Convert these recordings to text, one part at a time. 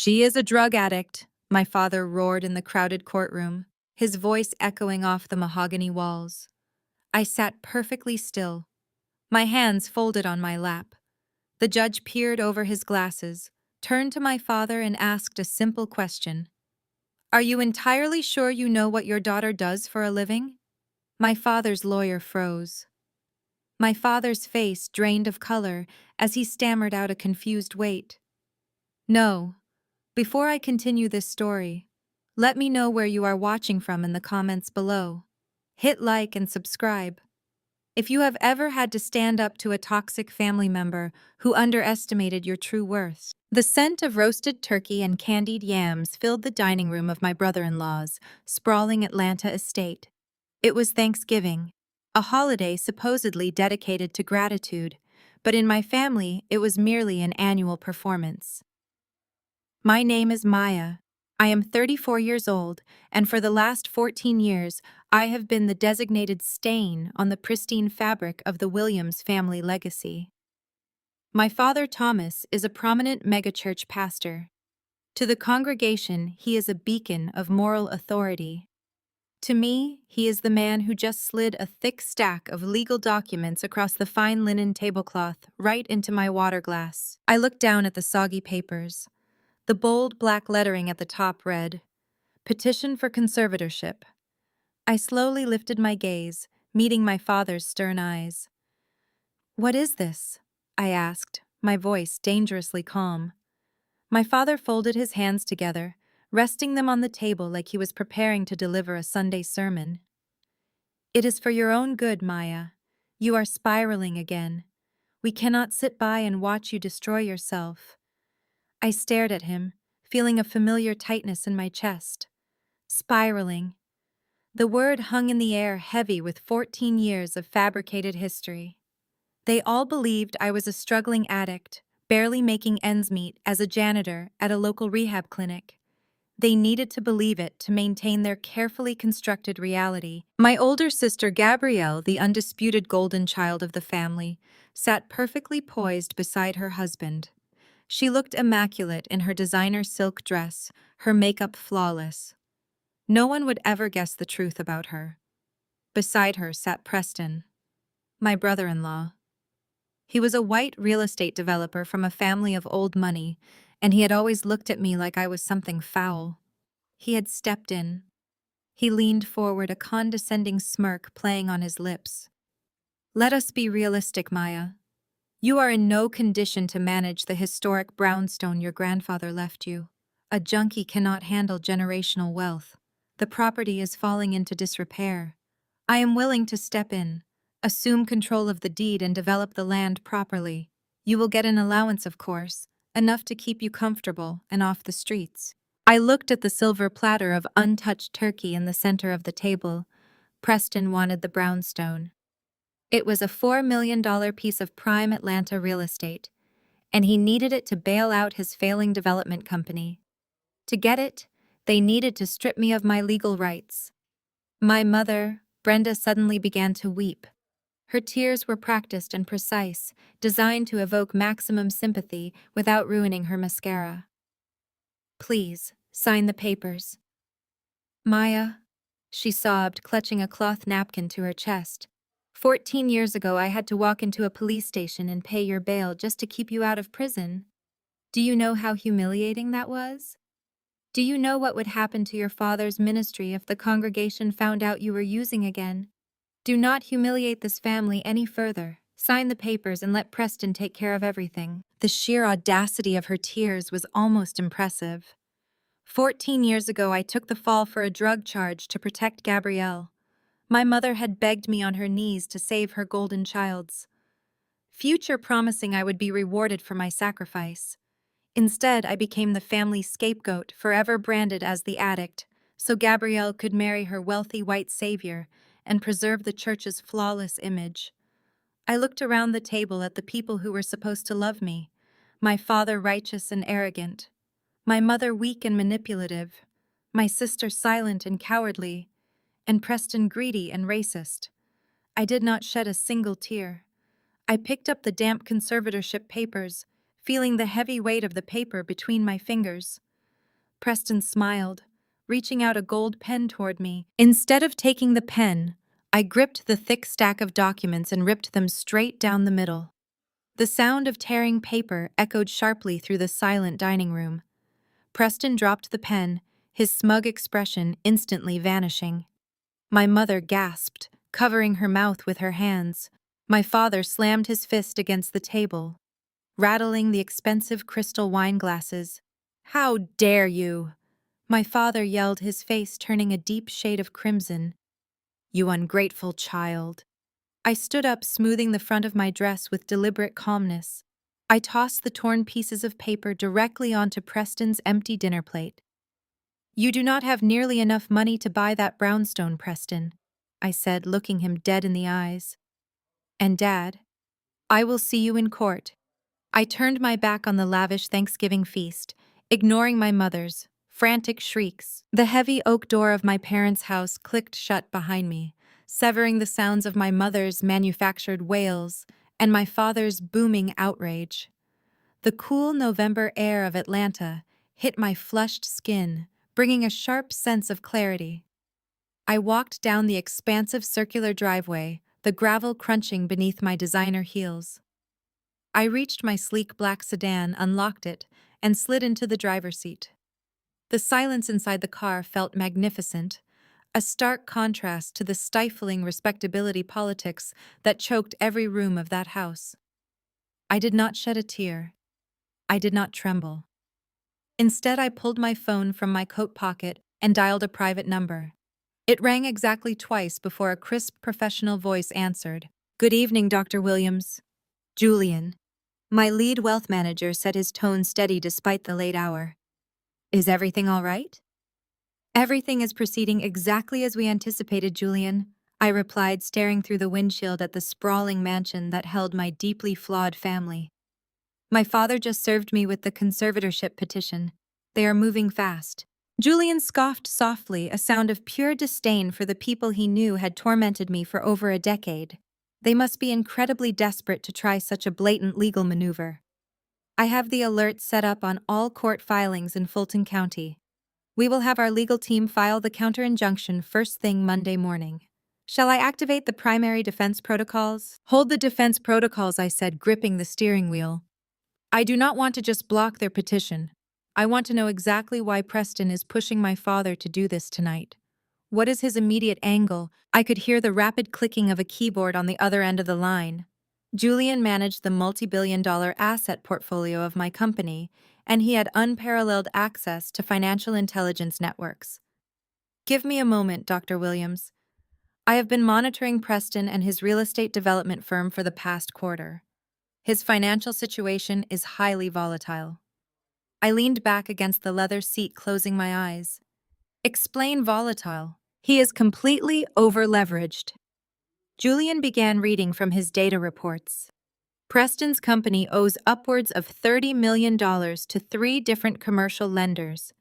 She is a drug addict, my father roared in the crowded courtroom, his voice echoing off the mahogany walls. I sat perfectly still, my hands folded on my lap. The judge peered over his glasses, turned to my father, and asked a simple question. Are you entirely sure you know what your daughter does for a living? My father's lawyer froze. My father's face drained of color as he stammered out a confused wait. No. Before I continue this story, let me know where you are watching from in the comments below. Hit like and subscribe. If you have ever had to stand up to a toxic family member who underestimated your true worth. The scent of roasted turkey and candied yams filled the dining room of my brother-in-law's sprawling Atlanta estate. It was Thanksgiving, a holiday supposedly dedicated to gratitude, but in my family it was merely an annual performance. My name is Maya. I am 34 years old, and for the last 14 years, I have been the designated stain on the pristine fabric of the Williams family legacy. My father, Thomas, is a prominent megachurch pastor. To the congregation, he is a beacon of moral authority. To me, he is the man who just slid a thick stack of legal documents across the fine linen tablecloth right into my water glass. I looked down at the soggy papers. The bold black lettering at the top read, "Petition for conservatorship." I slowly lifted my gaze, meeting my father's stern eyes. "What is this?" I asked, my voice dangerously calm. My father folded his hands together, resting them on the table like he was preparing to deliver a Sunday sermon. "It is for your own good, Maya. You are spiraling again. We cannot sit by and watch you destroy yourself." I stared at him, feeling a familiar tightness in my chest. Spiraling. The word hung in the air heavy with 14 years of fabricated history. They all believed I was a struggling addict, barely making ends meet as a janitor at a local rehab clinic. They needed to believe it to maintain their carefully constructed reality. My older sister Gabrielle, the undisputed golden child of the family, sat perfectly poised beside her husband. She looked immaculate in her designer silk dress, her makeup flawless. No one would ever guess the truth about her. Beside her sat Preston, my brother-in-law. He was a white real estate developer from a family of old money, and he had always looked at me like I was something foul. He had stepped in. He leaned forward, a condescending smirk playing on his lips. "Let us be realistic, Maya. You are in no condition to manage the historic brownstone your grandfather left you. A junkie cannot handle generational wealth. The property is falling into disrepair. I am willing to step in, assume control of the deed, and develop the land properly. You will get an allowance, of course, enough to keep you comfortable and off the streets." I looked at the silver platter of untouched turkey in the center of the table. Preston wanted the brownstone. It was a $4 million piece of prime Atlanta real estate, and he needed it to bail out his failing development company. To get it, they needed to strip me of my legal rights. My mother, Brenda, suddenly began to weep. Her tears were practiced and precise, designed to evoke maximum sympathy without ruining her mascara. "Please, sign the papers." "Maya," she sobbed, clutching a cloth napkin to her chest. 14 years ago, I had to walk into a police station and pay your bail just to keep you out of prison. Do you know how humiliating that was? Do you know what would happen to your father's ministry if the congregation found out you were using again? Do not humiliate this family any further. Sign the papers and let Preston take care of everything." The sheer audacity of her tears was almost impressive. 14 years ago, I took the fall for a drug charge to protect Gabrielle. My mother had begged me on her knees to save her golden child's future, promising I would be rewarded for my sacrifice. Instead, I became the family scapegoat, forever branded as the addict, so Gabrielle could marry her wealthy white savior and preserve the church's flawless image. I looked around the table at the people who were supposed to love me, my father righteous and arrogant, my mother weak and manipulative, my sister silent and cowardly, and Preston greedy and racist. I did not shed a single tear. I picked up the damp conservatorship papers, feeling the heavy weight of the paper between my fingers. Preston smiled, reaching out a gold pen toward me. Instead of taking the pen, I gripped the thick stack of documents and ripped them straight down the middle. The sound of tearing paper echoed sharply through the silent dining room. Preston dropped the pen, his smug expression instantly vanishing. My mother gasped, covering her mouth with her hands. My father slammed his fist against the table, rattling the expensive crystal wine glasses. "How dare you!" My father yelled, his face turning a deep shade of crimson. "You ungrateful child." I stood up, smoothing the front of my dress with deliberate calmness. I tossed the torn pieces of paper directly onto Preston's empty dinner plate. "You do not have nearly enough money to buy that brownstone, Preston," I said, looking him dead in the eyes. "And Dad, I will see you in court." I turned my back on the lavish Thanksgiving feast, ignoring my mother's frantic shrieks. The heavy oak door of my parents' house clicked shut behind me, severing the sounds of my mother's manufactured wails and my father's booming outrage. The cool November air of Atlanta hit my flushed skin, bringing a sharp sense of clarity. I walked down the expansive circular driveway, the gravel crunching beneath my designer heels. I reached my sleek black sedan, unlocked it, and slid into the driver's seat. The silence inside the car felt magnificent, a stark contrast to the stifling respectability politics that choked every room of that house. I did not shed a tear. I did not tremble. Instead, I pulled my phone from my coat pocket and dialed a private number. It rang exactly twice before a crisp professional voice answered. "Good evening, Dr. Williams." "Julian." My lead wealth manager said, his tone steady despite the late hour. "Is everything all right?" "Everything is proceeding exactly as we anticipated, Julian," I replied, staring through the windshield at the sprawling mansion that held my deeply flawed family. "My father just served me with the conservatorship petition. They are moving fast." Julian scoffed softly, a sound of pure disdain for the people he knew had tormented me for over a decade. They must be incredibly desperate to try such a blatant legal maneuver. "I have the alert set up on all court filings in Fulton County. We will have our legal team file the counter-injunction first thing Monday morning. Shall I activate the primary defense protocols?" "Hold the defense protocols," I said, gripping the steering wheel. "I do not want to just block their petition. I want to know exactly why Preston is pushing my father to do this tonight. What is his immediate angle?" I could hear the rapid clicking of a keyboard on the other end of the line. Julian managed the multi-billion-dollar asset portfolio of my company, and he had unparalleled access to financial intelligence networks. "Give me a moment, Dr. Williams. I have been monitoring Preston and his real estate development firm for the past quarter. His financial situation is highly volatile." I leaned back against the leather seat, closing my eyes. "Explain volatile." "He is completely over-leveraged." Julian began reading from his data reports. Preston's company owes upwards of $30 million to 3 different commercial lenders.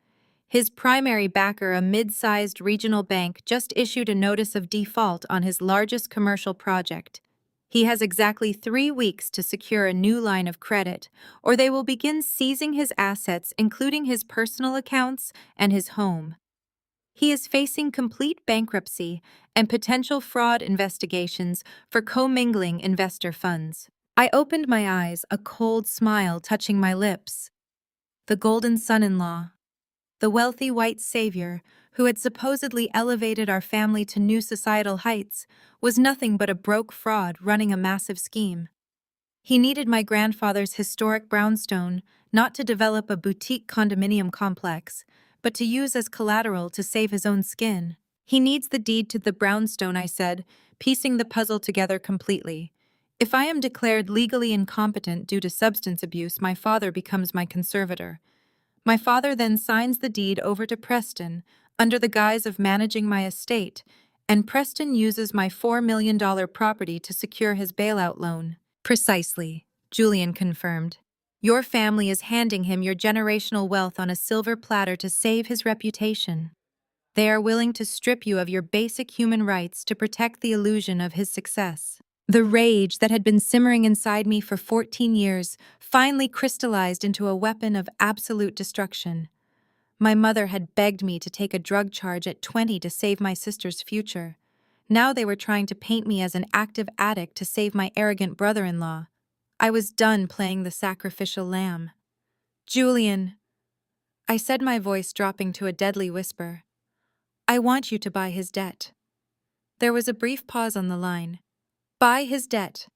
His primary backer, a mid-sized regional bank, just issued a notice of default on his largest commercial project. He has exactly 3 weeks to secure a new line of credit, or they will begin seizing his assets, including his personal accounts and his home. He is facing complete bankruptcy and potential fraud investigations for commingling investor funds. I opened my eyes, a cold smile touching my lips. The golden son-in-law, the wealthy white savior who had supposedly elevated our family to new societal heights, was nothing but a broke fraud running a massive scheme. He needed my grandfather's historic brownstone not to develop a boutique condominium complex, but to use as collateral to save his own skin. "He needs the deed to the brownstone," I said, piecing the puzzle together completely. "If I am declared legally incompetent due to substance abuse, my father becomes my conservator. My father then signs the deed over to Preston under the guise of managing my estate, and Preston uses my $4 million property to secure his bailout loan." "Precisely," Julian confirmed. "Your family is handing him your generational wealth on a silver platter to save his reputation. They are willing to strip you of your basic human rights to protect the illusion of his success." The rage that had been simmering inside me for 14 years finally crystallized into a weapon of absolute destruction. My mother had begged me to take a drug charge at 20 to save my sister's future. Now they were trying to paint me as an active addict to save my arrogant brother-in-law. I was done playing the sacrificial lamb. Julian, I said, my voice dropping to a deadly whisper, I want you to buy his debt. There was a brief pause on the line. Buy his debt.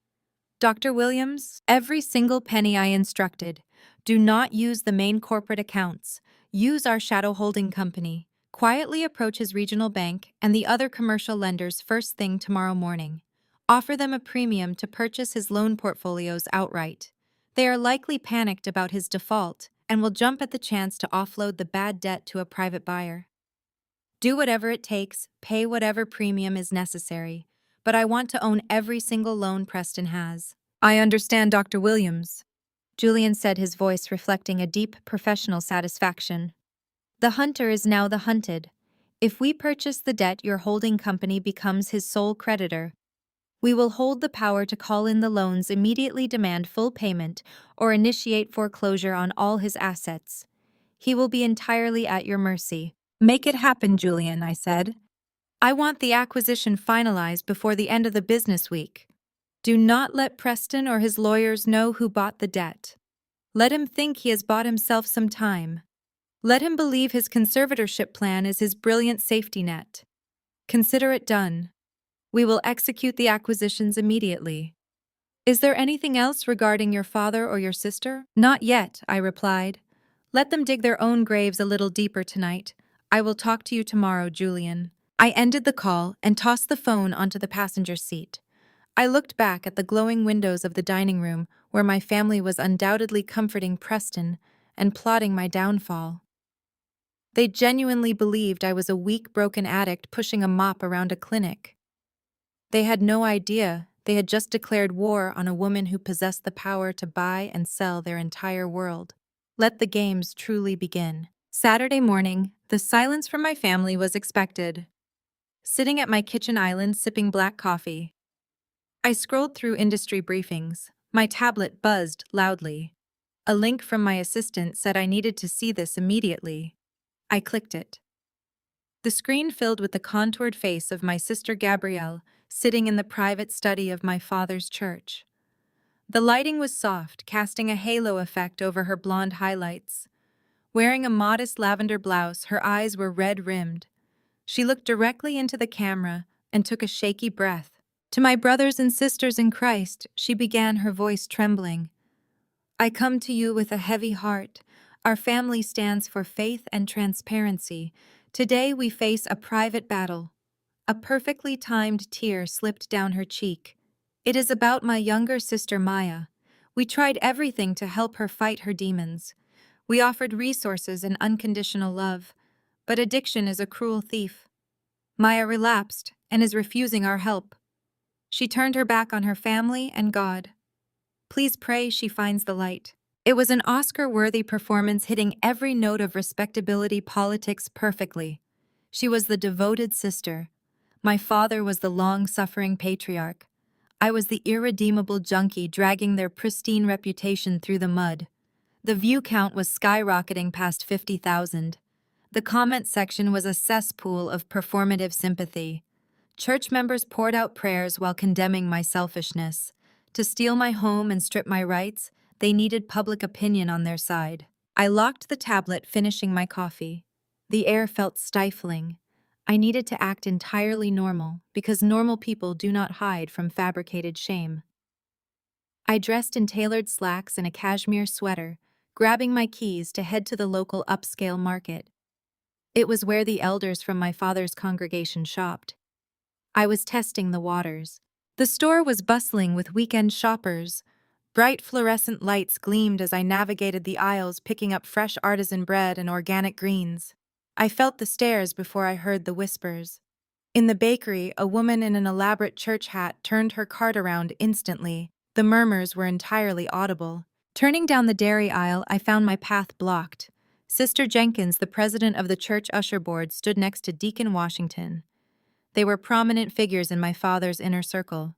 Dr. Williams, every single penny I instructed. Do not use the main corporate accounts. Use our shadow holding company. Quietly approach his regional bank and the other commercial lenders first thing tomorrow morning. Offer them a premium to purchase his loan portfolios outright. They are likely panicked about his default and will jump at the chance to offload the bad debt to a private buyer. Do whatever it takes, pay whatever premium is necessary, but I want to own every single loan Preston has. I understand, Dr. Williams, Julian said, his voice reflecting a deep professional satisfaction. The hunter is now the hunted. If we purchase the debt, your holding company becomes his sole creditor. We will hold the power to call in the loans, immediately demand full payment, or initiate foreclosure on all his assets. He will be entirely at your mercy. Make it happen, Julian, I said. I want the acquisition finalized before the end of the business week. Do not let Preston or his lawyers know who bought the debt. Let him think he has bought himself some time. Let him believe his conservatorship plan is his brilliant safety net. Consider it done. We will execute the acquisitions immediately. Is there anything else regarding your father or your sister? Not yet, I replied. Let them dig their own graves a little deeper tonight. I will talk to you tomorrow, Julian. I ended the call and tossed the phone onto the passenger seat. I looked back at the glowing windows of the dining room where my family was undoubtedly comforting Preston and plotting my downfall. They genuinely believed I was a weak, broken addict pushing a mop around a clinic. They had no idea they had just declared war on a woman who possessed the power to buy and sell their entire world. Let the games truly begin. Saturday morning, the silence from my family was expected. Sitting at my kitchen island sipping black coffee, I scrolled through industry briefings. My tablet buzzed loudly. A link from my assistant said I needed to see this immediately. I clicked it. The screen filled with the contoured face of my sister Gabrielle, sitting in the private study of my father's church. The lighting was soft, casting a halo effect over her blonde highlights. Wearing a modest lavender blouse, her eyes were red-rimmed. She looked directly into the camera and took a shaky breath. To my brothers and sisters in Christ, she began, her voice trembling. I come to you with a heavy heart. Our family stands for faith and transparency. Today we face a private battle. A perfectly timed tear slipped down her cheek. It is about my younger sister Maya. We tried everything to help her fight her demons. We offered resources and unconditional love, but addiction is a cruel thief. Maya relapsed and is refusing our help. She turned her back on her family and God. Please pray she finds the light. It was an Oscar-worthy performance, hitting every note of respectability politics perfectly. She was the devoted sister. My father was the long-suffering patriarch. I was the irredeemable junkie dragging their pristine reputation through the mud. The view count was skyrocketing past 50,000. The comment section was a cesspool of performative sympathy. Church members poured out prayers while condemning my selfishness. To steal my home and strip my rights, they needed public opinion on their side. I locked the tablet, finishing my coffee. The air felt stifling. I needed to act entirely normal, because normal people do not hide from fabricated shame. I dressed in tailored slacks and a cashmere sweater, grabbing my keys to head to the local upscale market. It was where the elders from my father's congregation shopped. I was testing the waters. The store was bustling with weekend shoppers. Bright fluorescent lights gleamed as I navigated the aisles, picking up fresh artisan bread and organic greens. I felt the stares before I heard the whispers. In the bakery, a woman in an elaborate church hat turned her cart around instantly. The murmurs were entirely audible. Turning down the dairy aisle, I found my path blocked. Sister Jenkins, the president of the church usher board, stood next to Deacon Washington. They were prominent figures in my father's inner circle.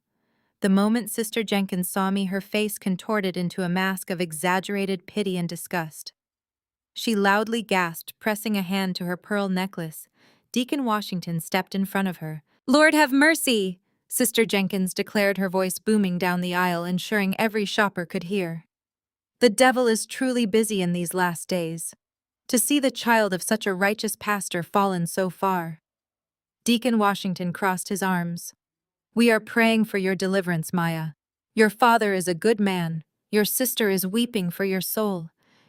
The moment Sister Jenkins saw me, her face contorted into a mask of exaggerated pity and disgust. She loudly gasped, pressing a hand to her pearl necklace. Deacon Washington stepped in front of her. "Lord have mercy!" Sister Jenkins declared, her voice booming down the aisle, ensuring every shopper could hear. The devil is truly busy in these last days. To see the child of such a righteous pastor fallen so far. Deacon Washington crossed his arms. "We are praying for your deliverance, Maya. Your father is a good man. Your sister is weeping for your soul.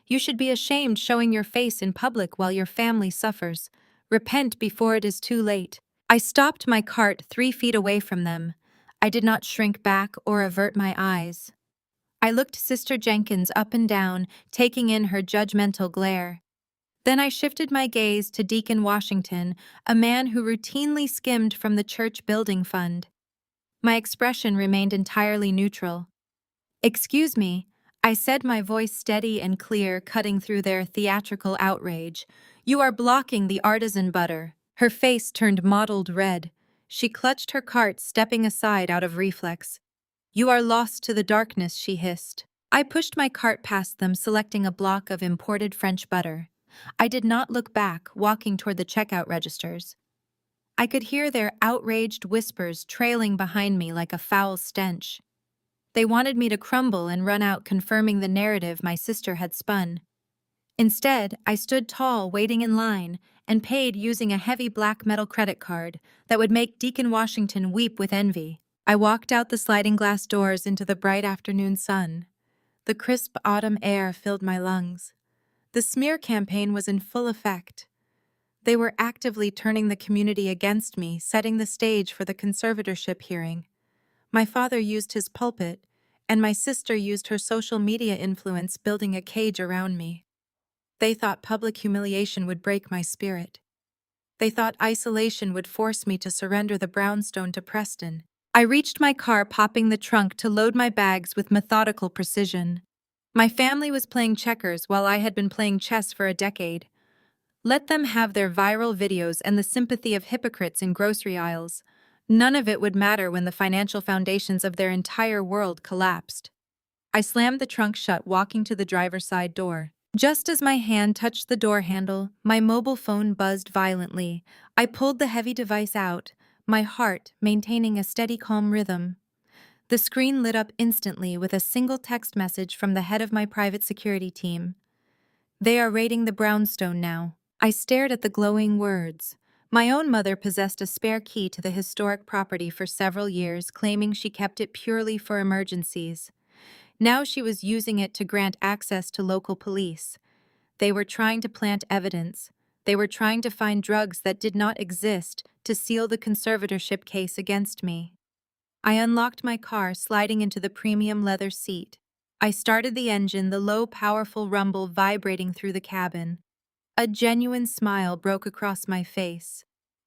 You should be ashamed showing your face in public while your family suffers. Repent before it is too late." I stopped my cart 3 feet away from them. I did not shrink back or avert my eyes. I looked Sister Jenkins up and down, taking in her judgmental glare. Then I shifted my gaze to Deacon Washington, a man who routinely skimmed from the church building fund. My expression remained entirely neutral. "Excuse me," I said, my voice steady and clear, cutting through their theatrical outrage. "You are blocking the artisan butter." Her face turned mottled red. She clutched her cart, stepping aside out of reflex. "You are lost to the darkness," she hissed. I pushed my cart past them, selecting a block of imported French butter. I did not look back, walking toward the checkout registers. I could hear their outraged whispers trailing behind me like a foul stench. They wanted me to crumble and run out, confirming the narrative my sister had spun. Instead, I stood tall, waiting in line, and paid using a heavy black metal credit card that would make Deacon Washington weep with envy. I walked out the sliding glass doors into the bright afternoon sun. The crisp autumn air filled my lungs. The smear campaign was in full effect. They were actively turning the community against me, setting the stage for the conservatorship hearing. My father used his pulpit, and my sister used her social media influence, building a cage around me. They thought public humiliation would break my spirit. They thought isolation would force me to surrender the brownstone to Preston. I reached my car, popping the trunk to load my bags with methodical precision. My family was playing checkers while I had been playing chess for a decade. Let them have their viral videos and the sympathy of hypocrites in grocery aisles. None of it would matter when the financial foundations of their entire world collapsed. I slammed the trunk shut, walking to the driver's side door. Just as my hand touched the door handle, my mobile phone buzzed violently. I pulled the heavy device out, my heart maintaining a steady, calm rhythm. The screen lit up instantly with a single text message from the head of my private security team. "They are raiding the brownstone now." I stared at the glowing words. My own mother possessed a spare key to the historic property for several years, claiming she kept it purely for emergencies. Now she was using it to grant access to local police. They were trying to plant evidence. They were trying to find drugs that did not exist to seal the conservatorship case against me. I unlocked my car, sliding into the premium leather seat. I started the engine, the low, powerful rumble vibrating through the cabin. A genuine smile broke across my face.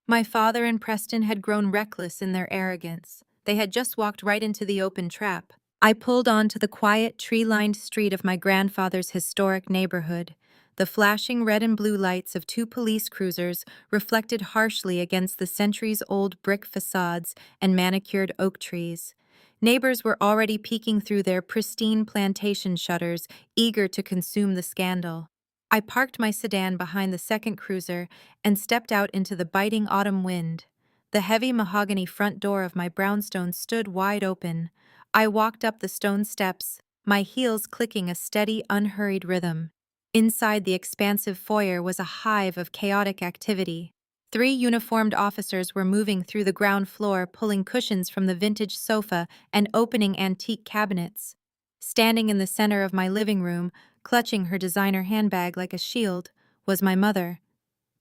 My father and Preston had grown reckless in their arrogance. They had just walked right into the open trap. I pulled onto the quiet, tree-lined street of my grandfather's historic neighborhood. The flashing red and blue lights of 2 police cruisers reflected harshly against the centuries-old brick facades and manicured oak trees. Neighbors were already peeking through their pristine plantation shutters, eager to consume the scandal. I parked my sedan behind the second cruiser and stepped out into the biting autumn wind. The heavy mahogany front door of my brownstone stood wide open. I walked up the stone steps, my heels clicking a steady, unhurried rhythm. Inside the expansive foyer was a hive of chaotic activity. 3 uniformed officers were moving through the ground floor, pulling cushions from the vintage sofa and opening antique cabinets. Standing in the center of my living room, clutching her designer handbag like a shield, was my mother.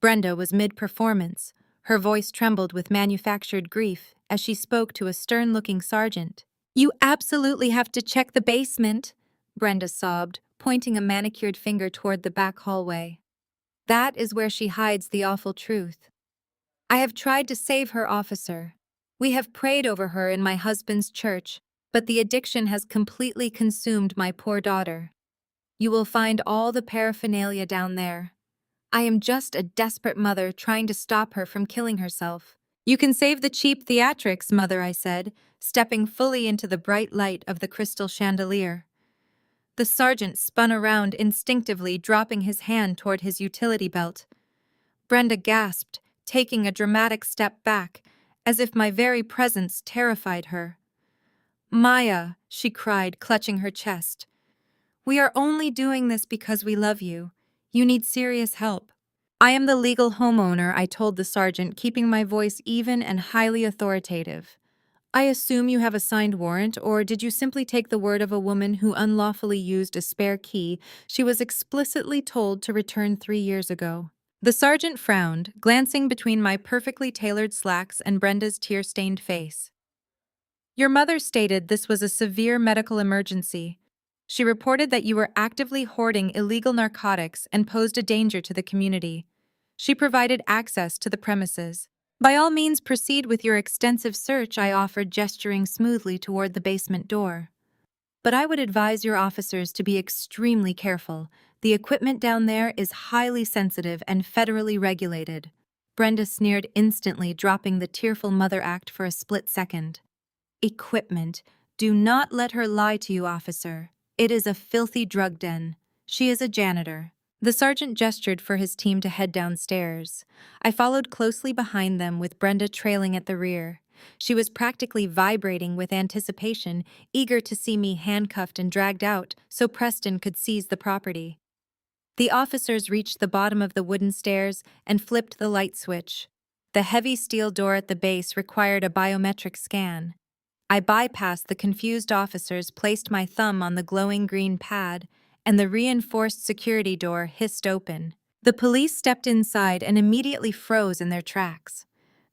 Brenda was mid-performance. Her voice trembled with manufactured grief as she spoke to a stern-looking sergeant. "You absolutely have to check the basement," Brenda sobbed, pointing a manicured finger toward the back hallway. "That is where she hides the awful truth. I have tried to save her, officer. We have prayed over her in my husband's church, but the addiction has completely consumed my poor daughter. You will find all the paraphernalia down there. I am just a desperate mother trying to stop her from killing herself." "You can save the cheap theatrics, Mother," I said, stepping fully into the bright light of the crystal chandelier. The sergeant spun around instinctively, dropping his hand toward his utility belt. Brenda gasped, taking a dramatic step back, as if my very presence terrified her. "Maya," she cried, clutching her chest. "We are only doing this because we love you. You need serious help." "I am the legal homeowner," I told the sergeant, keeping my voice even and highly authoritative. "I assume you have a signed warrant, or did you simply take the word of a woman who unlawfully used a spare key she was explicitly told to return 3 years ago?" The sergeant frowned, glancing between my perfectly tailored slacks and Brenda's tear-stained face. "Your mother stated this was a severe medical emergency. She reported that you were actively hoarding illegal narcotics and posed a danger to the community. She provided access to the premises. By all means, proceed with your extensive search," I offered, gesturing smoothly toward the basement door. "But I would advise your officers to be extremely careful. The equipment down there is highly sensitive and federally regulated." Brenda sneered instantly, dropping the tearful mother act for a split second. "Equipment. Do not let her lie to you, officer. It is a filthy drug den. She is a janitor." The sergeant gestured for his team to head downstairs. I followed closely behind them, with Brenda trailing at the rear. She was practically vibrating with anticipation, eager to see me handcuffed and dragged out so Preston could seize the property. The officers reached the bottom of the wooden stairs and flipped the light switch. The heavy steel door at the base required a biometric scan. I bypassed the confused officers, placed my thumb on the glowing green pad, and the reinforced security door hissed open. The police stepped inside and immediately froze in their tracks.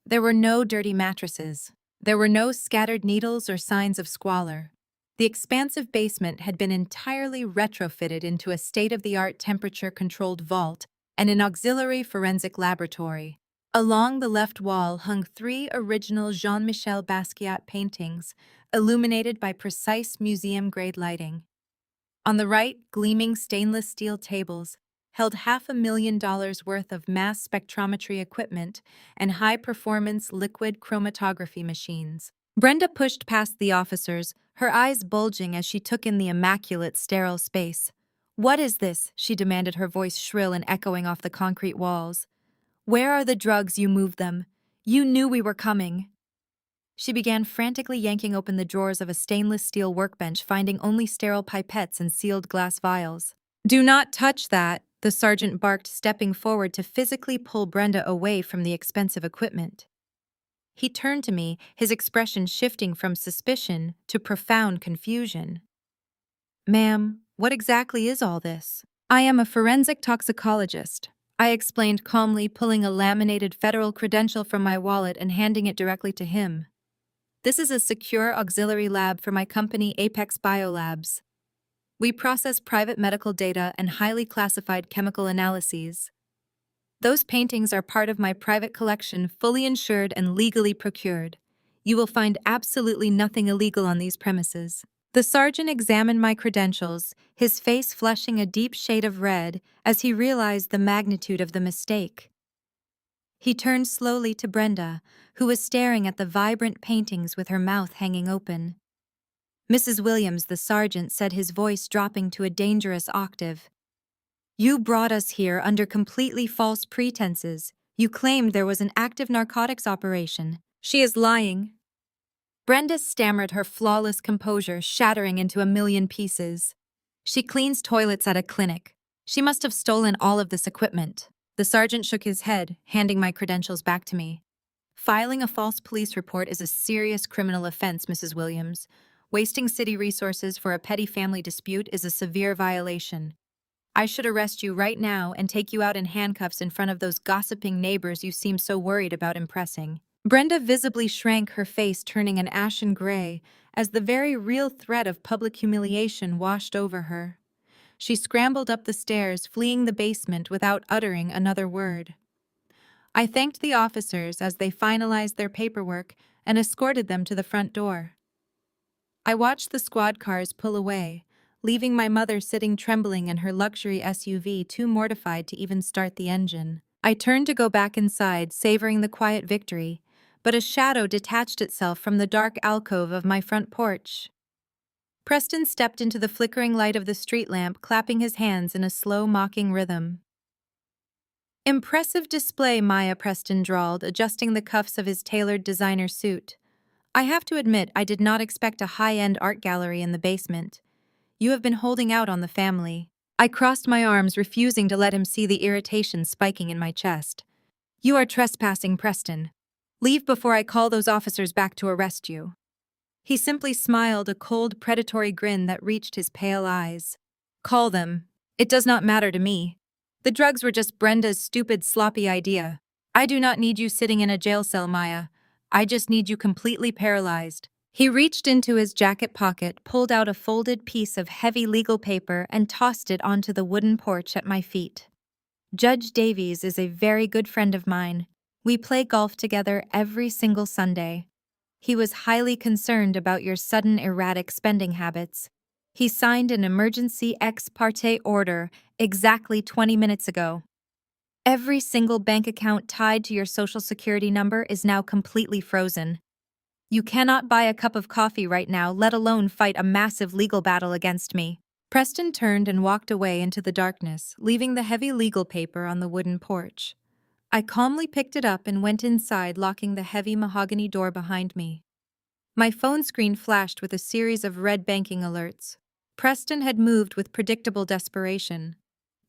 There were no dirty mattresses. There were no scattered needles or signs of squalor. The expansive basement had been entirely retrofitted into a state-of-the-art temperature-controlled vault and an auxiliary forensic laboratory. Along the left wall hung 3 original Jean-Michel Basquiat paintings, illuminated by precise museum-grade lighting. On the right, gleaming stainless steel tables held $500,000 worth of mass spectrometry equipment and high-performance liquid chromatography machines. Brenda pushed past the officers, her eyes bulging as she took in the immaculate, sterile space. "What is this?" she demanded, her voice shrill and echoing off the concrete walls. "Where are the drugs? You moved them. You knew we were coming." She began frantically yanking open the drawers of a stainless steel workbench, finding only sterile pipettes and sealed glass vials. "Do not touch that," the sergeant barked, stepping forward to physically pull Brenda away from the expensive equipment. He turned to me, his expression shifting from suspicion to profound confusion. "Ma'am, what exactly is all this?" "I am a forensic toxicologist," I explained calmly, pulling a laminated federal credential from my wallet and handing it directly to him. "This is a secure auxiliary lab for my company, Apex Biolabs. We process private medical data and highly classified chemical analyses. Those paintings are part of my private collection, fully insured and legally procured. You will find absolutely nothing illegal on these premises." The sergeant examined my credentials, his face flushing a deep shade of red as he realized the magnitude of the mistake. He turned slowly to Brenda, who was staring at the vibrant paintings with her mouth hanging open. "Mrs. Williams," the sergeant said, his voice dropping to a dangerous octave, "you brought us here under completely false pretenses. You claimed there was an active narcotics operation." "She is lying." Brenda stammered, her flawless composure shattering into a million pieces. "She cleans toilets at a clinic. She must have stolen all of this equipment." The sergeant shook his head, handing my credentials back to me. "Filing a false police report is a serious criminal offense, Mrs. Williams. Wasting city resources for a petty family dispute is a severe violation. I should arrest you right now and take you out in handcuffs in front of those gossiping neighbors you seem so worried about impressing." Brenda visibly shrank, her face turning an ashen gray as the very real threat of public humiliation washed over her. She scrambled up the stairs, fleeing the basement without uttering another word. I thanked the officers as they finalized their paperwork and escorted them to the front door. I watched the squad cars pull away, leaving my mother sitting trembling in her luxury SUV, too mortified to even start the engine. I turned to go back inside, savoring the quiet victory, but a shadow detached itself from the dark alcove of my front porch. Preston stepped into the flickering light of the street lamp, clapping his hands in a slow, mocking rhythm. Impressive display, Maya, Preston drawled, adjusting the cuffs of his tailored designer suit. I have to admit, I did not expect a high-end art gallery in the basement. You have been holding out on the family. I crossed my arms, refusing to let him see the irritation spiking in my chest. You are trespassing, Preston. Leave before I call those officers back to arrest you. He simply smiled, a cold, predatory grin that reached his pale eyes. Call them. It does not matter to me. The drugs were just Brenda's stupid, sloppy idea. I do not need you sitting in a jail cell, Maya. I just need you completely paralyzed. He reached into his jacket pocket, pulled out a folded piece of heavy legal paper, and tossed it onto the wooden porch at my feet. Judge Davies is a very good friend of mine. We play golf together every single Sunday. He was highly concerned about your sudden erratic spending habits. He signed an emergency ex parte order exactly 20 minutes ago. Every single bank account tied to your social security number is now completely frozen. You cannot buy a cup of coffee right now, let alone fight a massive legal battle against me. Preston turned and walked away into the darkness, leaving the heavy legal paper on the wooden porch. I calmly picked it up and went inside, locking the heavy mahogany door behind me. My phone screen flashed with a series of red banking alerts. Preston had moved with predictable desperation.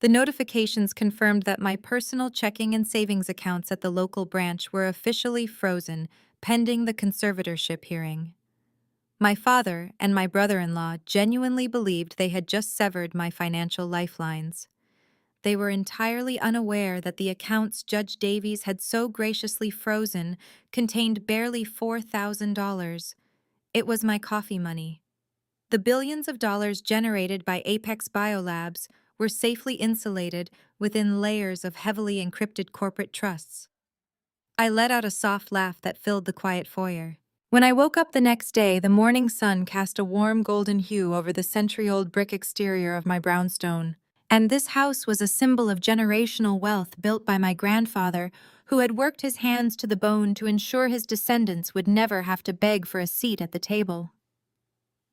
The notifications confirmed that my personal checking and savings accounts at the local branch were officially frozen, pending the conservatorship hearing. My father and my brother-in-law genuinely believed they had just severed my financial lifelines. They were entirely unaware that the accounts Judge Davies had so graciously frozen contained barely $4,000. It was my coffee money. The billions of dollars generated by Apex Biolabs were safely insulated within layers of heavily encrypted corporate trusts. I let out a soft laugh that filled the quiet foyer. When I woke up the next day, the morning sun cast a warm golden hue over the century-old brick exterior of my brownstone. And this house was a symbol of generational wealth built by my grandfather, who had worked his hands to the bone to ensure his descendants would never have to beg for a seat at the table.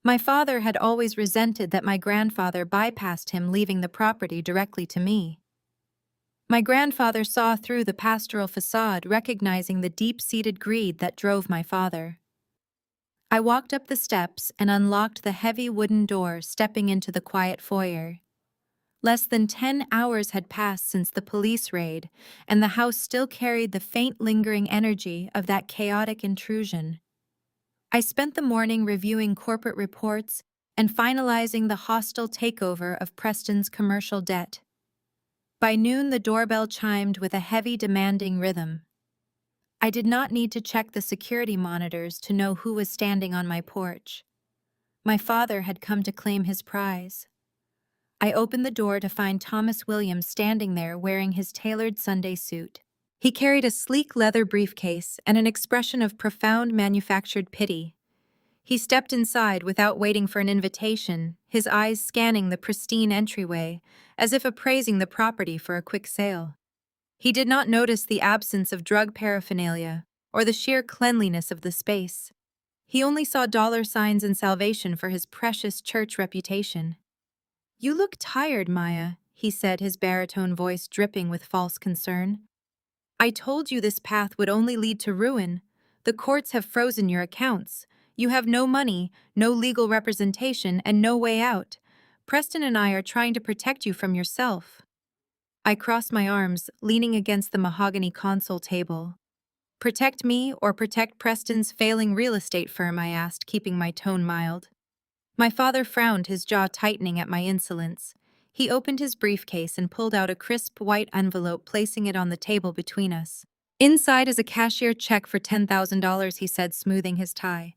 My father had always resented that my grandfather bypassed him, leaving the property directly to me. My grandfather saw through the pastoral facade, recognizing the deep-seated greed that drove my father. I walked up the steps and unlocked the heavy wooden door, stepping into the quiet foyer. Less than 10 hours had passed since the police raid, and the house still carried the faint lingering energy of that chaotic intrusion. I spent the morning reviewing corporate reports and finalizing the hostile takeover of Preston's commercial debt. By noon, the doorbell chimed with a heavy, demanding rhythm. I did not need to check the security monitors to know who was standing on my porch. My father had come to claim his prize. I opened the door to find Thomas Williams standing there wearing his tailored Sunday suit. He carried a sleek leather briefcase and an expression of profound manufactured pity. He stepped inside without waiting for an invitation, his eyes scanning the pristine entryway, as if appraising the property for a quick sale. He did not notice the absence of drug paraphernalia or the sheer cleanliness of the space. He only saw dollar signs and salvation for his precious church reputation. "You look tired, Maya," he said, his baritone voice dripping with false concern. "I told you this path would only lead to ruin. The courts have frozen your accounts. You have no money, no legal representation, and no way out. Preston and I are trying to protect you from yourself." I crossed my arms, leaning against the mahogany console table. "Protect me or protect Preston's failing real estate firm?" I asked, keeping my tone mild. My father frowned, his jaw tightening at my insolence. He opened his briefcase and pulled out a crisp white envelope, placing it on the table between us. "Inside is a cashier check for $10,000, he said, smoothing his tie.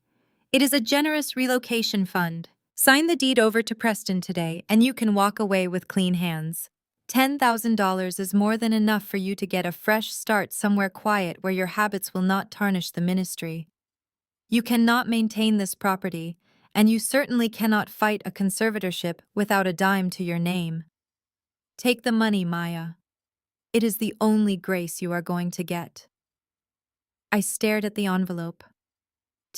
"It is a generous relocation fund. Sign the deed over to Preston today, and you can walk away with clean hands. $10,000 is more than enough for you to get a fresh start somewhere quiet where your habits will not tarnish the ministry. You cannot maintain this property, and you certainly cannot fight a conservatorship without a dime to your name. Take the money, Maya. It is the only grace you are going to get." I stared at the envelope.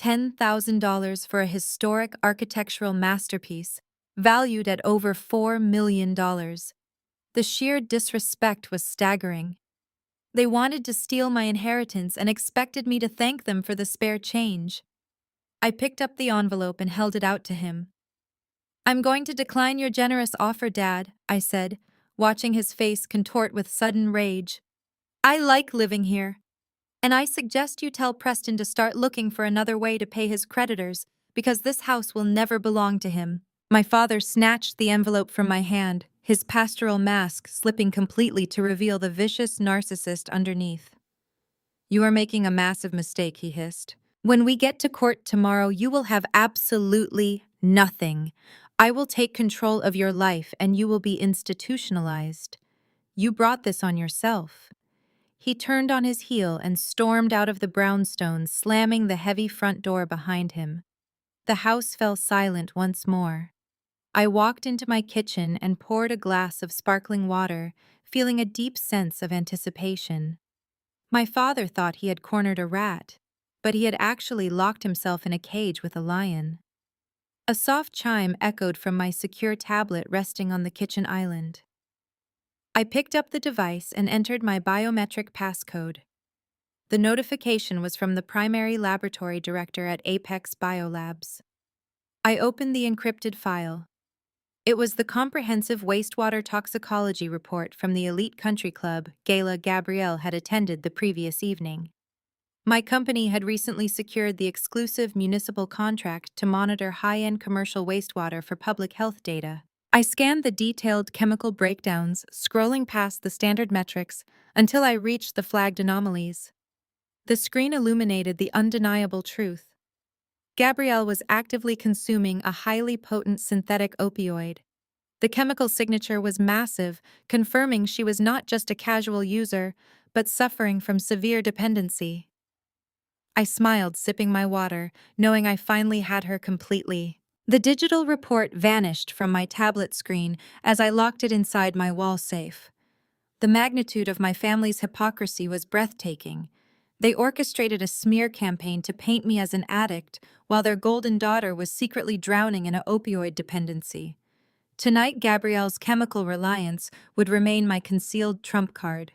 $10,000 for a historic architectural masterpiece, valued at over $4 million. The sheer disrespect was staggering. They wanted to steal my inheritance and expected me to thank them for the spare change. I picked up the envelope and held it out to him. "I'm going to decline your generous offer, Dad," I said, watching his face contort with sudden rage. "I like living here, and I suggest you tell Preston to start looking for another way to pay his creditors, because this house will never belong to him." My father snatched the envelope from my hand, his pastoral mask slipping completely to reveal the vicious narcissist underneath. "You are making a massive mistake," he hissed. "When we get to court tomorrow, you will have absolutely nothing. I will take control of your life and you will be institutionalized. You brought this on yourself." He turned on his heel and stormed out of the brownstone, slamming the heavy front door behind him. The house fell silent once more. I walked into my kitchen and poured a glass of sparkling water, feeling a deep sense of anticipation. My father thought he had cornered a rat, but he had actually locked himself in a cage with a lion. A soft chime echoed from my secure tablet resting on the kitchen island. I picked up the device and entered my biometric passcode. The notification was from the primary laboratory director at Apex Biolabs. I opened the encrypted file. It was the comprehensive wastewater toxicology report from the elite country club Gala Gabrielle had attended the previous evening. My company had recently secured the exclusive municipal contract to monitor high-end commercial wastewater for public health data. I scanned the detailed chemical breakdowns, scrolling past the standard metrics until I reached the flagged anomalies. The screen illuminated the undeniable truth. Gabrielle was actively consuming a highly potent synthetic opioid. The chemical signature was massive, confirming she was not just a casual user, but suffering from severe dependency. I smiled, sipping my water, knowing I finally had her completely. The digital report vanished from my tablet screen as I locked it inside my wall safe. The magnitude of my family's hypocrisy was breathtaking. They orchestrated a smear campaign to paint me as an addict, while their golden daughter was secretly drowning in an opioid dependency. Tonight, Gabrielle's chemical reliance would remain my concealed trump card.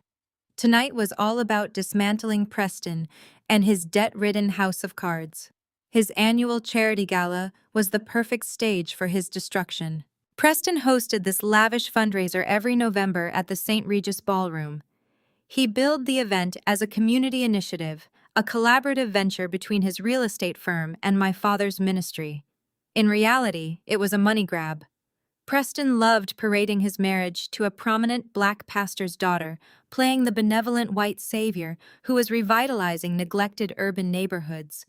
Tonight was all about dismantling Preston and his debt-ridden house of cards. His annual charity gala was the perfect stage for his destruction. Preston hosted this lavish fundraiser every November at the St. Regis Ballroom. He billed the event as a community initiative, a collaborative venture between his real estate firm and my father's ministry. In reality, it was a money grab. Preston loved parading his marriage to a prominent black pastor's daughter, playing the benevolent white savior who was revitalizing neglected urban neighborhoods.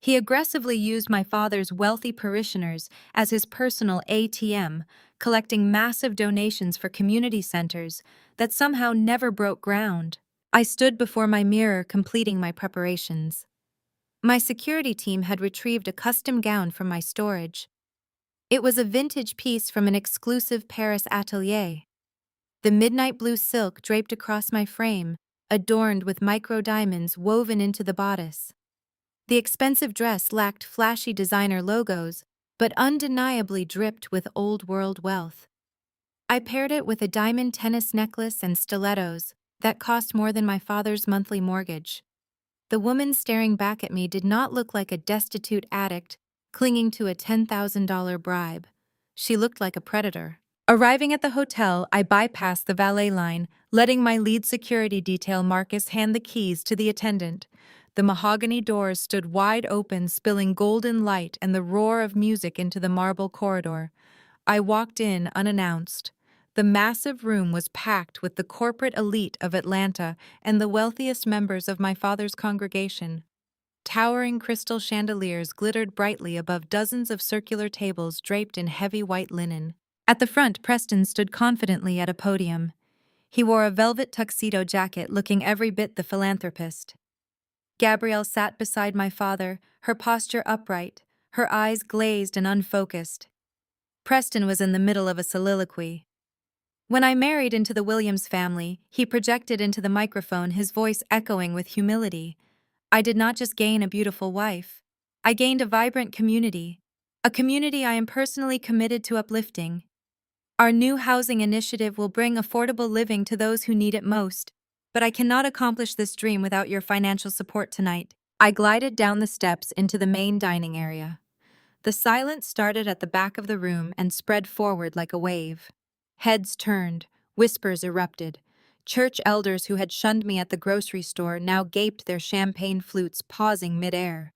He aggressively used my father's wealthy parishioners as his personal ATM, collecting massive donations for community centers that somehow never broke ground. I stood before my mirror completing my preparations. My security team had retrieved a custom gown from my storage. It was a vintage piece from an exclusive Paris atelier. The midnight blue silk draped across my frame, adorned with micro diamonds woven into the bodice. The expensive dress lacked flashy designer logos, but undeniably dripped with old-world wealth. I paired it with a diamond tennis necklace and stilettos that cost more than my father's monthly mortgage. The woman staring back at me did not look like a destitute addict clinging to a $10,000 bribe. She looked like a predator. Arriving at the hotel, I bypassed the valet line, letting my lead security detail Marcus hand the keys to the attendant. The mahogany doors stood wide open, spilling golden light and the roar of music into the marble corridor. I walked in unannounced. The massive room was packed with the corporate elite of Atlanta and the wealthiest members of my father's congregation. Towering crystal chandeliers glittered brightly above dozens of circular tables draped in heavy white linen. At the front, Preston stood confidently at a podium. He wore a velvet tuxedo jacket, looking every bit the philanthropist. Gabrielle sat beside my father, her posture upright, her eyes glazed and unfocused. Preston was in the middle of a soliloquy. "When I married into the Williams family," he projected into the microphone, his voice echoing with humility, "I did not just gain a beautiful wife. I gained a vibrant community, a community I am personally committed to uplifting. Our new housing initiative will bring affordable living to those who need it most, but I cannot accomplish this dream without your financial support tonight. I glided down the steps into the main dining area. The silence started at the back of the room and spread forward like a wave. Heads turned, whispers erupted. Church elders who had shunned me at the grocery store now gaped their champagne flutes, pausing midair.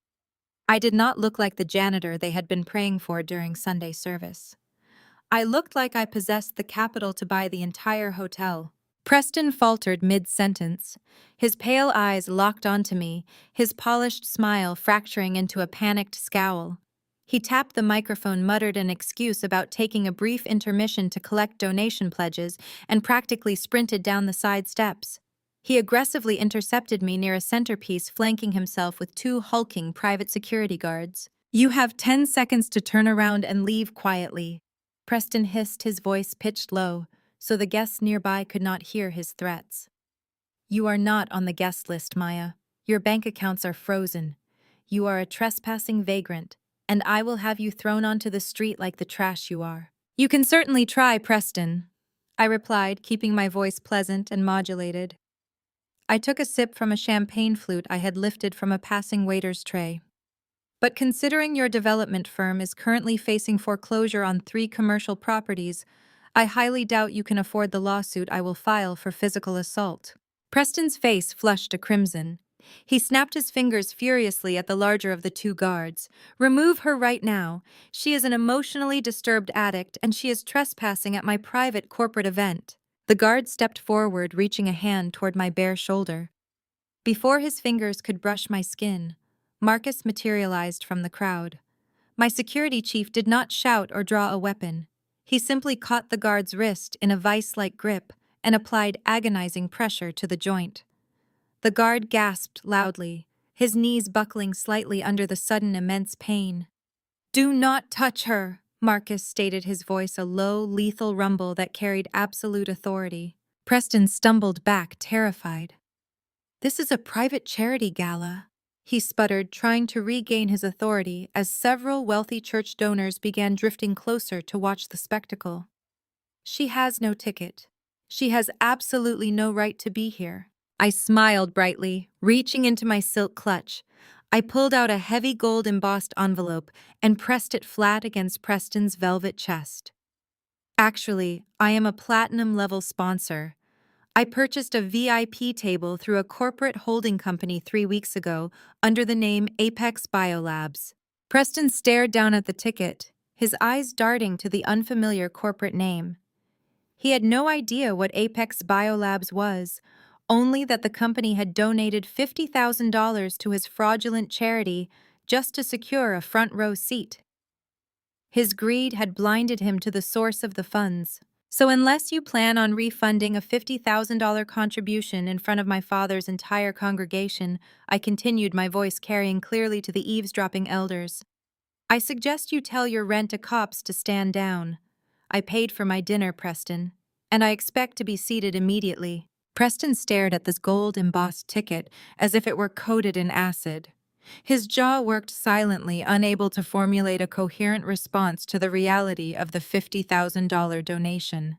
I did not look like the janitor they had been praying for during Sunday service. I looked like I possessed the capital to buy the entire hotel. Preston faltered mid-sentence. His pale eyes locked onto me, his polished smile fracturing into a panicked scowl. He tapped the microphone, muttered an excuse about taking a brief intermission to collect donation pledges, and practically sprinted down the side steps. He aggressively intercepted me near a centerpiece, flanking himself with 2 hulking private security guards. "You have 10 seconds to turn around and leave quietly," Preston hissed, his voice pitched low, so the guests nearby could not hear his threats. "You are not on the guest list, Maya. Your bank accounts are frozen. You are a trespassing vagrant, and I will have you thrown onto the street like the trash you are." "You can certainly try, Preston," I replied, keeping my voice pleasant and modulated. I took a sip from a champagne flute I had lifted from a passing waiter's tray. "But considering your development firm is currently facing foreclosure on 3 commercial properties, I highly doubt you can afford the lawsuit I will file for physical assault." Preston's face flushed a crimson. He snapped his fingers furiously at the larger of the 2 guards. "Remove her right now. She is an emotionally disturbed addict, and she is trespassing at my private corporate event." The guard stepped forward, reaching a hand toward my bare shoulder. Before his fingers could brush my skin, Marcus materialized from the crowd. My security chief did not shout or draw a weapon. He simply caught the guard's wrist in a vice-like grip and applied agonizing pressure to the joint. The guard gasped loudly, his knees buckling slightly under the sudden immense pain. "Do not touch her," Marcus stated, his voice a low, lethal rumble that carried absolute authority. Preston stumbled back, terrified. "This is a private charity gala," he sputtered, trying to regain his authority as several wealthy church donors began drifting closer to watch the spectacle. "She has no ticket. She has absolutely no right to be here." I smiled brightly, reaching into my silk clutch. I pulled out a heavy gold-embossed envelope and pressed it flat against Preston's velvet chest. "Actually, I am a platinum-level sponsor. I purchased a VIP table through a corporate holding company 3 weeks ago under the name Apex Biolabs." Preston stared down at the ticket, his eyes darting to the unfamiliar corporate name. He had no idea what Apex Biolabs was, only that the company had donated $50,000 to his fraudulent charity just to secure a front-row seat. His greed had blinded him to the source of the funds. "So unless you plan on refunding a $50,000 contribution in front of my father's entire congregation," I continued, my voice carrying clearly to the eavesdropping elders, "I suggest you tell your rent-a-cops to stand down. I paid for my dinner, Preston, and I expect to be seated immediately." Preston stared at this gold-embossed ticket as if it were coated in acid. His jaw worked silently, unable to formulate a coherent response to the reality of the $50,000 donation.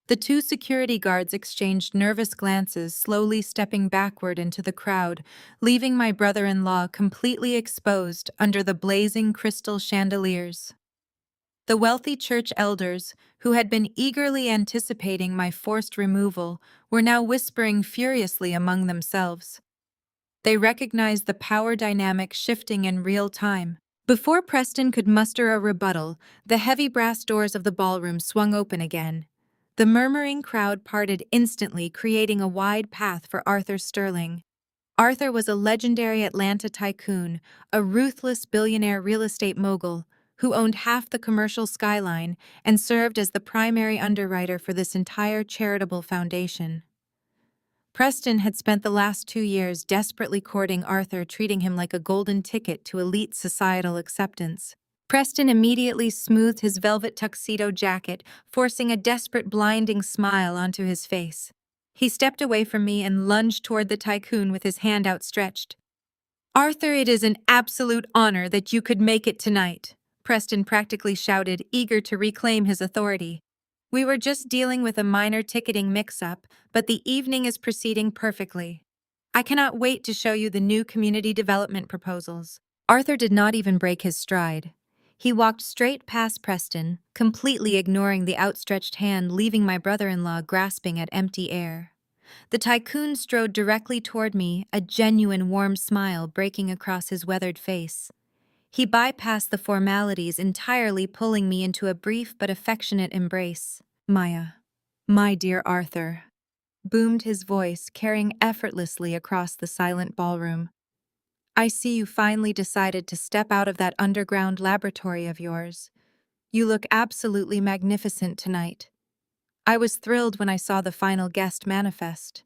The 2 security guards exchanged nervous glances, slowly stepping backward into the crowd, leaving my brother-in-law completely exposed under the blazing crystal chandeliers. The wealthy church elders, who had been eagerly anticipating my forced removal, were now whispering furiously among themselves. They recognized the power dynamic shifting in real time. Before Preston could muster a rebuttal, the heavy brass doors of the ballroom swung open again. The murmuring crowd parted instantly, creating a wide path for Arthur Sterling. Arthur was a legendary Atlanta tycoon, a ruthless billionaire real estate mogul, who owned half the commercial skyline and served as the primary underwriter for this entire charitable foundation. Preston had spent the last 2 years desperately courting Arthur, treating him like a golden ticket to elite societal acceptance. Preston immediately smoothed his velvet tuxedo jacket, forcing a desperate, blinding smile onto his face. He stepped away from me and lunged toward the tycoon with his hand outstretched. Arthur, it is an absolute honor that you could make it tonight, Preston practically shouted, eager to reclaim his authority. We were just dealing with a minor ticketing mix-up, but the evening is proceeding perfectly. I cannot wait to show you the new community development proposals. Arthur did not even break his stride. He walked straight past Preston, completely ignoring the outstretched hand, leaving my brother-in-law grasping at empty air. The tycoon strode directly toward me, a genuine warm smile breaking across his weathered face. He bypassed the formalities, entirely pulling me into a brief but affectionate embrace. Maya, my dear Arthur, boomed his voice, carrying effortlessly across the silent ballroom. I see you finally decided to step out of that underground laboratory of yours. You look absolutely magnificent tonight. I was thrilled when I saw the final guest manifest.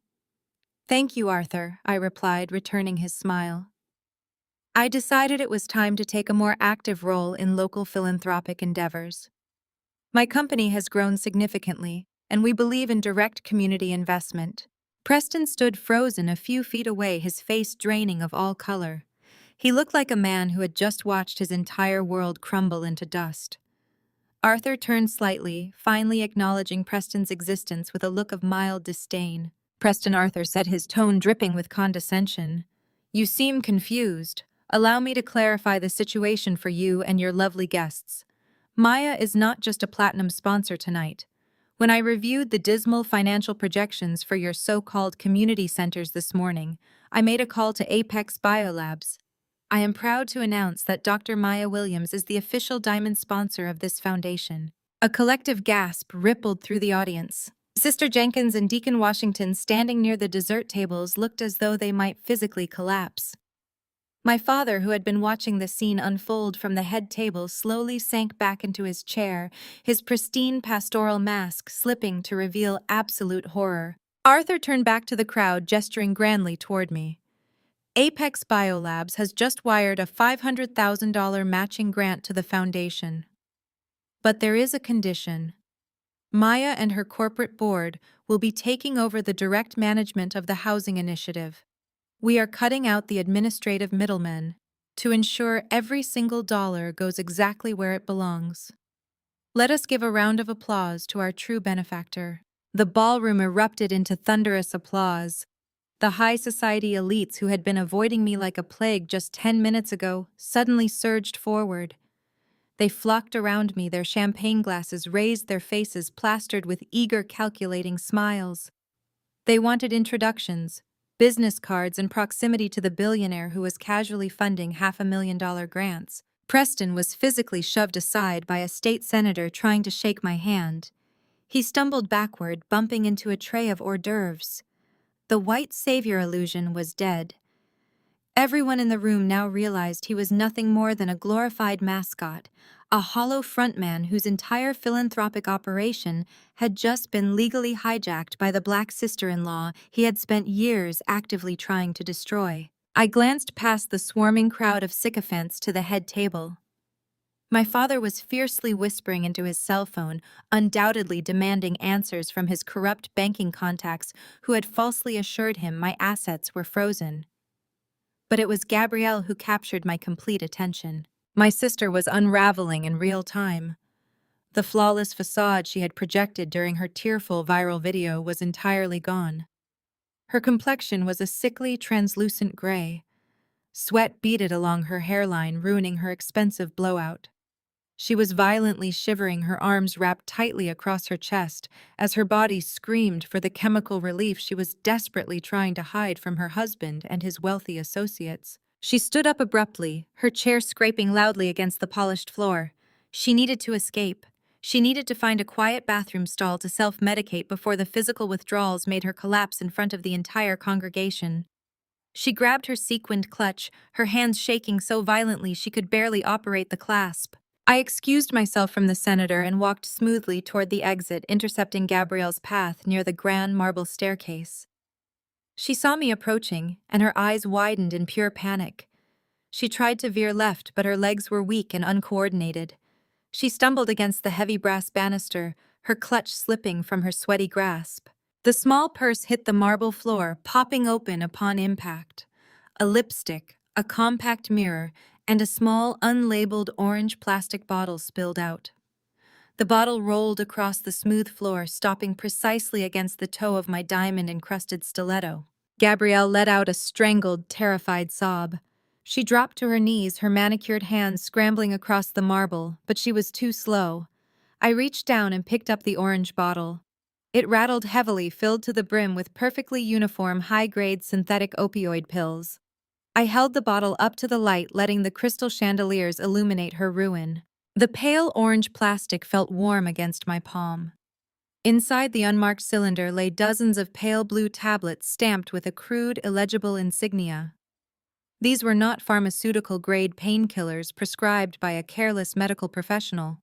Thank you, Arthur, I replied, returning his smile. I decided it was time to take a more active role in local philanthropic endeavors. My company has grown significantly, and we believe in direct community investment. Preston stood frozen a few feet away, his face draining of all color. He looked like a man who had just watched his entire world crumble into dust. Arthur turned slightly, finally acknowledging Preston's existence with a look of mild disdain. Preston, Arthur said, his tone dripping with condescension. You seem confused. Allow me to clarify the situation for you and your lovely guests. Maya is not just a platinum sponsor tonight. When I reviewed the dismal financial projections for your so-called community centers this morning, I made a call to Apex Biolabs. I am proud to announce that Dr. Maya Williams is the official diamond sponsor of this foundation. A collective gasp rippled through the audience. Sister Jenkins and Deacon Washington, standing near the dessert tables, looked as though they might physically collapse. My father, who had been watching the scene unfold from the head table, slowly sank back into his chair, his pristine pastoral mask slipping to reveal absolute horror. Arthur turned back to the crowd, gesturing grandly toward me. Apex Biolabs has just wired a $500,000 matching grant to the foundation. But there is a condition. Maya and her corporate board will be taking over the direct management of the housing initiative. We are cutting out the administrative middlemen to ensure every single dollar goes exactly where it belongs. Let us give a round of applause to our true benefactor. The ballroom erupted into thunderous applause. The high society elites who had been avoiding me like a plague just 10 minutes ago suddenly surged forward. They flocked around me, their champagne glasses raised, their faces plastered with eager, calculating smiles. They wanted introductions, business cards, and proximity to the billionaire who was casually funding $500,000 grants. Preston was physically shoved aside by a state senator trying to shake my hand. He stumbled backward, bumping into a tray of hors d'oeuvres. The white savior illusion was dead. Everyone in the room now realized he was nothing more than a glorified mascot, a hollow frontman whose entire philanthropic operation had just been legally hijacked by the black sister-in-law he had spent years actively trying to destroy. I glanced past the swarming crowd of sycophants to the head table. My father was fiercely whispering into his cell phone, undoubtedly demanding answers from his corrupt banking contacts who had falsely assured him my assets were frozen. But it was Gabrielle who captured my complete attention. My sister was unraveling in real time. The flawless facade she had projected during her tearful viral video was entirely gone. Her complexion was a sickly, translucent gray. Sweat beaded along her hairline, ruining her expensive blowout. She was violently shivering, her arms wrapped tightly across her chest, as her body screamed for the chemical relief she was desperately trying to hide from her husband and his wealthy associates. She stood up abruptly, her chair scraping loudly against the polished floor. She needed to escape. She needed to find a quiet bathroom stall to self-medicate before the physical withdrawals made her collapse in front of the entire congregation. She grabbed her sequined clutch, her hands shaking so violently she could barely operate the clasp. I excused myself from the senator and walked smoothly toward the exit, intercepting Gabrielle's path near the grand marble staircase. She saw me approaching, and her eyes widened in pure panic. She tried to veer left, but her legs were weak and uncoordinated. She stumbled against the heavy brass banister, her clutch slipping from her sweaty grasp. The small purse hit the marble floor, popping open upon impact. A lipstick, A compact mirror and a small, unlabeled orange plastic bottle spilled out. The bottle rolled across the smooth floor, stopping precisely against the toe of my diamond-encrusted stiletto. Gabrielle let out a strangled, terrified sob. She dropped to her knees, her manicured hands scrambling across the marble, but she was too slow. I reached down and picked up the orange bottle. It rattled heavily, filled to the brim with perfectly uniform, high-grade synthetic opioid pills. I held the bottle up to the light, letting the crystal chandeliers illuminate her ruin. The pale orange plastic felt warm against my palm. Inside the unmarked cylinder lay dozens of pale blue tablets stamped with a crude, illegible insignia. These were not pharmaceutical-grade painkillers prescribed by a careless medical professional.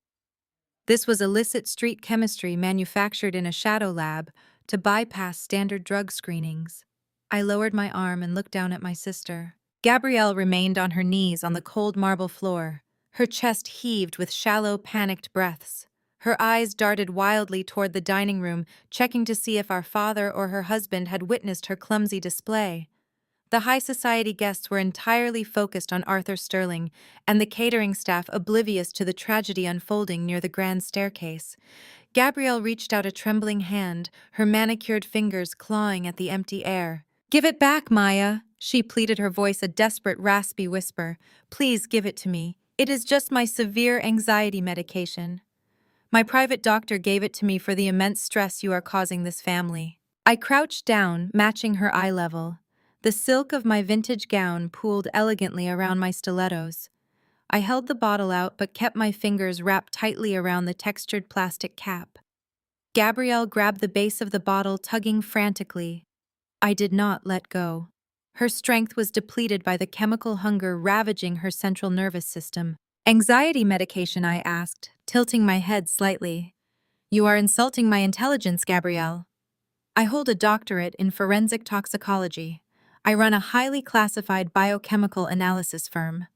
This was illicit street chemistry manufactured in a shadow lab to bypass standard drug screenings. I lowered my arm and looked down at my sister. Gabrielle remained on her knees on the cold marble floor. Her chest heaved with shallow, panicked breaths. Her eyes darted wildly toward the dining room, checking to see if our father or her husband had witnessed her clumsy display. The high society guests were entirely focused on Arthur Sterling, and the catering staff oblivious to the tragedy unfolding near the grand staircase. Gabrielle reached out a trembling hand, her manicured fingers clawing at the empty air. "Give it back, Maya," she pleaded, her voice a desperate, raspy whisper. "Please give it to me. It is just my severe anxiety medication. My private doctor gave it to me for the immense stress you are causing this family." I crouched down, matching her eye level. The silk of my vintage gown pooled elegantly around my stilettos. I held the bottle out but kept my fingers wrapped tightly around the textured plastic cap. Gabrielle grabbed the base of the bottle, tugging frantically. I did not let go. Her strength was depleted by the chemical hunger ravaging her central nervous system. "Anxiety medication?" I asked, tilting my head slightly. "You are insulting my intelligence, Gabrielle." "I hold a doctorate in forensic toxicology. I run a highly classified biochemical analysis firm.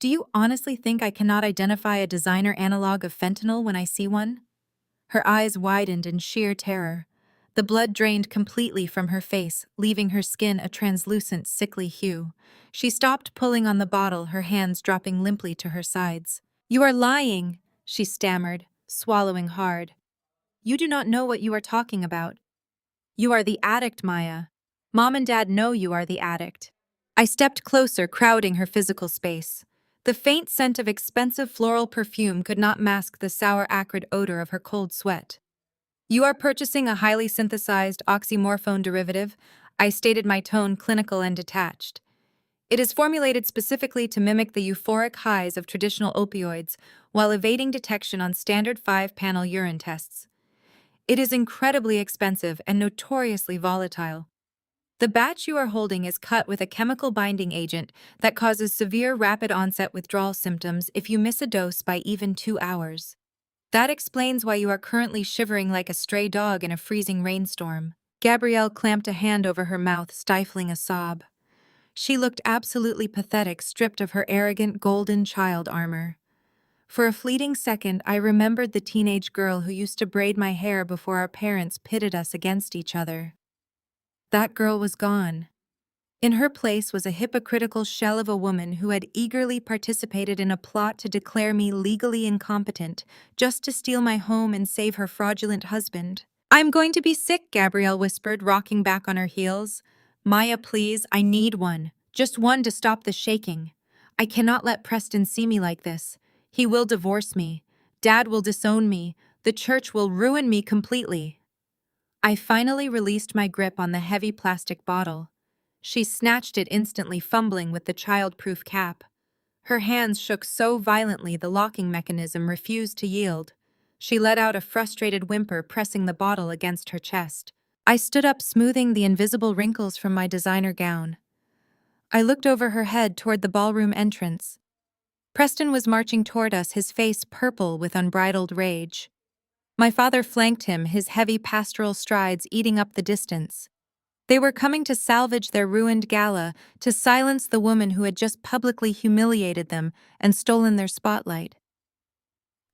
Do you honestly think I cannot identify a designer analog of fentanyl when I see one?" Her eyes widened in sheer terror. The blood drained completely from her face, leaving her skin a translucent, sickly hue. She stopped pulling on the bottle, her hands dropping limply to her sides. "You are lying," she stammered, swallowing hard. "You do not know what you are talking about. You are the addict, Maya. Mom and Dad know you are the addict." I stepped closer, crowding her physical space. The faint scent of expensive floral perfume could not mask the sour, acrid odor of her cold sweat. "You are purchasing a highly synthesized oxymorphone derivative," I stated, my tone clinical and detached. "It is formulated specifically to mimic the euphoric highs of traditional opioids while evading detection on standard 5-panel urine tests. It is incredibly expensive and notoriously volatile. The batch you are holding is cut with a chemical binding agent that causes severe rapid onset withdrawal symptoms if you miss a dose by even 2 hours. That explains why you are currently shivering like a stray dog in a freezing rainstorm." Gabrielle clamped a hand over her mouth, stifling a sob. She looked absolutely pathetic, stripped of her arrogant golden child armor. For a fleeting second, I remembered the teenage girl who used to braid my hair before our parents pitted us against each other. That girl was gone. In her place was a hypocritical shell of a woman who had eagerly participated in a plot to declare me legally incompetent, just to steal my home and save her fraudulent husband. "I'm going to be sick," Gabrielle whispered, rocking back on her heels. "Maya, please, I need one. Just one to stop the shaking. I cannot let Preston see me like this. He will divorce me. Dad will disown me. The church will ruin me completely." I finally released my grip on the heavy plastic bottle. She snatched it instantly, fumbling with the child-proof cap. Her hands shook so violently the locking mechanism refused to yield. She let out a frustrated whimper, pressing the bottle against her chest. I stood up, smoothing the invisible wrinkles from my designer gown. I looked over her head toward the ballroom entrance. Preston was marching toward us, his face purple with unbridled rage. My father flanked him, his heavy pastoral strides eating up the distance. They were coming to salvage their ruined gala, to silence the woman who had just publicly humiliated them and stolen their spotlight.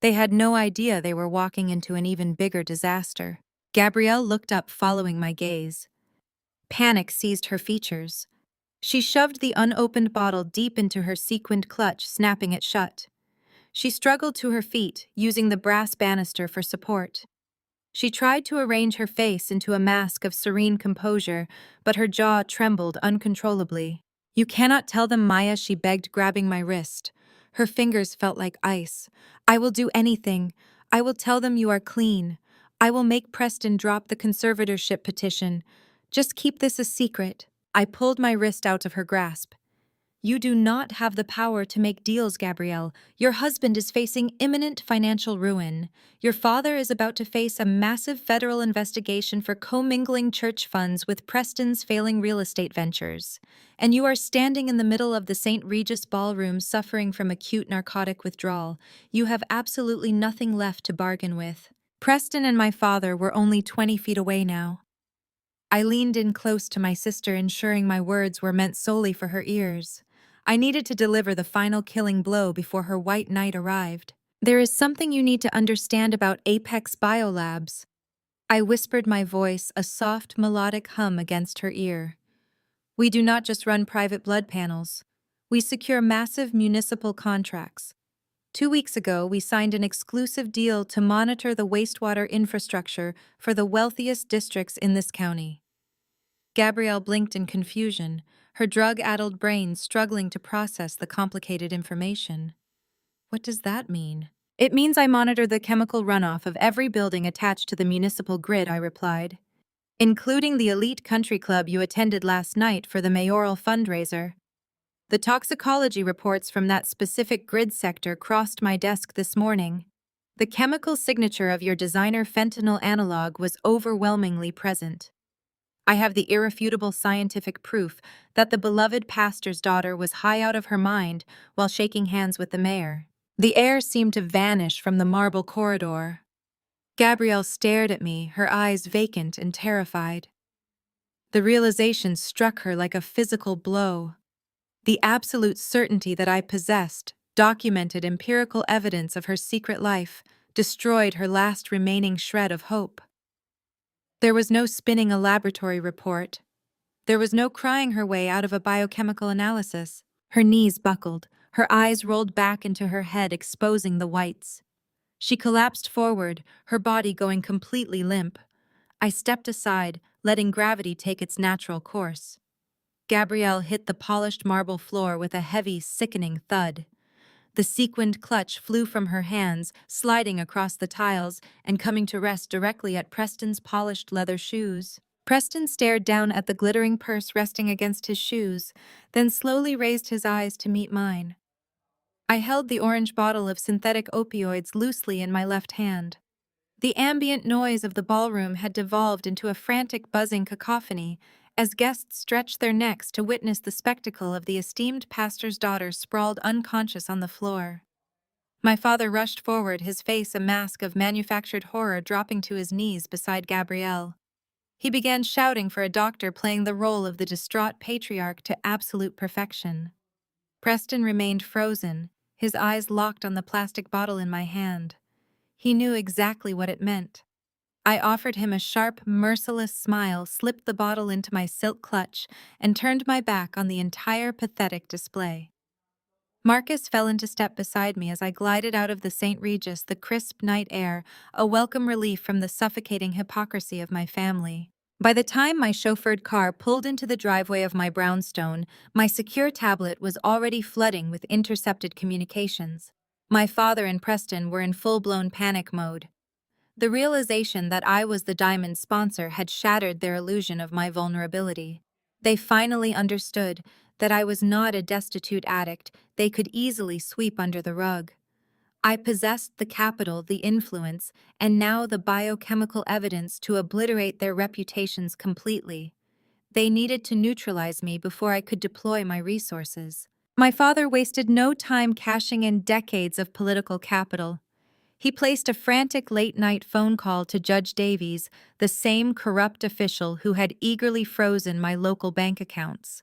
They had no idea they were walking into an even bigger disaster. Gabrielle looked up, following my gaze. Panic seized her features. She shoved the unopened bottle deep into her sequined clutch, snapping it shut. She struggled to her feet, using the brass banister for support. She tried to arrange her face into a mask of serene composure, but her jaw trembled uncontrollably. "You cannot tell them, Maya," she begged, grabbing my wrist. Her fingers felt like ice. "I will do anything. I will tell them you are clean. I will make Preston drop the conservatorship petition. Just keep this a secret." I pulled my wrist out of her grasp. "You do not have the power to make deals, Gabrielle. Your husband is facing imminent financial ruin. Your father is about to face a massive federal investigation for commingling church funds with Preston's failing real estate ventures. And you are standing in the middle of the St. Regis ballroom suffering from acute narcotic withdrawal. You have absolutely nothing left to bargain with." Preston and my father were only 20 feet away now. I leaned in close to my sister, ensuring my words were meant solely for her ears. I needed to deliver the final killing blow before her white knight arrived. "There is something you need to understand about Apex Biolabs." I whispered, my voice a soft, melodic hum against her ear. "We do not just run private blood panels. We secure massive municipal contracts. 2 weeks ago, we signed an exclusive deal to monitor the wastewater infrastructure for the wealthiest districts in this county." Gabrielle blinked in confusion, her drug-addled brain struggling to process the complicated information. "What does that mean?" "It means I monitor the chemical runoff of every building attached to the municipal grid," I replied, "including the elite country club you attended last night for the mayoral fundraiser. The toxicology reports from that specific grid sector crossed my desk this morning. The chemical signature of your designer fentanyl analog was overwhelmingly present. I have the irrefutable scientific proof that the beloved pastor's daughter was high out of her mind while shaking hands with the mayor." The air seemed to vanish from the marble corridor. Gabrielle stared at me, her eyes vacant and terrified. The realization struck her like a physical blow. The absolute certainty that I possessed, documented empirical evidence of her secret life, destroyed her last remaining shred of hope. There was no spinning a laboratory report. There was no crying her way out of a biochemical analysis. Her knees buckled, her eyes rolled back into her head, exposing the whites. She collapsed forward, her body going completely limp. I stepped aside, letting gravity take its natural course. Gabrielle hit the polished marble floor with a heavy, sickening thud. The sequined clutch flew from her hands, sliding across the tiles and coming to rest directly at Preston's polished leather shoes. Preston stared down at the glittering purse resting against his shoes, then slowly raised his eyes to meet mine. I held the orange bottle of synthetic opioids loosely in my left hand. The ambient noise of the ballroom had devolved into a frantic buzzing cacophony as guests stretched their necks to witness the spectacle of the esteemed pastor's daughter sprawled unconscious on the floor. My father rushed forward, his face a mask of manufactured horror, dropping to his knees beside Gabrielle. He began shouting for a doctor, playing the role of the distraught patriarch to absolute perfection. Preston remained frozen, his eyes locked on the plastic bottle in my hand. He knew exactly what it meant. I offered him a sharp, merciless smile, slipped the bottle into my silk clutch, and turned my back on the entire pathetic display. Marcus fell into step beside me as I glided out of the St. Regis, the crisp night air, a welcome relief from the suffocating hypocrisy of my family. By the time my chauffeured car pulled into the driveway of my brownstone, my secure tablet was already flooding with intercepted communications. My father and Preston were in full-blown panic mode. The realization that I was the diamond sponsor had shattered their illusion of my vulnerability. They finally understood that I was not a destitute addict they could easily sweep under the rug. I possessed the capital, the influence, and now the biochemical evidence to obliterate their reputations completely. They needed to neutralize me before I could deploy my resources. My father wasted no time cashing in decades of political capital. He placed a frantic late-night phone call to Judge Davies, the same corrupt official who had eagerly frozen my local bank accounts.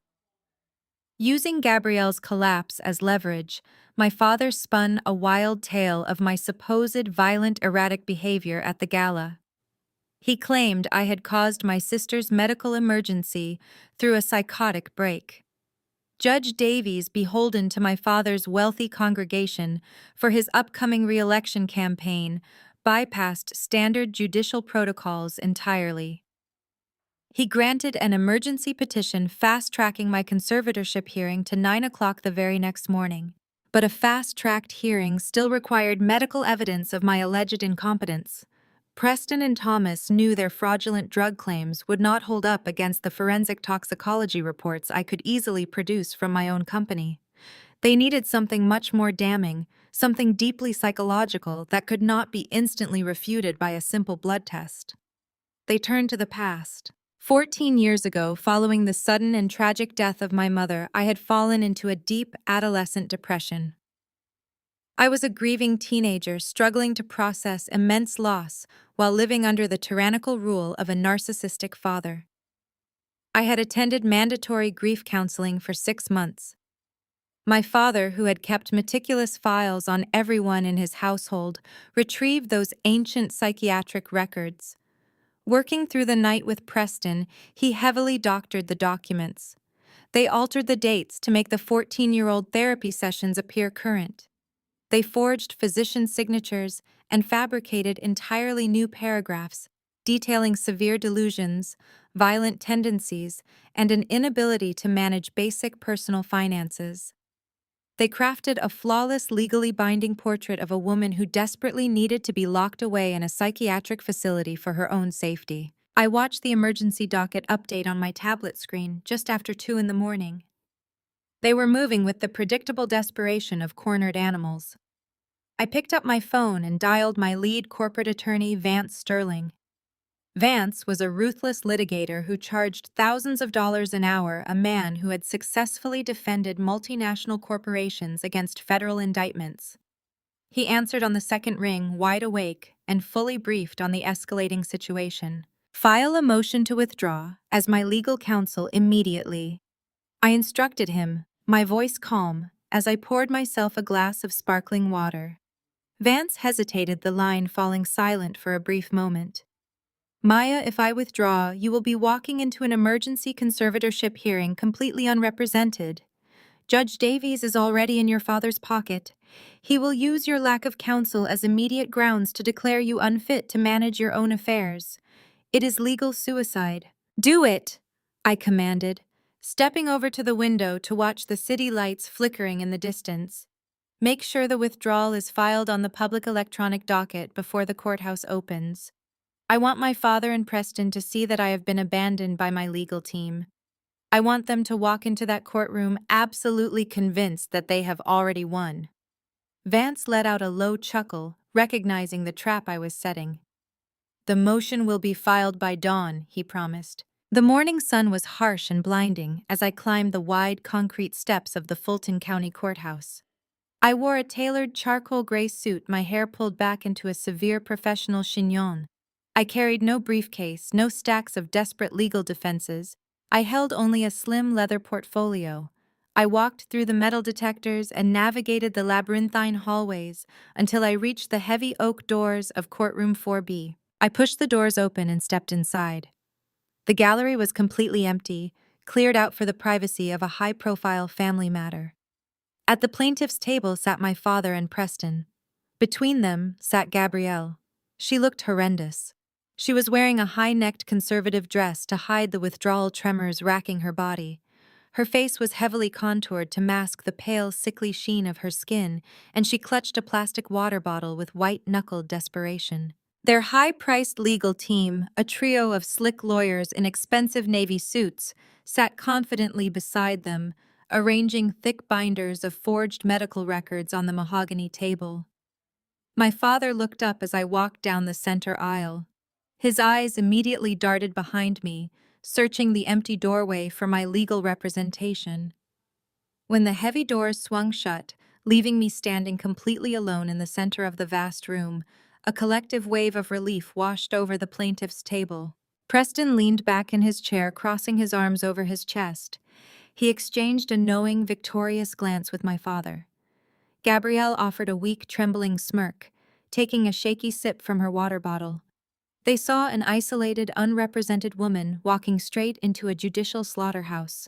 Using Gabrielle's collapse as leverage, my father spun a wild tale of my supposed violent, erratic behavior at the gala. He claimed I had caused my sister's medical emergency through a psychotic break. Judge Davies, beholden to my father's wealthy congregation for his upcoming re-election campaign, bypassed standard judicial protocols entirely. He granted an emergency petition fast-tracking my conservatorship hearing to 9 o'clock the very next morning. But a fast-tracked hearing still required medical evidence of my alleged incompetence. Preston and Thomas knew their fraudulent drug claims would not hold up against the forensic toxicology reports I could easily produce from my own company. They needed something much more damning, something deeply psychological that could not be instantly refuted by a simple blood test. They turned to the past. 14 years ago, following the sudden and tragic death of my mother, I had fallen into a deep adolescent depression. I was a grieving teenager struggling to process immense loss while living under the tyrannical rule of a narcissistic father. I had attended mandatory grief counseling for 6 months. My father, who had kept meticulous files on everyone in his household, retrieved those ancient psychiatric records. Working through the night with Preston, he heavily doctored the documents. They altered the dates to make the 14-year-old therapy sessions appear current. They forged physician signatures and fabricated entirely new paragraphs detailing severe delusions, violent tendencies, and an inability to manage basic personal finances. They crafted a flawless, legally binding portrait of a woman who desperately needed to be locked away in a psychiatric facility for her own safety. I watched the emergency docket update on my tablet screen just after 2 in the morning. They were moving with the predictable desperation of cornered animals. I picked up my phone and dialed my lead corporate attorney, Vance Sterling. Vance was a ruthless litigator who charged thousands of dollars an hour a man who had successfully defended multinational corporations against federal indictments. He answered on the second ring, wide awake, and fully briefed on the escalating situation. File a motion to withdraw as my legal counsel immediately. I instructed him, my voice calm, as I poured myself a glass of sparkling water. Vance hesitated, the line falling silent for a brief moment. Maya, if I withdraw, you will be walking into an emergency conservatorship hearing completely unrepresented. Judge Davies is already in your father's pocket. He will use your lack of counsel as immediate grounds to declare you unfit to manage your own affairs. It is legal suicide. Do it, I commanded, stepping over to the window to watch the city lights flickering in the distance. Make sure the withdrawal is filed on the public electronic docket before the courthouse opens. I want my father and Preston to see that I have been abandoned by my legal team. I want them to walk into that courtroom absolutely convinced that they have already won. Vance let out a low chuckle, recognizing the trap I was setting. The motion will be filed by dawn, he promised. The morning sun was harsh and blinding as I climbed the wide concrete steps of the Fulton County Courthouse. I wore a tailored charcoal gray suit, my hair pulled back into a severe professional chignon. I carried no briefcase, no stacks of desperate legal defenses. I held only a slim leather portfolio. I walked through the metal detectors and navigated the labyrinthine hallways until I reached the heavy oak doors of courtroom 4B. I pushed the doors open and stepped inside. The gallery was completely empty, cleared out for the privacy of a high-profile family matter. At the plaintiff's table sat my father and Preston. Between them sat Gabrielle. She looked horrendous. She was wearing a high-necked conservative dress to hide the withdrawal tremors racking her body. Her face was heavily contoured to mask the pale, sickly sheen of her skin, and she clutched a plastic water bottle with white-knuckled desperation. Their high-priced legal team, a trio of slick lawyers in expensive navy suits, sat confidently beside them, arranging thick binders of forged medical records on the mahogany table. My father looked up as I walked down the center aisle. His eyes immediately darted behind me, searching the empty doorway for my legal representation. When the heavy doors swung shut, leaving me standing completely alone in the center of the vast room, a collective wave of relief washed over the plaintiff's table. Preston leaned back in his chair, crossing his arms over his chest. He exchanged a knowing, victorious glance with my father. Gabrielle offered a weak, trembling smirk, taking a shaky sip from her water bottle. They saw an isolated, unrepresented woman walking straight into a judicial slaughterhouse.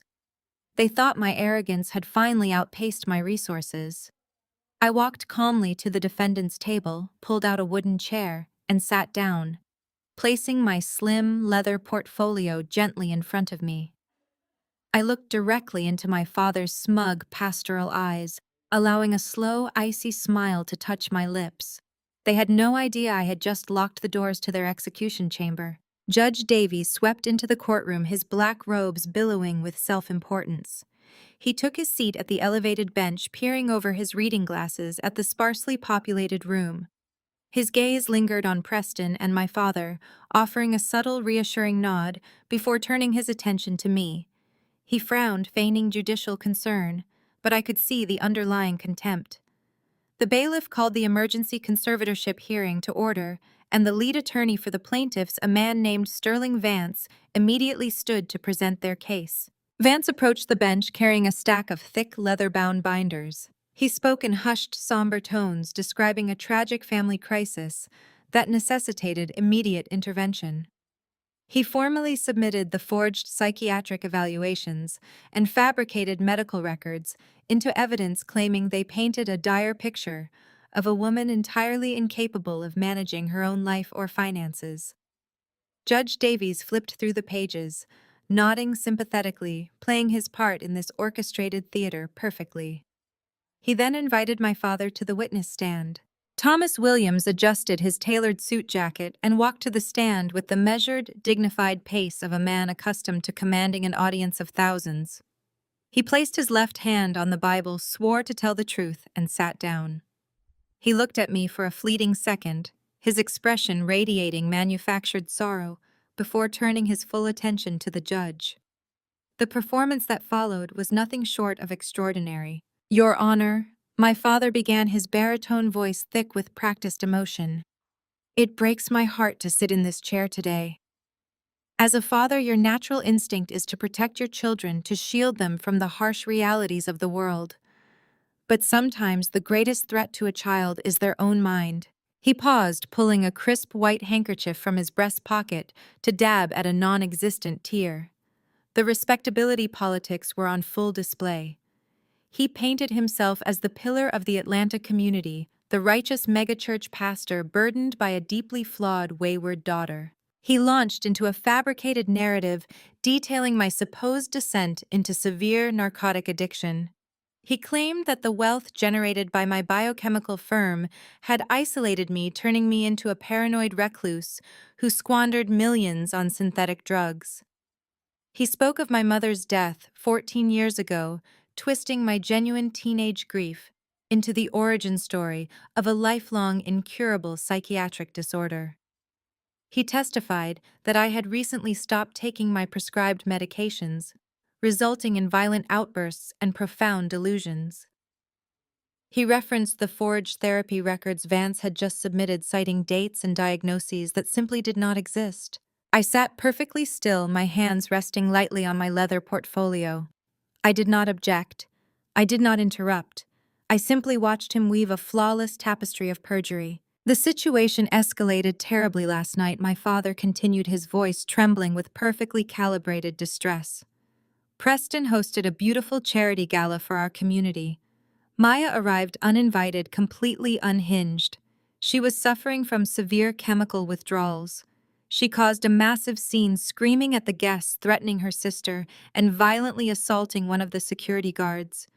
They thought my arrogance had finally outpaced my resources. I walked calmly to the defendant's table, pulled out a wooden chair, and sat down, placing my slim, leather portfolio gently in front of me. I looked directly into my father's smug, pastoral eyes, allowing a slow, icy smile to touch my lips. They had no idea I had just locked the doors to their execution chamber. Judge Davies swept into the courtroom, his black robes billowing with self-importance. He took his seat at the elevated bench, peering over his reading glasses at the sparsely populated room. His gaze lingered on Preston and my father, offering a subtle, reassuring nod before turning his attention to me. He frowned, feigning judicial concern, but I could see the underlying contempt. The bailiff called the emergency conservatorship hearing to order, and the lead attorney for the plaintiffs, a man named Sterling Vance, immediately stood to present their case. Vance approached the bench carrying a stack of thick, leather-bound binders. He spoke in hushed, somber tones, describing a tragic family crisis that necessitated immediate intervention. He formally submitted the forged psychiatric evaluations and fabricated medical records into evidence, claiming they painted a dire picture of a woman entirely incapable of managing her own life or finances. Judge Davies flipped through the pages, nodding sympathetically, playing his part in this orchestrated theater perfectly. He then invited my father to the witness stand. Thomas Williams adjusted his tailored suit jacket and walked to the stand with the measured, dignified pace of a man accustomed to commanding an audience of thousands. He placed his left hand on the Bible, swore to tell the truth, and sat down. He looked at me for a fleeting second, his expression radiating manufactured sorrow, before turning his full attention to the judge. The performance that followed was nothing short of extraordinary. "Your Honor," my father began, his baritone voice thick with practiced emotion. "It breaks my heart to sit in this chair today. As a father, your natural instinct is to protect your children, to shield them from the harsh realities of the world. But sometimes the greatest threat to a child is their own mind." He paused, pulling a crisp white handkerchief from his breast pocket to dab at a non-existent tear. The respectability politics were on full display. He painted himself as the pillar of the Atlanta community, the righteous megachurch pastor burdened by a deeply flawed, wayward daughter. He launched into a fabricated narrative detailing my supposed descent into severe narcotic addiction. He claimed that the wealth generated by my biochemical firm had isolated me, turning me into a paranoid recluse who squandered millions on synthetic drugs. He spoke of my mother's death 14 years ago, twisting my genuine teenage grief into the origin story of a lifelong, incurable psychiatric disorder. He testified that I had recently stopped taking my prescribed medications, resulting in violent outbursts and profound delusions. He referenced the forged therapy records Vance had just submitted, citing dates and diagnoses that simply did not exist. I sat perfectly still, my hands resting lightly on my leather portfolio. I did not object. I did not interrupt. I simply watched him weave a flawless tapestry of perjury. "The situation escalated terribly last night," my father continued, his voice trembling with perfectly calibrated distress. "Preston hosted a beautiful charity gala for our community. Maya arrived uninvited, completely unhinged. She was suffering from severe chemical withdrawals. She caused a massive scene, screaming at the guests, threatening her sister, and violently assaulting one of the security guards.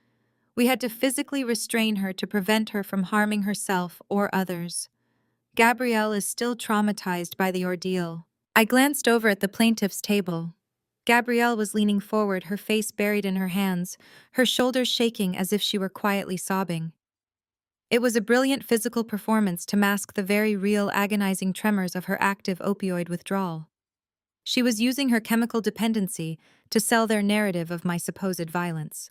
We had to physically restrain her to prevent her from harming herself or others. Gabrielle is still traumatized by the ordeal." I glanced over at the plaintiff's table. Gabrielle was leaning forward, her face buried in her hands, her shoulders shaking as if she were quietly sobbing. It was a brilliant physical performance to mask the very real, agonizing tremors of her active opioid withdrawal. She was using her chemical dependency to sell their narrative of my supposed violence.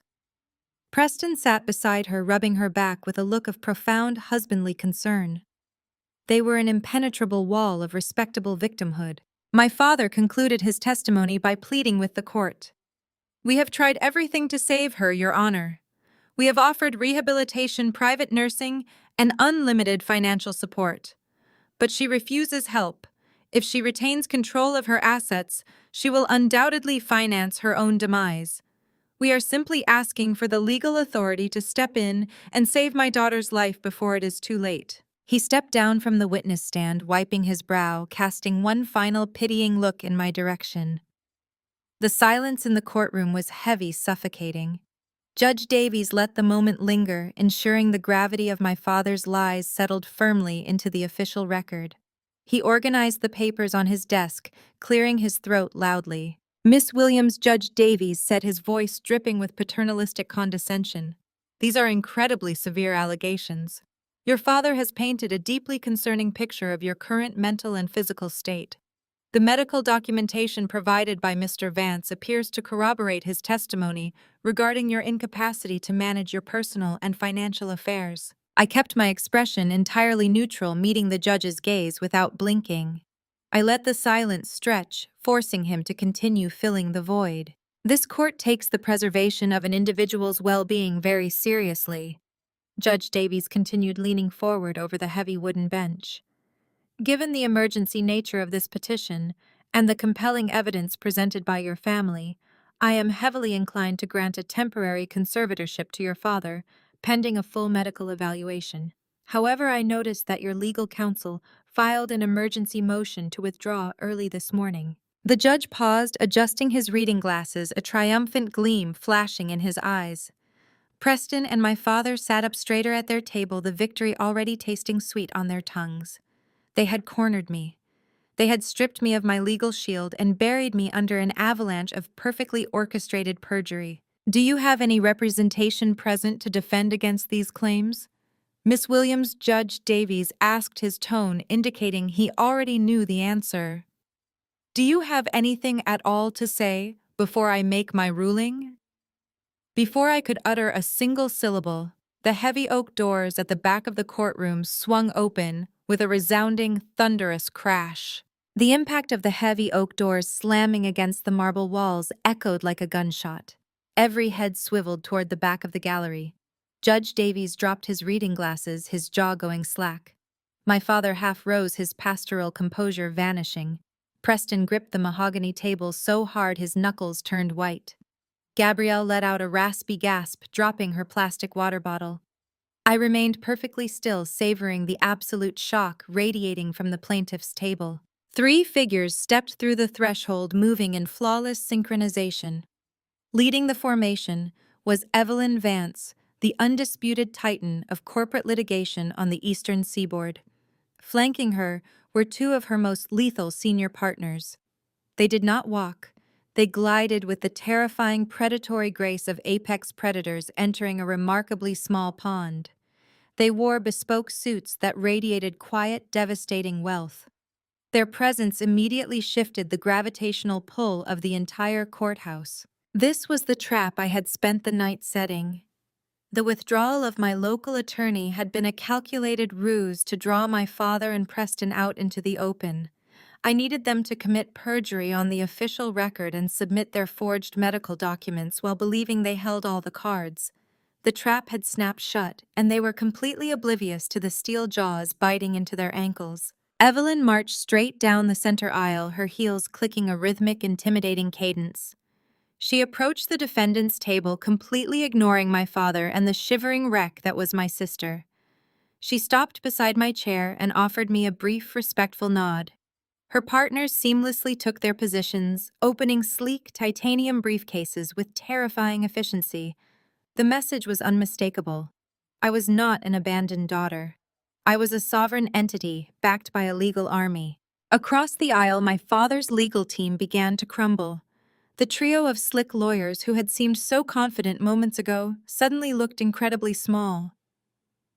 Preston sat beside her, rubbing her back with a look of profound husbandly concern. They were an impenetrable wall of respectable victimhood. My father concluded his testimony by pleading with the court. "We have tried everything to save her, Your Honor. We have offered rehabilitation, private nursing, and unlimited financial support. But she refuses help. If she retains control of her assets, she will undoubtedly finance her own demise. We are simply asking for the legal authority to step in and save my daughter's life before it is too late." He stepped down from the witness stand, wiping his brow, casting one final pitying look in my direction. The silence in the courtroom was heavy, suffocating. Judge Davies let the moment linger, ensuring the gravity of my father's lies settled firmly into the official record. He organized the papers on his desk, clearing his throat loudly. "Miss Williams," Judge Davies said, his voice dripping with paternalistic condescension, "these are incredibly severe allegations. Your father has painted a deeply concerning picture of your current mental and physical state. The medical documentation provided by Mr. Vance appears to corroborate his testimony regarding your incapacity to manage your personal and financial affairs." I kept my expression entirely neutral, meeting the judge's gaze without blinking. I let the silence stretch, forcing him to continue filling the void. "This court takes the preservation of an individual's well-being very seriously," Judge Davies continued, leaning forward over the heavy wooden bench. "Given the emergency nature of this petition and the compelling evidence presented by your family, I am heavily inclined to grant a temporary conservatorship to your father, pending a full medical evaluation. However, I noticed that your legal counsel filed an emergency motion to withdraw early this morning." The judge paused, adjusting his reading glasses, a triumphant gleam flashing in his eyes. Preston and my father sat up straighter at their table, the victory already tasting sweet on their tongues. They had cornered me. They had stripped me of my legal shield and buried me under an avalanche of perfectly orchestrated perjury. "Do you have any representation present to defend against these claims?" Miss Williams, Judge Davies asked, his tone indicating he already knew the answer. "Do you have anything at all to say before I make my ruling?" Before I could utter a single syllable, the heavy oak doors at the back of the courtroom swung open with a resounding, thunderous crash. The impact of the heavy oak doors slamming against the marble walls echoed like a gunshot. Every head swiveled toward the back of the gallery. Judge Davies dropped his reading glasses, his jaw going slack. My father half rose, his pastoral composure vanishing. Preston gripped the mahogany table so hard his knuckles turned white. Gabrielle let out a raspy gasp, dropping her plastic water bottle. I remained perfectly still, savoring the absolute shock radiating from the plaintiff's table. 3 figures stepped through the threshold, moving in flawless synchronization. Leading the formation was Evelyn Vance, the undisputed titan of corporate litigation on the Eastern Seaboard. Flanking her were 2 of her most lethal senior partners. They did not walk. They glided with the terrifying predatory grace of apex predators entering a remarkably small pond. They wore bespoke suits that radiated quiet, devastating wealth. Their presence immediately shifted the gravitational pull of the entire courthouse. This was the trap I had spent the night setting. The withdrawal of my local attorney had been a calculated ruse to draw my father and Preston out into the open. I needed them to commit perjury on the official record and submit their forged medical documents while believing they held all the cards. The trap had snapped shut, and they were completely oblivious to the steel jaws biting into their ankles. Evelyn marched straight down the center aisle, her heels clicking a rhythmic, intimidating cadence. She approached the defendant's table, completely ignoring my father and the shivering wreck that was my sister. She stopped beside my chair and offered me a brief, respectful nod. Her partners seamlessly took their positions, opening sleek titanium briefcases with terrifying efficiency. The message was unmistakable. I was not an abandoned daughter. I was a sovereign entity, backed by a legal army. Across the aisle, my father's legal team began to crumble. The trio of slick lawyers who had seemed so confident moments ago suddenly looked incredibly small.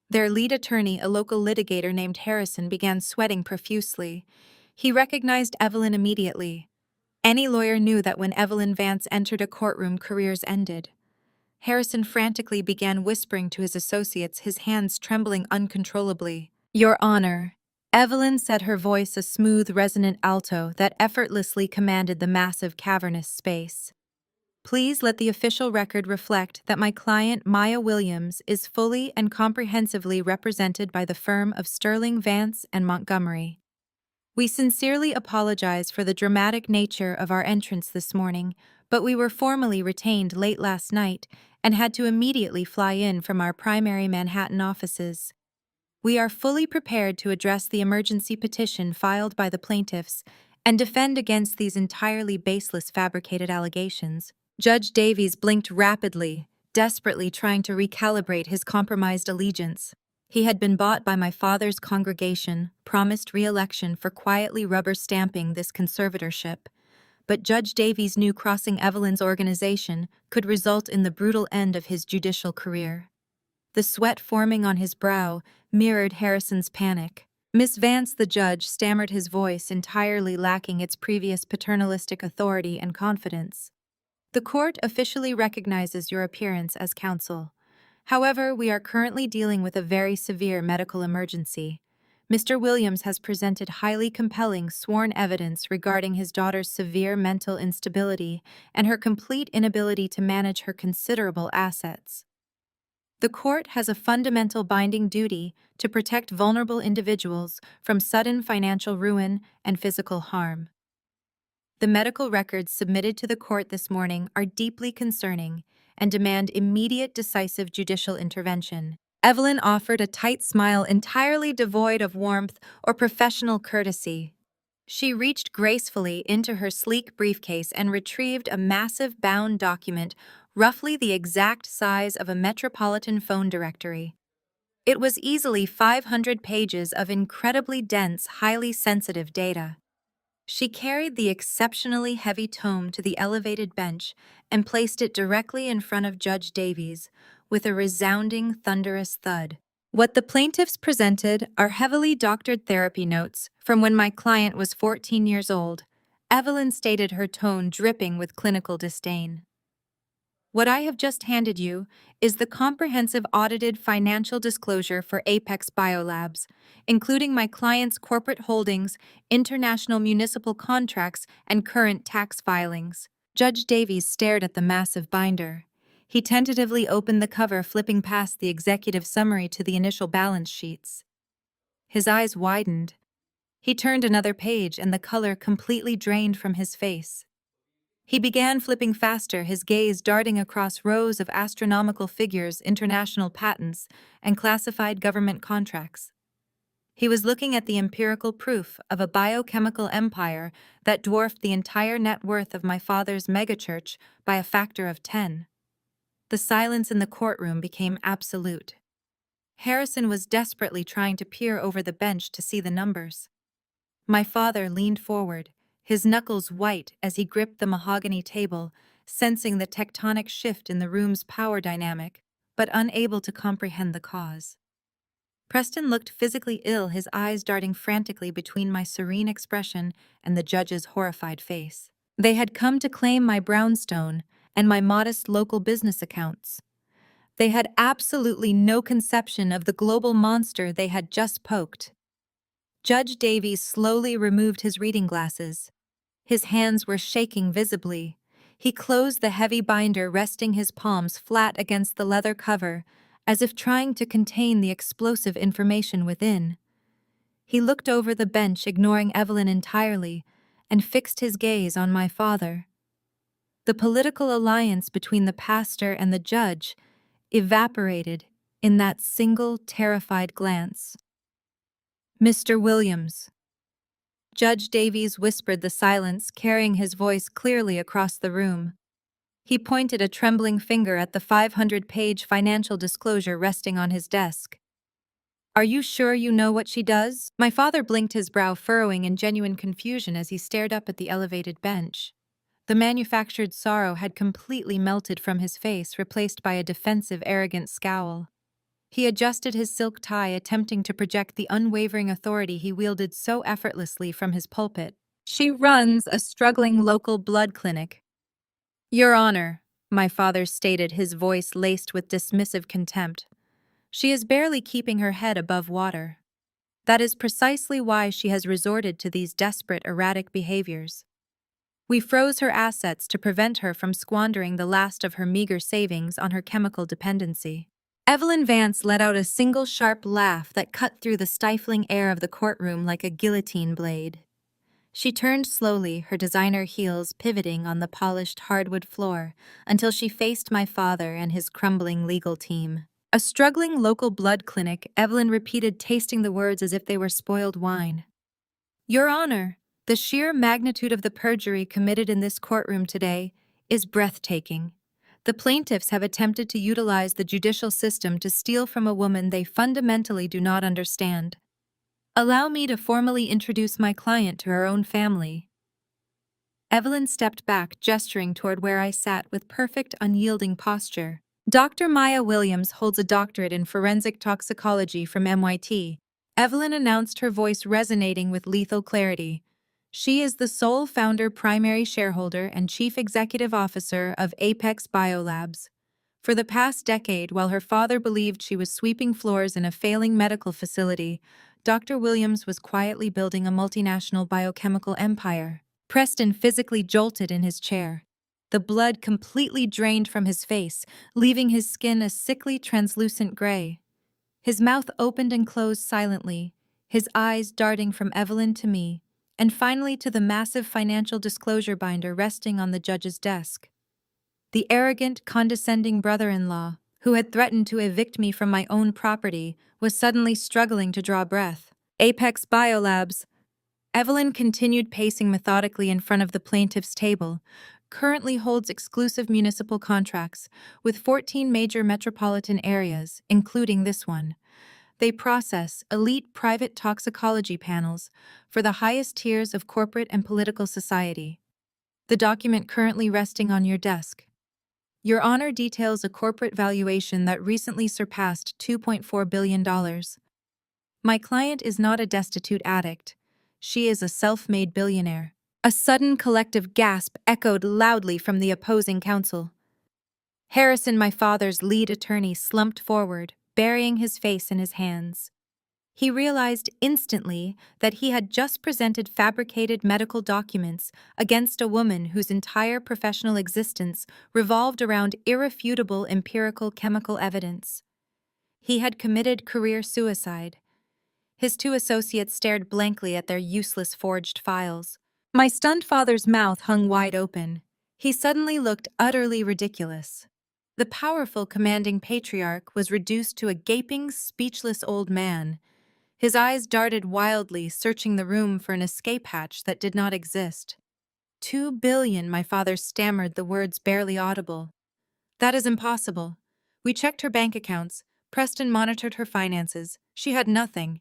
Their lead attorney, a local litigator named Harrison, began sweating profusely. He recognized Evelyn immediately. Any lawyer knew that when Evelyn Vance entered a courtroom, careers ended. Harrison frantically began whispering to his associates, his hands trembling uncontrollably. "Your Honor," Evelyn said, her voice a smooth, resonant alto that effortlessly commanded the massive, cavernous space. "Please let the official record reflect that my client, Maya Williams, is fully and comprehensively represented by the firm of Sterling, Vance, and Montgomery. We sincerely apologize for the dramatic nature of our entrance this morning, but we were formally retained late last night and had to immediately fly in from our primary Manhattan offices. We are fully prepared to address the emergency petition filed by the plaintiffs and defend against these entirely baseless fabricated allegations. Judge Davies blinked rapidly, desperately trying to recalibrate his compromised allegiance. He had been bought by my father's congregation, promised re-election for quietly rubber-stamping this conservatorship, but Judge Davies knew crossing Evelyn's organization could result in the brutal end of his judicial career. The sweat forming on his brow mirrored Harrison's panic. Miss Vance, the judge, stammered, his voice entirely lacking its previous paternalistic authority and confidence. The court officially recognizes your appearance as counsel. However, we are currently dealing with a very severe medical emergency. Mr. Williams has presented highly compelling sworn evidence regarding his daughter's severe mental instability and her complete inability to manage her considerable assets. The court has a fundamental binding duty to protect vulnerable individuals from sudden financial ruin and physical harm. The medical records submitted to the court this morning are deeply concerning and demand immediate, decisive judicial intervention. Evelyn offered a tight smile entirely devoid of warmth or professional courtesy. She reached gracefully into her sleek briefcase and retrieved a massive bound document roughly the exact size of a metropolitan phone directory. It was easily 500 pages of incredibly dense, highly sensitive data. She carried the exceptionally heavy tome to the elevated bench and placed it directly in front of Judge Davies, with a resounding, thunderous thud. What the plaintiffs presented are heavily doctored therapy notes from when my client was 14 years old. Evelyn stated, her tone dripping with clinical disdain. What I have just handed you is the comprehensive audited financial disclosure for Apex Biolabs, including my client's corporate holdings, international municipal contracts, and current tax filings. Judge Davies stared at the massive binder. He tentatively opened the cover, flipping past the executive summary to the initial balance sheets. His eyes widened. He turned another page, and the color completely drained from his face. He began flipping faster, his gaze darting across rows of astronomical figures, international patents, and classified government contracts. He was looking at the empirical proof of a biochemical empire that dwarfed the entire net worth of my father's megachurch by a factor of 10. The silence in the courtroom became absolute. Harrison was desperately trying to peer over the bench to see the numbers. My father leaned forward, his knuckles white as he gripped the mahogany table, sensing the tectonic shift in the room's power dynamic, but unable to comprehend the cause. Preston looked physically ill, his eyes darting frantically between my serene expression and the judge's horrified face. They had come to claim my brownstone and my modest local business accounts. They had absolutely no conception of the global monster they had just poked. Judge Davies slowly removed his reading glasses. His hands were shaking visibly. He closed the heavy binder, resting his palms flat against the leather cover, as if trying to contain the explosive information within. He looked over the bench, ignoring Evelyn entirely, and fixed his gaze on my father. The political alliance between the pastor and the judge evaporated in that single terrified glance. Mr. Williams. Judge Davies whispered the silence, carrying his voice clearly across the room. He pointed a trembling finger at the 500-page financial disclosure resting on his desk. Are you sure you know what she does? My father blinked, his brow furrowing in genuine confusion as he stared up at the elevated bench. The manufactured sorrow had completely melted from his face, replaced by a defensive, arrogant scowl. He adjusted his silk tie, attempting to project the unwavering authority he wielded so effortlessly from his pulpit. She runs a struggling local blood clinic. Your Honor, my father stated, his voice laced with dismissive contempt. She is barely keeping her head above water. That is precisely why she has resorted to these desperate, erratic behaviors. We froze her assets to prevent her from squandering the last of her meager savings on her chemical dependency. Evelyn Vance let out a single sharp laugh that cut through the stifling air of the courtroom like a guillotine blade. She turned slowly, her designer heels pivoting on the polished hardwood floor, until she faced my father and his crumbling legal team. A struggling local blood clinic, Evelyn repeated, tasting the words as if they were spoiled wine. Your Honor, the sheer magnitude of the perjury committed in this courtroom today is breathtaking. The plaintiffs have attempted to utilize the judicial system to steal from a woman they fundamentally do not understand. Allow me to formally introduce my client to her own family. Evelyn stepped back, gesturing toward where I sat with perfect, unyielding posture. Dr. Maya Williams holds a doctorate in forensic toxicology from MIT. Evelyn announced, her voice resonating with lethal clarity. She is the sole founder, primary shareholder, and chief executive officer of Apex Biolabs. For the past decade, while her father believed she was sweeping floors in a failing medical facility, Dr. Williams was quietly building a multinational biochemical empire. Preston physically jolted in his chair. The blood completely drained from his face, leaving his skin a sickly, translucent gray. His mouth opened and closed silently, his eyes darting from Evelyn to me, and finally to the massive financial disclosure binder resting on the judge's desk. The arrogant, condescending brother-in-law, who had threatened to evict me from my own property, was suddenly struggling to draw breath. Apex Biolabs. Evelyn continued pacing methodically in front of the plaintiff's table, currently holds exclusive municipal contracts with 14 major metropolitan areas, including this one. They process elite private toxicology panels for the highest tiers of corporate and political society. The document currently resting on your desk. Your Honor details a corporate valuation that recently surpassed $2.4 billion. My client is not a destitute addict. She is a self-made billionaire. A sudden collective gasp echoed loudly from the opposing counsel. Harrison, my father's lead attorney, slumped forward, burying his face in his hands. He realized instantly that he had just presented fabricated medical documents against a woman whose entire professional existence revolved around irrefutable empirical chemical evidence. He had committed career suicide. His two associates stared blankly at their useless forged files. My stunned father's mouth hung wide open. He suddenly looked utterly ridiculous. The powerful, commanding patriarch was reduced to a gaping, speechless old man. His eyes darted wildly, searching the room for an escape hatch that did not exist. $2 billion, my father stammered, the words barely audible. That is impossible. We checked her bank accounts. Preston monitored her finances. She had nothing.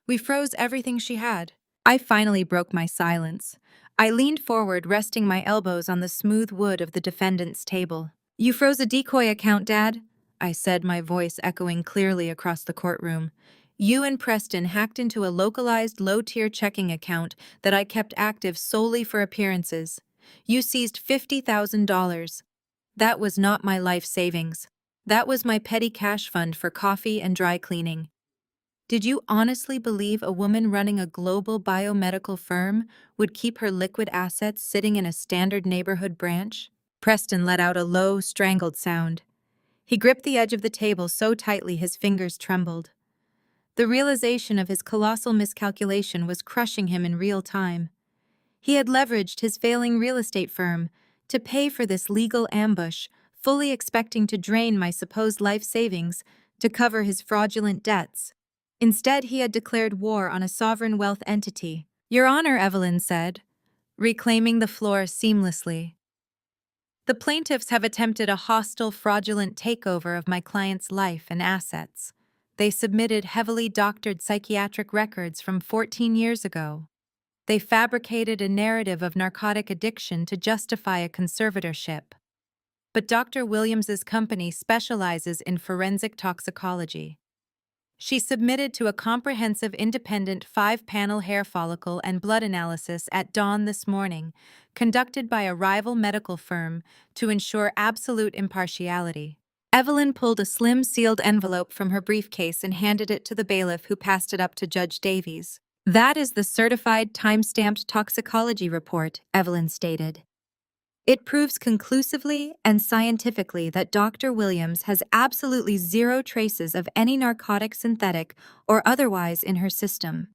We froze everything she had. I finally broke my silence. I leaned forward, resting my elbows on the smooth wood of the defendant's table. You froze a decoy account, Dad, I said, my voice echoing clearly across the courtroom. You and Preston hacked into a localized, low-tier checking account that I kept active solely for appearances. You seized $50,000. That was not my life savings. That was my petty cash fund for coffee and dry cleaning. Did you honestly believe a woman running a global biomedical firm would keep her liquid assets sitting in a standard neighborhood branch? Preston let out a low, strangled sound. He gripped the edge of the table so tightly his fingers trembled. The realization of his colossal miscalculation was crushing him in real time. He had leveraged his failing real estate firm to pay for this legal ambush, fully expecting to drain my supposed life savings to cover his fraudulent debts. Instead, he had declared war on a sovereign wealth entity. Your Honor, Evelyn said, reclaiming the floor seamlessly. The plaintiffs have attempted a hostile, fraudulent takeover of my client's life and assets. They submitted heavily doctored psychiatric records from 14 years ago. They fabricated a narrative of narcotic addiction to justify a conservatorship. But Dr. Williams's company specializes in forensic toxicology. She submitted to a comprehensive independent 5-panel hair follicle and blood analysis at dawn this morning, conducted by a rival medical firm to ensure absolute impartiality. Evelyn pulled a slim sealed envelope from her briefcase and handed it to the bailiff, who passed it up to Judge Davies. That is the certified time-stamped toxicology report, Evelyn stated. It proves conclusively and scientifically that Dr. Williams has absolutely zero traces of any narcotic, synthetic, or otherwise in her system.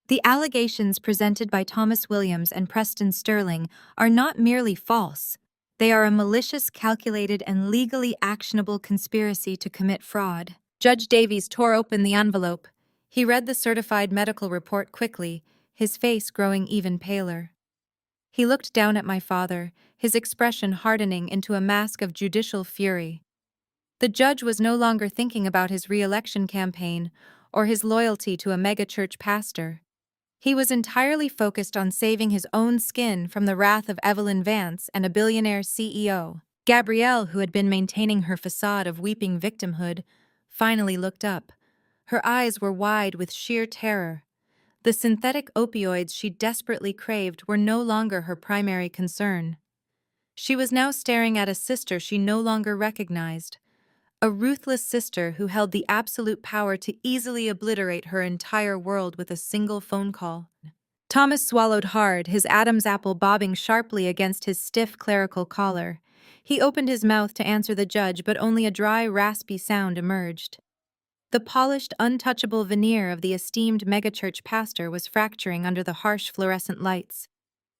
The allegations presented by Thomas Williams and Preston Sterling are not merely false. They are a malicious, calculated, and legally actionable conspiracy to commit fraud. Judge Davies tore open the envelope. He read the certified medical report quickly, his face growing even paler. He looked down at my father, his expression hardening into a mask of judicial fury. The judge was no longer thinking about his re-election campaign or his loyalty to a megachurch pastor. He was entirely focused on saving his own skin from the wrath of Evelyn Vance and a billionaire CEO. Gabrielle, who had been maintaining her facade of weeping victimhood, finally looked up. Her eyes were wide with sheer terror. The synthetic opioids she desperately craved were no longer her primary concern. She was now staring at a sister she no longer recognized. A ruthless sister who held the absolute power to easily obliterate her entire world with a single phone call. Thomas swallowed hard, his Adam's apple bobbing sharply against his stiff clerical collar. He opened his mouth to answer the judge, but only a dry, raspy sound emerged. The polished, untouchable veneer of the esteemed megachurch pastor was fracturing under the harsh fluorescent lights.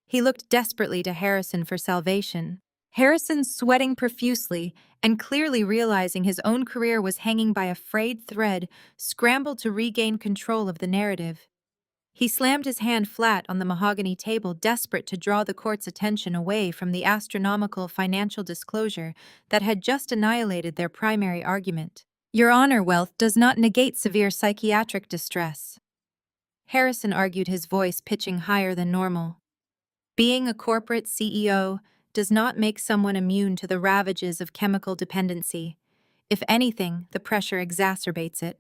He looked desperately to Harrison for salvation. Harrison, sweating profusely and clearly realizing his own career was hanging by a frayed thread, scrambled to regain control of the narrative. He slammed his hand flat on the mahogany table, desperate to draw the court's attention away from the astronomical financial disclosure that had just annihilated their primary argument. Your Honor, wealth does not negate severe psychiatric distress. Harrison argued, his voice pitching higher than normal. Being a corporate CEO does not make someone immune to the ravages of chemical dependency. If anything, the pressure exacerbates it.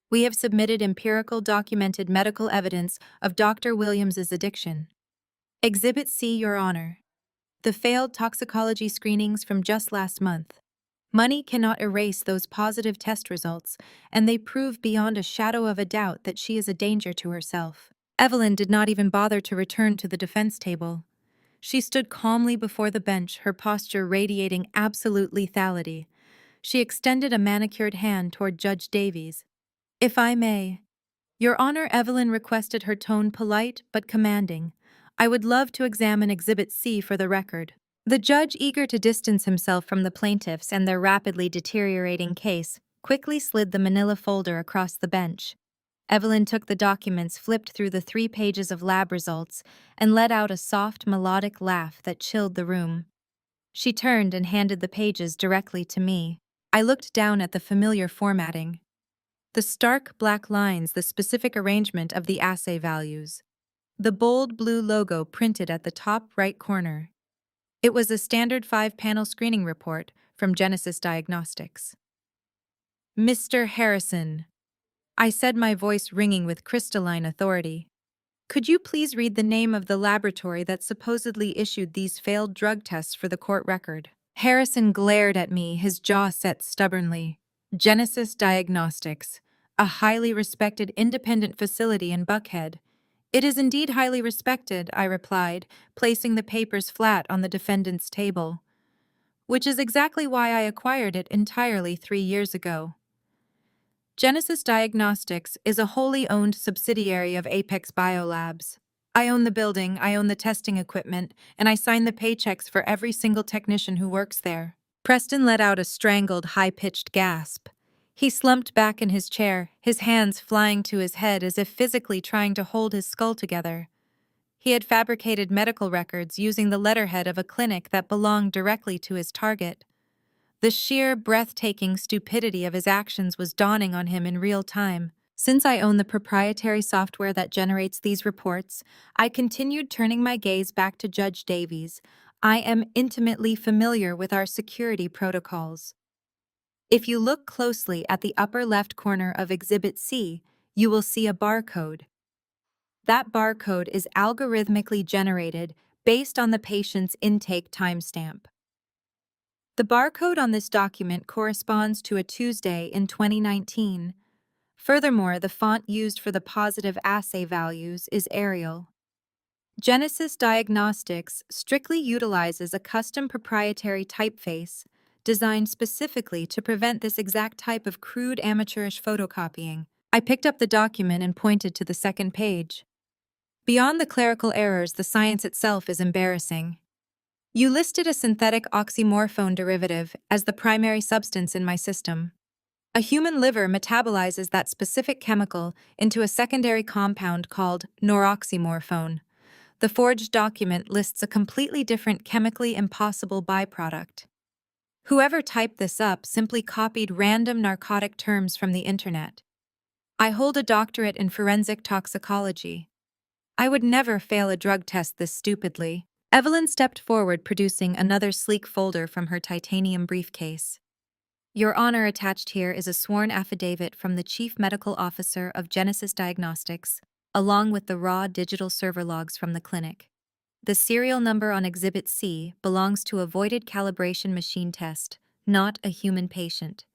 We have submitted empirical documented medical evidence of Dr. Williams's addiction. Exhibit C, Your Honor. The failed toxicology screenings from just last month. Money cannot erase those positive test results, and they prove beyond a shadow of a doubt that she is a danger to herself. Evelyn did not even bother to return to the defense table. She stood calmly before the bench, her posture radiating absolute lethality. She extended a manicured hand toward Judge Davies. If I may. Your Honor, Evelyn requested, her tone polite but commanding. I would love to examine Exhibit C for the record. The judge, eager to distance himself from the plaintiffs and their rapidly deteriorating case, quickly slid the manila folder across the bench. Evelyn took the documents, flipped through the 3 pages of lab results, and let out a soft, melodic laugh that chilled the room. She turned and handed the pages directly to me. I looked down at the familiar formatting. The stark black lines, the specific arrangement of the assay values. The bold blue logo printed at the top right corner. It was a standard 5-panel screening report from Genesis Diagnostics. Mr. Harrison, I said, my voice ringing with crystalline authority. Could you please read the name of the laboratory that supposedly issued these failed drug tests for the court record? Harrison glared at me, his jaw set stubbornly. Genesis Diagnostics, a highly respected independent facility in Buckhead. It is indeed highly respected, I replied, placing the papers flat on the defendant's table. Which is exactly why I acquired it entirely 3 years ago. Genesis Diagnostics is a wholly owned subsidiary of Apex Biolabs. I own the building, I own the testing equipment, and I sign the paychecks for every single technician who works there. Preston let out a strangled, high-pitched gasp. He slumped back in his chair, his hands flying to his head as if physically trying to hold his skull together. He had fabricated medical records using the letterhead of a clinic that belonged directly to his target. The sheer, breathtaking stupidity of his actions was dawning on him in real time. Since I own the proprietary software that generates these reports, I continued, turning my gaze back to Judge Davies. I am intimately familiar with our security protocols. If you look closely at the upper left corner of Exhibit C, you will see a barcode. That barcode is algorithmically generated based on the patient's intake timestamp. The barcode on this document corresponds to a Tuesday in 2019. Furthermore, the font used for the positive assay values is Arial. Genesis Diagnostics strictly utilizes a custom proprietary typeface designed specifically to prevent this exact type of crude amateurish photocopying. I picked up the document and pointed to the second page. Beyond the clerical errors, the science itself is embarrassing. You listed a synthetic oxymorphone derivative as the primary substance in my system. A human liver metabolizes that specific chemical into a secondary compound called noroxymorphone. The forged document lists a completely different chemically impossible byproduct. Whoever typed this up simply copied random narcotic terms from the internet. I hold a doctorate in forensic toxicology. I would never fail a drug test this stupidly. Evelyn stepped forward, producing another sleek folder from her titanium briefcase. Your Honor, attached here is a sworn affidavit from the Chief Medical Officer of Genesis Diagnostics, along with the raw digital server logs from the clinic. The serial number on Exhibit C belongs to a voided calibration machine test, not a human patient.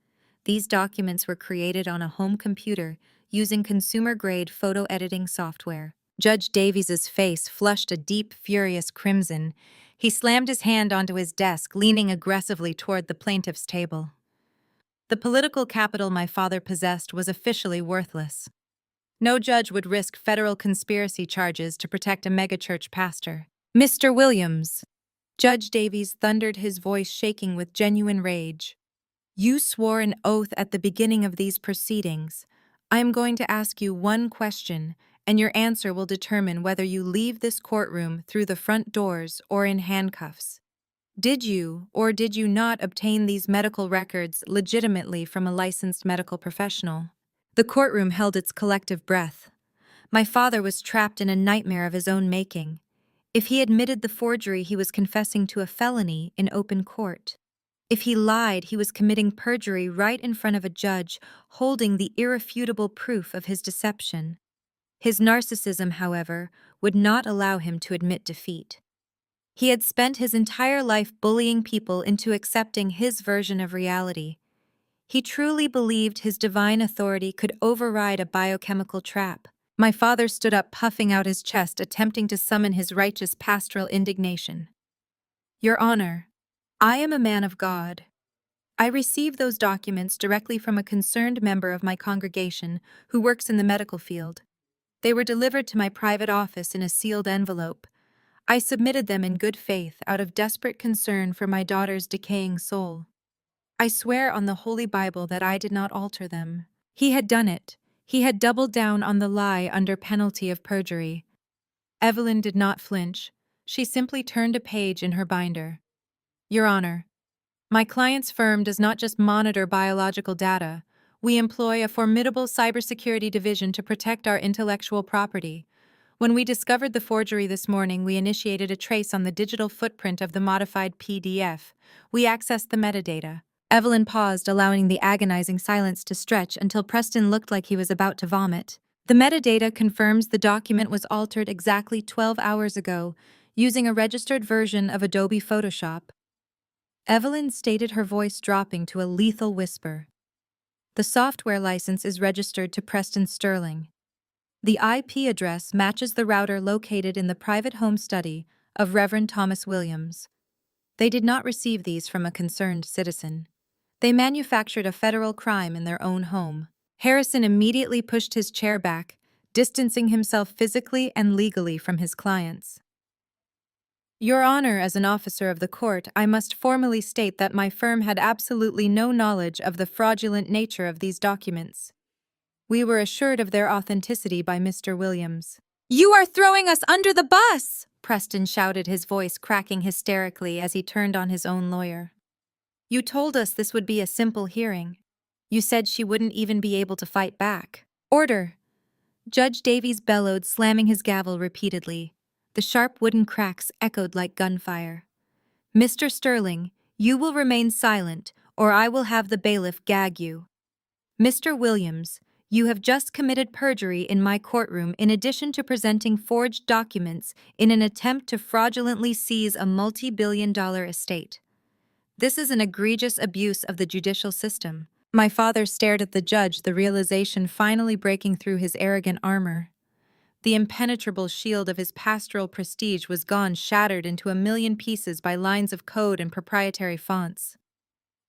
These documents were created on a home computer using consumer-grade photo editing software. Judge Davies's face flushed a deep, furious crimson. He slammed his hand onto his desk, leaning aggressively toward the plaintiff's table. The political capital my father possessed was officially worthless. No judge would risk federal conspiracy charges to protect a megachurch pastor. Mr. Williams! Judge Davies thundered, his voice shaking with genuine rage. You swore an oath at the beginning of these proceedings. I am going to ask you one question, and your answer will determine whether you leave this courtroom through the front doors or in handcuffs. Did you or did you not obtain these medical records legitimately from a licensed medical professional? The courtroom held its collective breath. My father was trapped in a nightmare of his own making. If he admitted the forgery, he was confessing to a felony in open court. If he lied, he was committing perjury right in front of a judge, holding the irrefutable proof of his deception. His narcissism, however, would not allow him to admit defeat. He had spent his entire life bullying people into accepting his version of reality. He truly believed his divine authority could override a biochemical trap. My father stood up, puffing out his chest, attempting to summon his righteous pastoral indignation. Your Honor, I am a man of God. I received those documents directly from a concerned member of my congregation who works in the medical field. They were delivered to my private office in a sealed envelope. I submitted them in good faith out of desperate concern for my daughter's decaying soul. I swear on the Holy Bible that I did not alter them. He had done it. He had doubled down on the lie under penalty of perjury. Evelyn did not flinch. She simply turned a page in her binder. Your Honor, my client's firm does not just monitor biological data. We employ a formidable cybersecurity division to protect our intellectual property. When we discovered the forgery this morning, we initiated a trace on the digital footprint of the modified PDF. We accessed the metadata. Evelyn paused, allowing the agonizing silence to stretch until Preston looked like he was about to vomit. The metadata confirms the document was altered exactly 12 hours ago, using a registered version of Adobe Photoshop. Evelyn stated, her voice dropping to a lethal whisper. The software license is registered to Preston Sterling. The IP address matches the router located in the private home study of Reverend Thomas Williams. They did not receive these from a concerned citizen. They manufactured a federal crime in their own home. Harrison immediately pushed his chair back, distancing himself physically and legally from his clients. Your Honor, as an officer of the court, I must formally state that my firm had absolutely no knowledge of the fraudulent nature of these documents. We were assured of their authenticity by Mr. Williams. You are throwing us under the bus! Preston shouted, his voice cracking hysterically as he turned on his own lawyer. You told us this would be a simple hearing. You said she wouldn't even be able to fight back. Order! Judge Davies bellowed, slamming his gavel repeatedly. The sharp wooden cracks echoed like gunfire. Mr. Sterling, you will remain silent, or I will have the bailiff gag you. Mr. Williams, you have just committed perjury in my courtroom in addition to presenting forged documents in an attempt to fraudulently seize a multi-billion-dollar estate. This is an egregious abuse of the judicial system. My father stared at the judge, the realization finally breaking through his arrogant armor. The impenetrable shield of his pastoral prestige was gone, shattered into a million pieces by lines of code and proprietary fonts.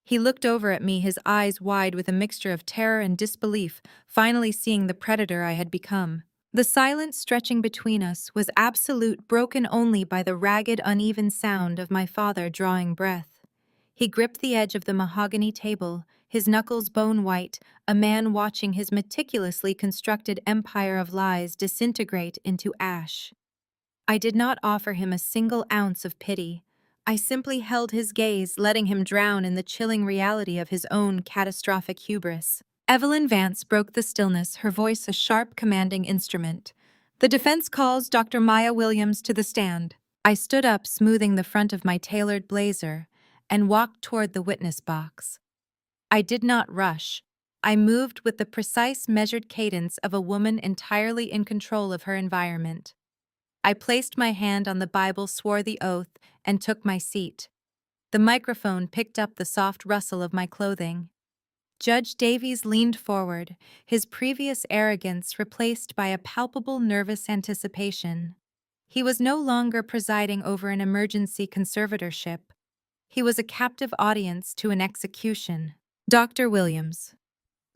He looked over at me, his eyes wide with a mixture of terror and disbelief, finally seeing the predator I had become. The silence stretching between us was absolute, broken only by the ragged, uneven sound of my father drawing breath. He gripped the edge of the mahogany table, his knuckles bone white, a man watching his meticulously constructed empire of lies disintegrate into ash. I did not offer him a single ounce of pity. I simply held his gaze, letting him drown in the chilling reality of his own catastrophic hubris. Evelyn Vance broke the stillness, her voice a sharp, commanding instrument. "The defense calls Dr. Maya Williams to the stand." I stood up, smoothing the front of my tailored blazer, and walked toward the witness box. I did not rush. I moved with the precise, measured cadence of a woman entirely in control of her environment. I placed my hand on the Bible, swore the oath, and took my seat. The microphone picked up the soft rustle of my clothing. Judge Davies leaned forward, his previous arrogance replaced by a palpable nervous anticipation. He was no longer presiding over an emergency conservatorship. He was a captive audience to an execution. "Dr. Williams."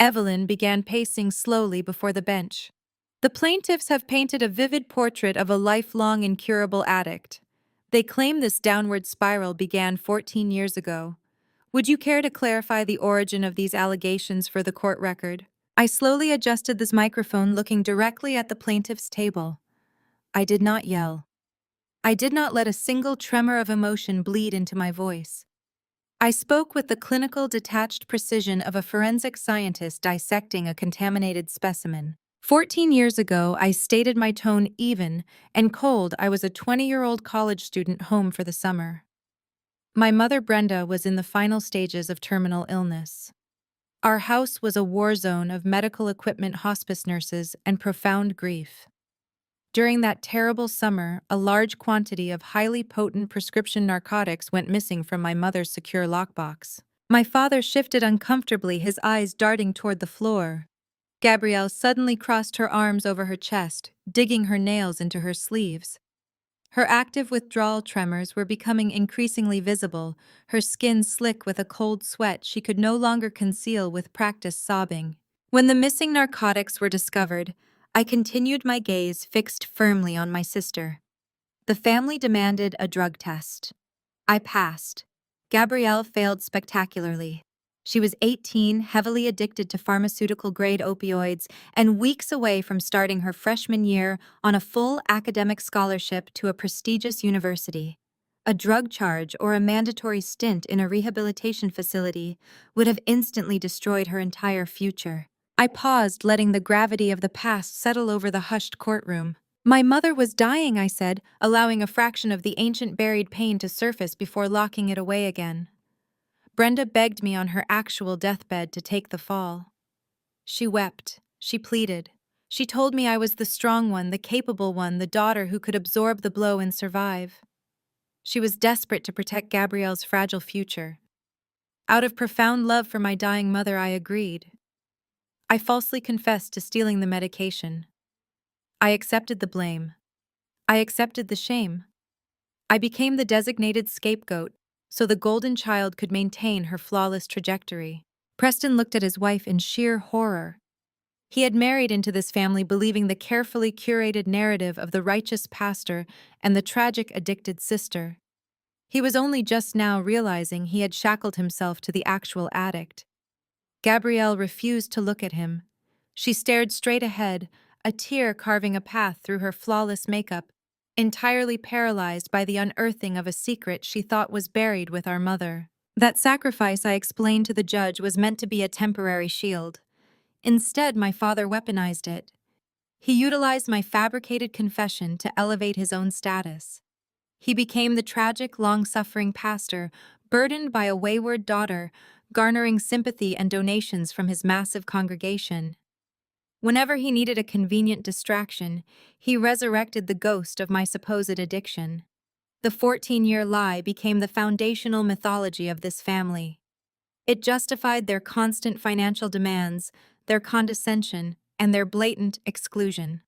Evelyn began pacing slowly before the bench. "The plaintiffs have painted a vivid portrait of a lifelong incurable addict. They claim this downward spiral began 14 years ago. Would you care to clarify the origin of these allegations for the court record?" I slowly adjusted this microphone, looking directly at the plaintiff's table. I did not yell. I did not let a single tremor of emotion bleed into my voice. I spoke with the clinical, detached precision of a forensic scientist dissecting a contaminated specimen. 14 years ago, I stated my tone even and cold. I was a 20-year-old college student home for the summer. My mother, Brenda, was in the final stages of terminal illness. Our house was a war zone of medical equipment, hospice nurses, and profound grief. During that terrible summer, a large quantity of highly potent prescription narcotics went missing from my mother's secure lockbox. My father shifted uncomfortably, his eyes darting toward the floor. Gabrielle suddenly crossed her arms over her chest, digging her nails into her sleeves. Her active withdrawal tremors were becoming increasingly visible, her skin slick with a cold sweat she could no longer conceal with practiced sobbing. When the missing narcotics were discovered, I continued my gaze fixed firmly on my sister. The family demanded a drug test. I passed. Gabrielle failed spectacularly. She was 18, heavily addicted to pharmaceutical-grade opioids, and weeks away from starting her freshman year on a full academic scholarship to a prestigious university. A drug charge or a mandatory stint in a rehabilitation facility would have instantly destroyed her entire future. I paused, letting the gravity of the past settle over the hushed courtroom. "My mother was dying," I said, allowing a fraction of the ancient buried pain to surface before locking it away again. Brenda begged me on her actual deathbed to take the fall. She wept. She pleaded. She told me I was the strong one, the capable one, the daughter who could absorb the blow and survive. She was desperate to protect Gabrielle's fragile future. Out of profound love for my dying mother, I agreed. I falsely confessed to stealing the medication. I accepted the blame. I accepted the shame. I became the designated scapegoat, so the golden child could maintain her flawless trajectory. Preston looked at his wife in sheer horror. He had married into this family believing the carefully curated narrative of the righteous pastor and the tragic addicted sister. He was only just now realizing he had shackled himself to the actual addict. Gabrielle refused to look at him. She stared straight ahead, a tear carving a path through her flawless makeup, entirely paralyzed by the unearthing of a secret she thought was buried with our mother. That sacrifice, I explained to the judge, was meant to be a temporary shield. Instead, my father weaponized it. He utilized my fabricated confession to elevate his own status. He became the tragic, long-suffering pastor, burdened by a wayward daughter, garnering sympathy and donations from his massive congregation. Whenever he needed a convenient distraction, he resurrected the ghost of my supposed addiction. The 14-year lie became the foundational mythology of this family. It justified their constant financial demands, their condescension, and their blatant exclusion.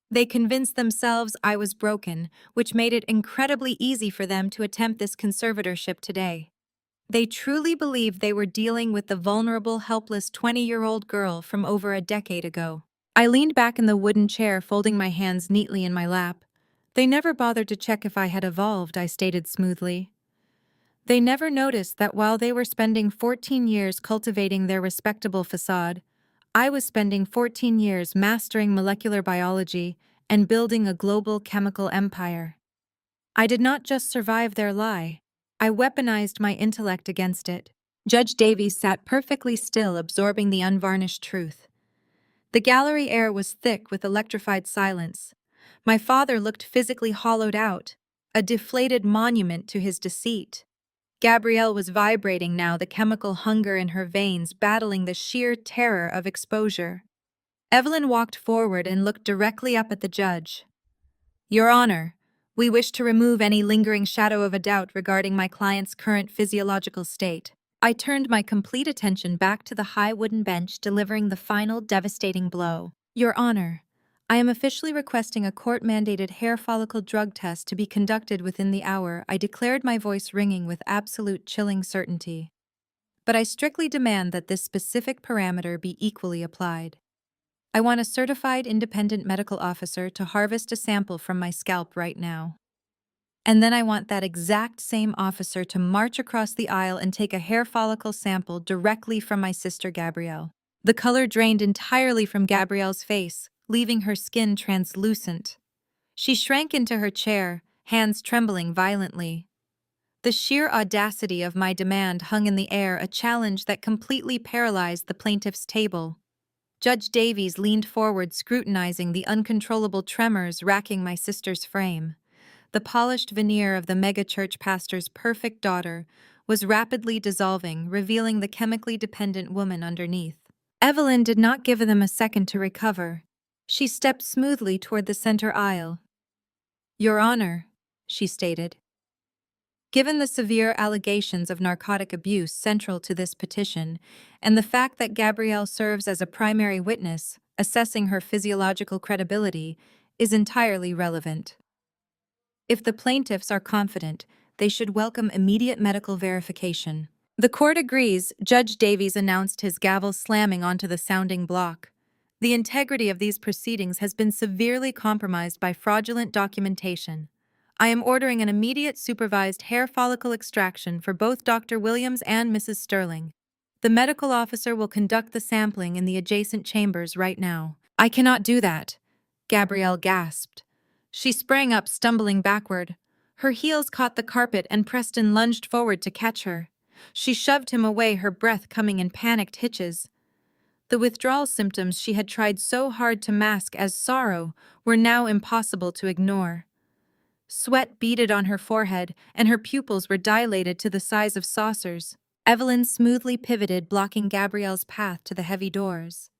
They convinced themselves I was broken, which made it incredibly easy for them to attempt this conservatorship today. They truly believed they were dealing with the vulnerable, helpless 20-year-old girl from over a decade ago. I leaned back in the wooden chair, folding my hands neatly in my lap. They never bothered to check if I had evolved, I stated smoothly. They never noticed that while they were spending 14 years cultivating their respectable facade, I was spending 14 years mastering molecular biology and building a global chemical empire. I did not just survive their lie, I weaponized my intellect against it. Judge Davies sat perfectly still, absorbing the unvarnished truth. The gallery air was thick with electrified silence. My father looked physically hollowed out, a deflated monument to his deceit. Gabrielle was vibrating now, the chemical hunger in her veins battling the sheer terror of exposure. Evelyn walked forward and looked directly up at the judge. Your Honor, we wish to remove any lingering shadow of a doubt regarding my client's current physiological state. I turned my complete attention back to the high wooden bench, delivering the final devastating blow. Your Honor, I am officially requesting a court-mandated hair follicle drug test to be conducted within the hour, I declared, my voice ringing with absolute chilling certainty. But I strictly demand that this specific parameter be equally applied. I want a certified independent medical officer to harvest a sample from my scalp right now. And then I want that exact same officer to march across the aisle and take a hair follicle sample directly from my sister Gabrielle. The color drained entirely from Gabrielle's face, leaving her skin translucent. She shrank into her chair, hands trembling violently. The sheer audacity of my demand hung in the air, a challenge that completely paralyzed the plaintiff's table. Judge Davies leaned forward, scrutinizing the uncontrollable tremors racking my sister's frame. The polished veneer of the megachurch pastor's perfect daughter was rapidly dissolving, revealing the chemically dependent woman underneath. Evelyn did not give them a second to recover. She stepped smoothly toward the center aisle. Your Honor, she stated. Given the severe allegations of narcotic abuse central to this petition, and the fact that Gabrielle serves as a primary witness, assessing her physiological credibility is entirely relevant. If the plaintiffs are confident, they should welcome immediate medical verification. The court agrees, Judge Davies announced, his gavel slamming onto the sounding block. The integrity of these proceedings has been severely compromised by fraudulent documentation. I am ordering an immediate supervised hair follicle extraction for both Dr. Williams and Mrs. Sterling. The medical officer will conduct the sampling in the adjacent chambers right now. I cannot do that, Gabrielle gasped. She sprang up, stumbling backward. Her heels caught the carpet and Preston lunged forward to catch her. She shoved him away, her breath coming in panicked hitches. The withdrawal symptoms she had tried so hard to mask as sorrow were now impossible to ignore. Sweat beaded on her forehead, and her pupils were dilated to the size of saucers. Evelyn smoothly pivoted, blocking Gabrielle's path to the heavy doors.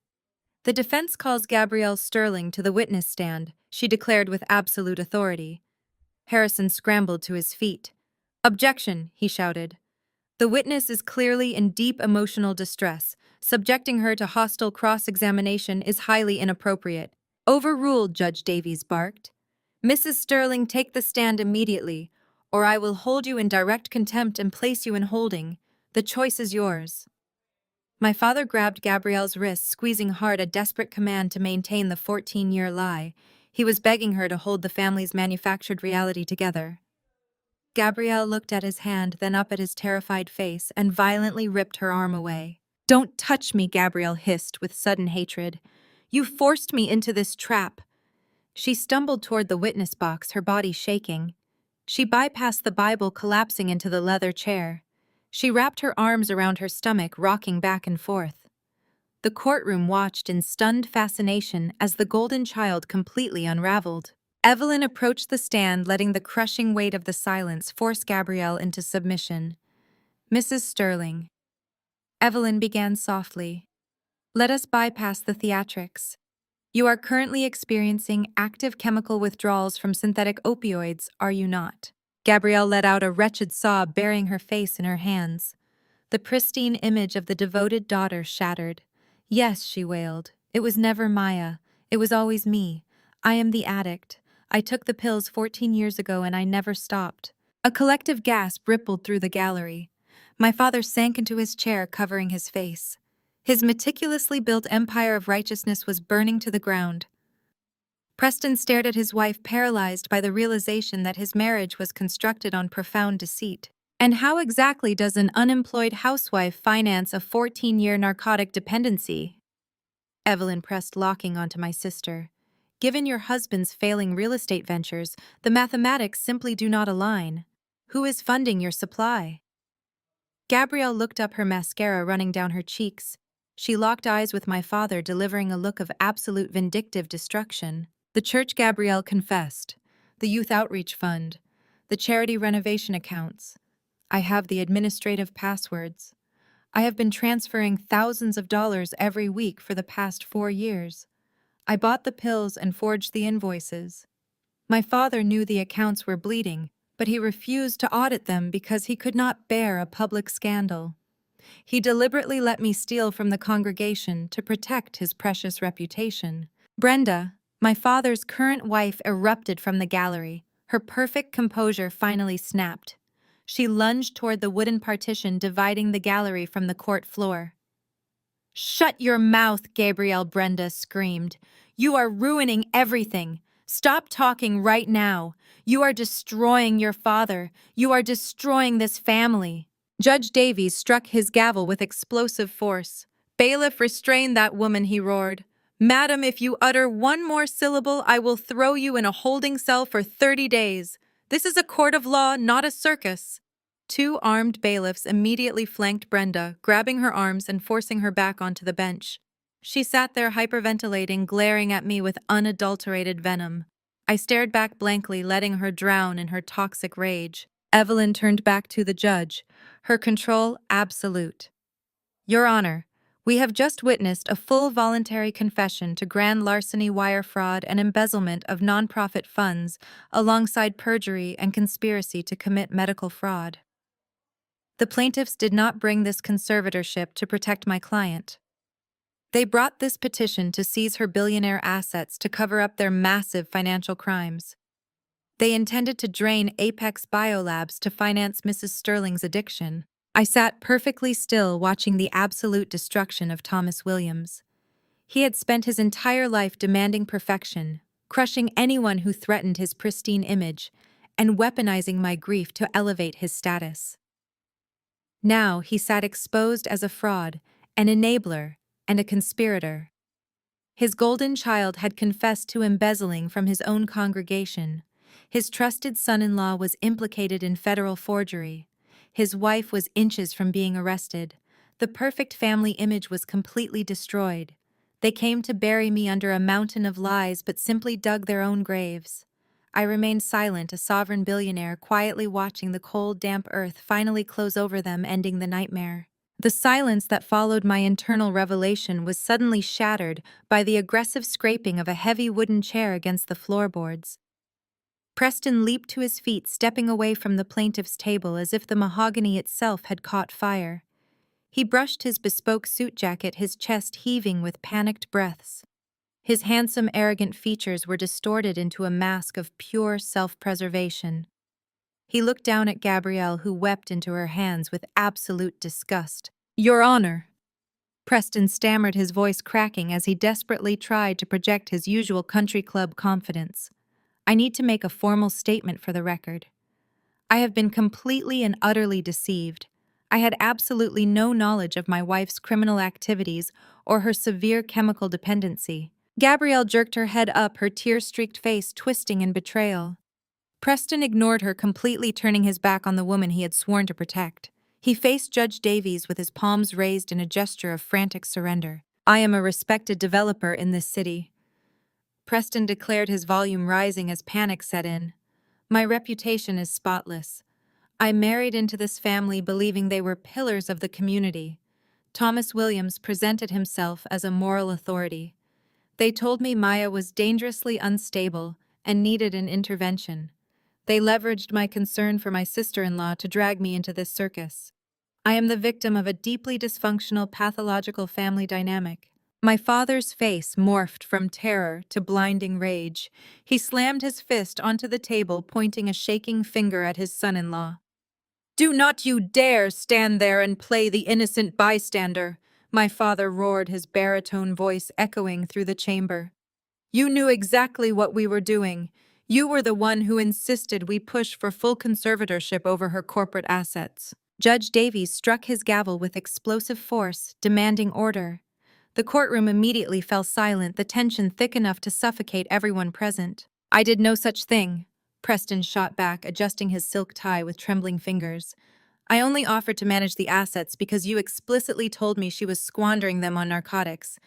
The defense calls Gabrielle Sterling to the witness stand, she declared with absolute authority. Harrison scrambled to his feet. Objection, he shouted. The witness is clearly in deep emotional distress. Subjecting her to hostile cross-examination is highly inappropriate. Overruled, Judge Davies barked. Mrs. Sterling, take the stand immediately, or I will hold you in direct contempt and place you in holding. The choice is yours. My father grabbed Gabrielle's wrist, squeezing hard, a desperate command to maintain the 14-year lie. He was begging her to hold the family's manufactured reality together. Gabrielle looked at his hand, then up at his terrified face, and violently ripped her arm away. Don't touch me, Gabrielle hissed with sudden hatred. You forced me into this trap. She stumbled toward the witness box, her body shaking. She bypassed the Bible, collapsing into the leather chair. She wrapped her arms around her stomach, rocking back and forth. The courtroom watched in stunned fascination as the golden child completely unraveled. Evelyn approached the stand, letting the crushing weight of the silence force Gabrielle into submission. Mrs. Sterling. Evelyn began softly. Let us bypass the theatrics. You are currently experiencing active chemical withdrawals from synthetic opioids, are you not? Gabrielle let out a wretched sob, burying her face in her hands. The pristine image of the devoted daughter shattered. Yes, she wailed. It was never Maya. It was always me. I am the addict. I took the pills 14 years ago and I never stopped. A collective gasp rippled through the gallery. My father sank into his chair, covering his face. His meticulously built empire of righteousness was burning to the ground. Preston stared at his wife, paralyzed by the realization that his marriage was constructed on profound deceit. And how exactly does an unemployed housewife finance a 14-year narcotic dependency? Evelyn pressed, locking onto my sister. Given your husband's failing real estate ventures, the mathematics simply do not align. Who is funding your supply? Gabrielle looked up, her mascara running down her cheeks. She locked eyes with my father, delivering a look of absolute vindictive destruction. The church, Gabrielle confessed. The youth outreach fund. The charity renovation accounts. I have the administrative passwords. I have been transferring thousands of dollars every week for the past 4 years. I bought the pills and forged the invoices. My father knew the accounts were bleeding, but he refused to audit them because he could not bear a public scandal. He deliberately let me steal from the congregation to protect his precious reputation. Brenda, my father's current wife, erupted from the gallery. Her perfect composure finally snapped. She lunged toward the wooden partition dividing the gallery from the court floor. "Shut your mouth, Gabrielle," Brenda screamed. "You are ruining everything. Stop talking right now. You are destroying your father. You are destroying this family." Judge Davies struck his gavel with explosive force. "Bailiff, restrain that woman," he roared. "Madam, if you utter one more syllable, I will throw you in a holding cell for 30 days. This is a court of law, not a circus." 2 armed bailiffs immediately flanked Brenda, grabbing her arms and forcing her back onto the bench. She sat there hyperventilating, glaring at me with unadulterated venom. I stared back blankly, letting her drown in her toxic rage. Evelyn turned back to the judge, her control absolute. "Your Honor, we have just witnessed a full voluntary confession to grand larceny, wire fraud, and embezzlement of nonprofit funds, alongside perjury and conspiracy to commit medical fraud. The plaintiffs did not bring this conservatorship to protect my client. They brought this petition to seize her billionaire assets to cover up their massive financial crimes. They intended to drain Apex Biolabs to finance Mrs. Sterling's addiction." I sat perfectly still, watching the absolute destruction of Thomas Williams. He had spent his entire life demanding perfection, crushing anyone who threatened his pristine image, and weaponizing my grief to elevate his status. Now he sat exposed as a fraud, an enabler, and a conspirator. His golden child had confessed to embezzling from his own congregation. His trusted son-in-law was implicated in federal forgery. His wife was inches from being arrested. The perfect family image was completely destroyed. They came to bury me under a mountain of lies, but simply dug their own graves. I remained silent, a sovereign billionaire, quietly watching the cold, damp earth finally close over them, ending the nightmare. The silence that followed my internal revelation was suddenly shattered by the aggressive scraping of a heavy wooden chair against the floorboards. Preston leaped to his feet, stepping away from the plaintiff's table as if the mahogany itself had caught fire. He brushed his bespoke suit jacket, his chest heaving with panicked breaths. His handsome, arrogant features were distorted into a mask of pure self-preservation. He looked down at Gabrielle, who wept into her hands with absolute disgust. "Your Honor," Preston stammered, his voice cracking as he desperately tried to project his usual country club confidence. "I need to make a formal statement for the record. I have been completely and utterly deceived. I had absolutely no knowledge of my wife's criminal activities or her severe chemical dependency." Gabrielle jerked her head up, her tear-streaked face twisting in betrayal. Preston ignored her, completely turning his back on the woman he had sworn to protect. He faced Judge Davies with his palms raised in a gesture of frantic surrender. "I am a respected developer in this city," Preston declared, his volume rising as panic set in. "My reputation is spotless. I married into this family believing they were pillars of the community. Thomas Williams presented himself as a moral authority. They told me Maya was dangerously unstable and needed an intervention. They leveraged my concern for my sister-in-law to drag me into this circus. I am the victim of a deeply dysfunctional, pathological family dynamic." My father's face morphed from terror to blinding rage. He slammed his fist onto the table, pointing a shaking finger at his son-in-law. Do not you dare stand there and play the innocent bystander, my father roared, his baritone voice echoing through the chamber. You knew exactly what we were doing. You were the one who insisted we push for full conservatorship over her corporate assets. Judge Davies struck his gavel with explosive force, demanding order. The courtroom immediately fell silent, the tension thick enough to suffocate everyone present. I did no such thing, Preston shot back, adjusting his silk tie with trembling fingers. I only offered to manage the assets because you explicitly told me she was squandering them on narcotics.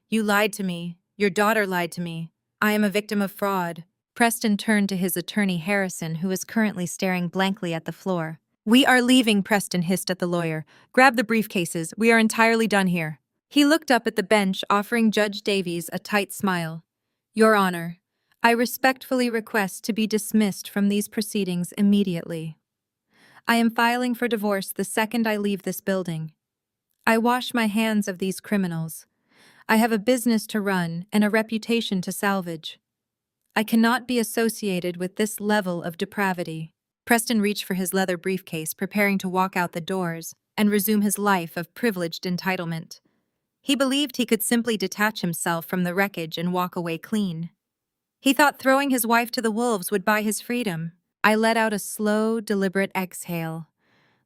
You lied to me. Your daughter lied to me. I am a victim of fraud. Preston turned to his attorney Harrison, who was currently staring blankly at the floor. We are leaving, Preston hissed at the lawyer. Grab the briefcases. We are entirely done here. He looked up at the bench, offering Judge Davies a tight smile. Your Honor, I respectfully request to be dismissed from these proceedings immediately. I am filing for divorce the second I leave this building. I wash my hands of these criminals. I have a business to run and a reputation to salvage. I cannot be associated with this level of depravity. Preston reached for his leather briefcase, preparing to walk out the doors and resume his life of privileged entitlement. He believed he could simply detach himself from the wreckage and walk away clean. He thought throwing his wife to the wolves would buy his freedom. I let out a slow, deliberate exhale.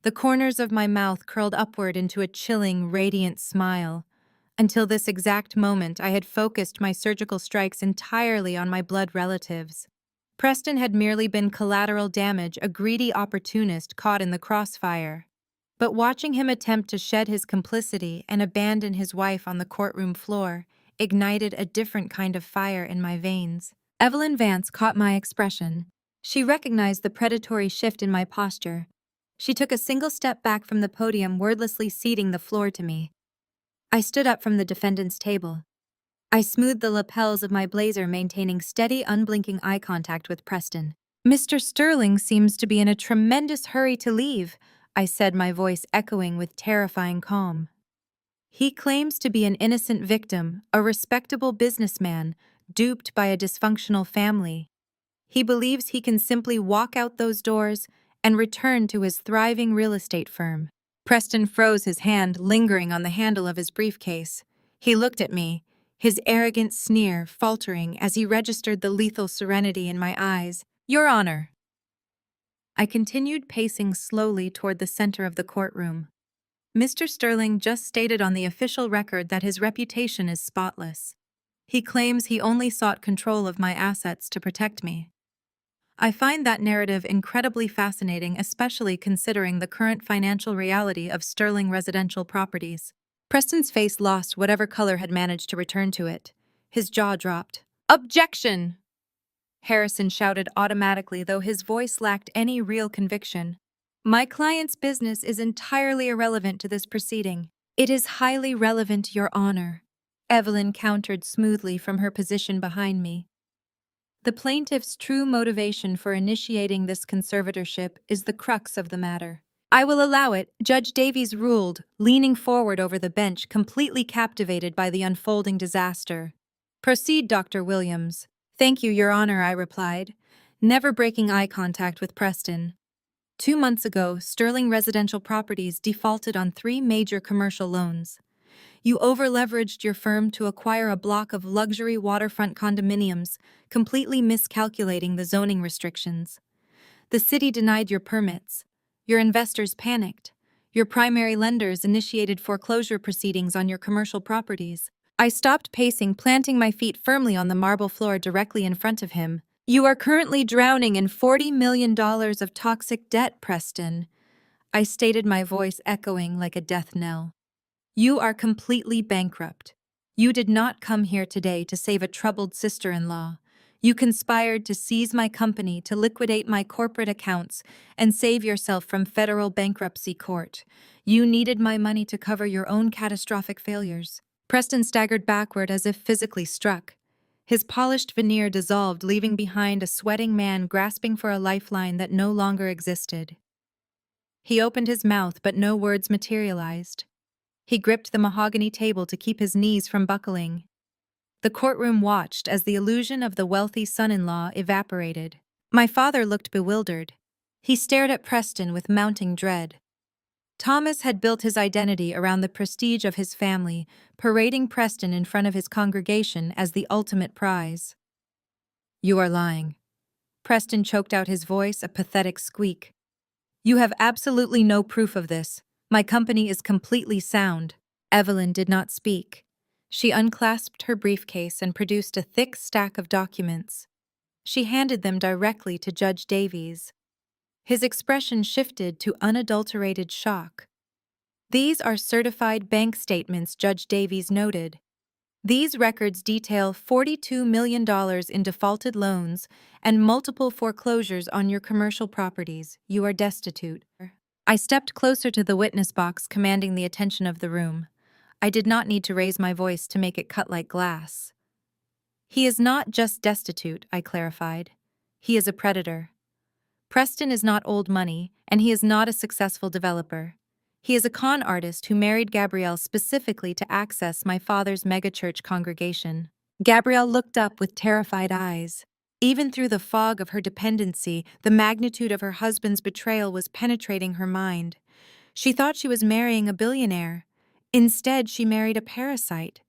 The corners of my mouth curled upward into a chilling, radiant smile. Until this exact moment, I had focused my surgical strikes entirely on my blood relatives. Preston had merely been collateral damage, a greedy opportunist caught in the crossfire. But watching him attempt to shed his complicity and abandon his wife on the courtroom floor ignited a different kind of fire in my veins. Evelyn Vance caught my expression. She recognized the predatory shift in my posture. She took a single step back from the podium, wordlessly ceding the floor to me. I stood up from the defendant's table. I smoothed the lapels of my blazer, maintaining steady, unblinking eye contact with Preston. Mr. Sterling seems to be in a tremendous hurry to leave, I said, my voice echoing with terrifying calm. He claims to be an innocent victim, a respectable businessman, duped by a dysfunctional family. He believes he can simply walk out those doors and return to his thriving real estate firm. Preston froze, his hand lingering on the handle of his briefcase. He looked at me, his arrogant sneer faltering as he registered the lethal serenity in my eyes. Your Honor. I continued pacing slowly toward the center of the courtroom. Mr. Sterling just stated on the official record that his reputation is spotless. He claims he only sought control of my assets to protect me. I find that narrative incredibly fascinating, especially considering the current financial reality of Sterling residential properties. Preston's face lost whatever color had managed to return to it. His jaw dropped. Objection! Harrison shouted automatically, though his voice lacked any real conviction. My client's business is entirely irrelevant to this proceeding. It is highly relevant, Your Honor. Evelyn countered smoothly from her position behind me. The plaintiff's true motivation for initiating this conservatorship is the crux of the matter. I will allow it, Judge Davies ruled, leaning forward over the bench, completely captivated by the unfolding disaster. Proceed, Dr. Williams. Thank you, Your Honor, I replied, never breaking eye contact with Preston. 2 months ago, Sterling Residential Properties defaulted on 3 major commercial loans. You over-leveraged your firm to acquire a block of luxury waterfront condominiums, completely miscalculating the zoning restrictions. The city denied your permits. Your investors panicked. Your primary lenders initiated foreclosure proceedings on your commercial properties. I stopped pacing, planting my feet firmly on the marble floor directly in front of him. You are currently drowning in $40 million of toxic debt, Preston. I stated, my voice echoing like a death knell. You are completely bankrupt. You did not come here today to save a troubled sister-in-law. You conspired to seize my company, to liquidate my corporate accounts, and save yourself from federal bankruptcy court. You needed my money to cover your own catastrophic failures. Preston staggered backward as if physically struck. His polished veneer dissolved, leaving behind a sweating man grasping for a lifeline that no longer existed. He opened his mouth, but no words materialized. He gripped the mahogany table to keep his knees from buckling. The courtroom watched as the illusion of the wealthy son-in-law evaporated. My father looked bewildered. He stared at Preston with mounting dread. Thomas had built his identity around the prestige of his family, parading Preston in front of his congregation as the ultimate prize. "You are lying." Preston choked out his voice, a pathetic squeak. "You have absolutely no proof of this. My company is completely sound." Evelyn did not speak. She unclasped her briefcase and produced a thick stack of documents. She handed them directly to Judge Davies. His expression shifted to unadulterated shock. "These are certified bank statements," Judge Davies noted. "These records detail $42 million in defaulted loans and multiple foreclosures on your commercial properties. You are destitute." I stepped closer to the witness box, commanding the attention of the room. I did not need to raise my voice to make it cut like glass. "He is not just destitute," I clarified. "He is a predator. Preston is not old money, and he is not a successful developer. He is a con artist who married Gabrielle specifically to access my father's megachurch congregation." Gabrielle looked up with terrified eyes. Even through the fog of her dependency, the magnitude of her husband's betrayal was penetrating her mind. She thought she was marrying a billionaire. Instead, she married a parasite.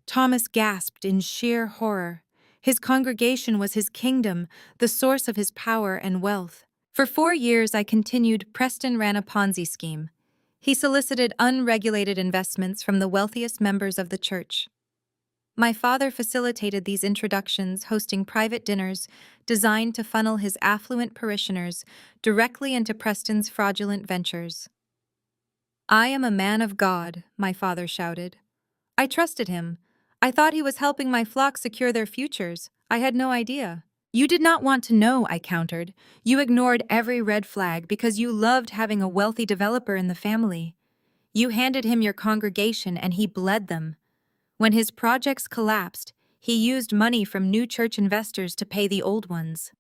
Thomas gasped in sheer horror. His congregation was his kingdom, the source of his power and wealth. For 4 years, I continued. Preston ran a Ponzi scheme. He solicited unregulated investments from the wealthiest members of the church. My father facilitated these introductions, hosting private dinners designed to funnel his affluent parishioners directly into Preston's fraudulent ventures. "I am a man of God," my father shouted. "I trusted him. I thought he was helping my flock secure their futures. I had no idea." "You did not want to know," I countered. "You ignored every red flag because you loved having a wealthy developer in the family. You handed him your congregation and he bled them. When his projects collapsed, he used money from new church investors to pay the old ones."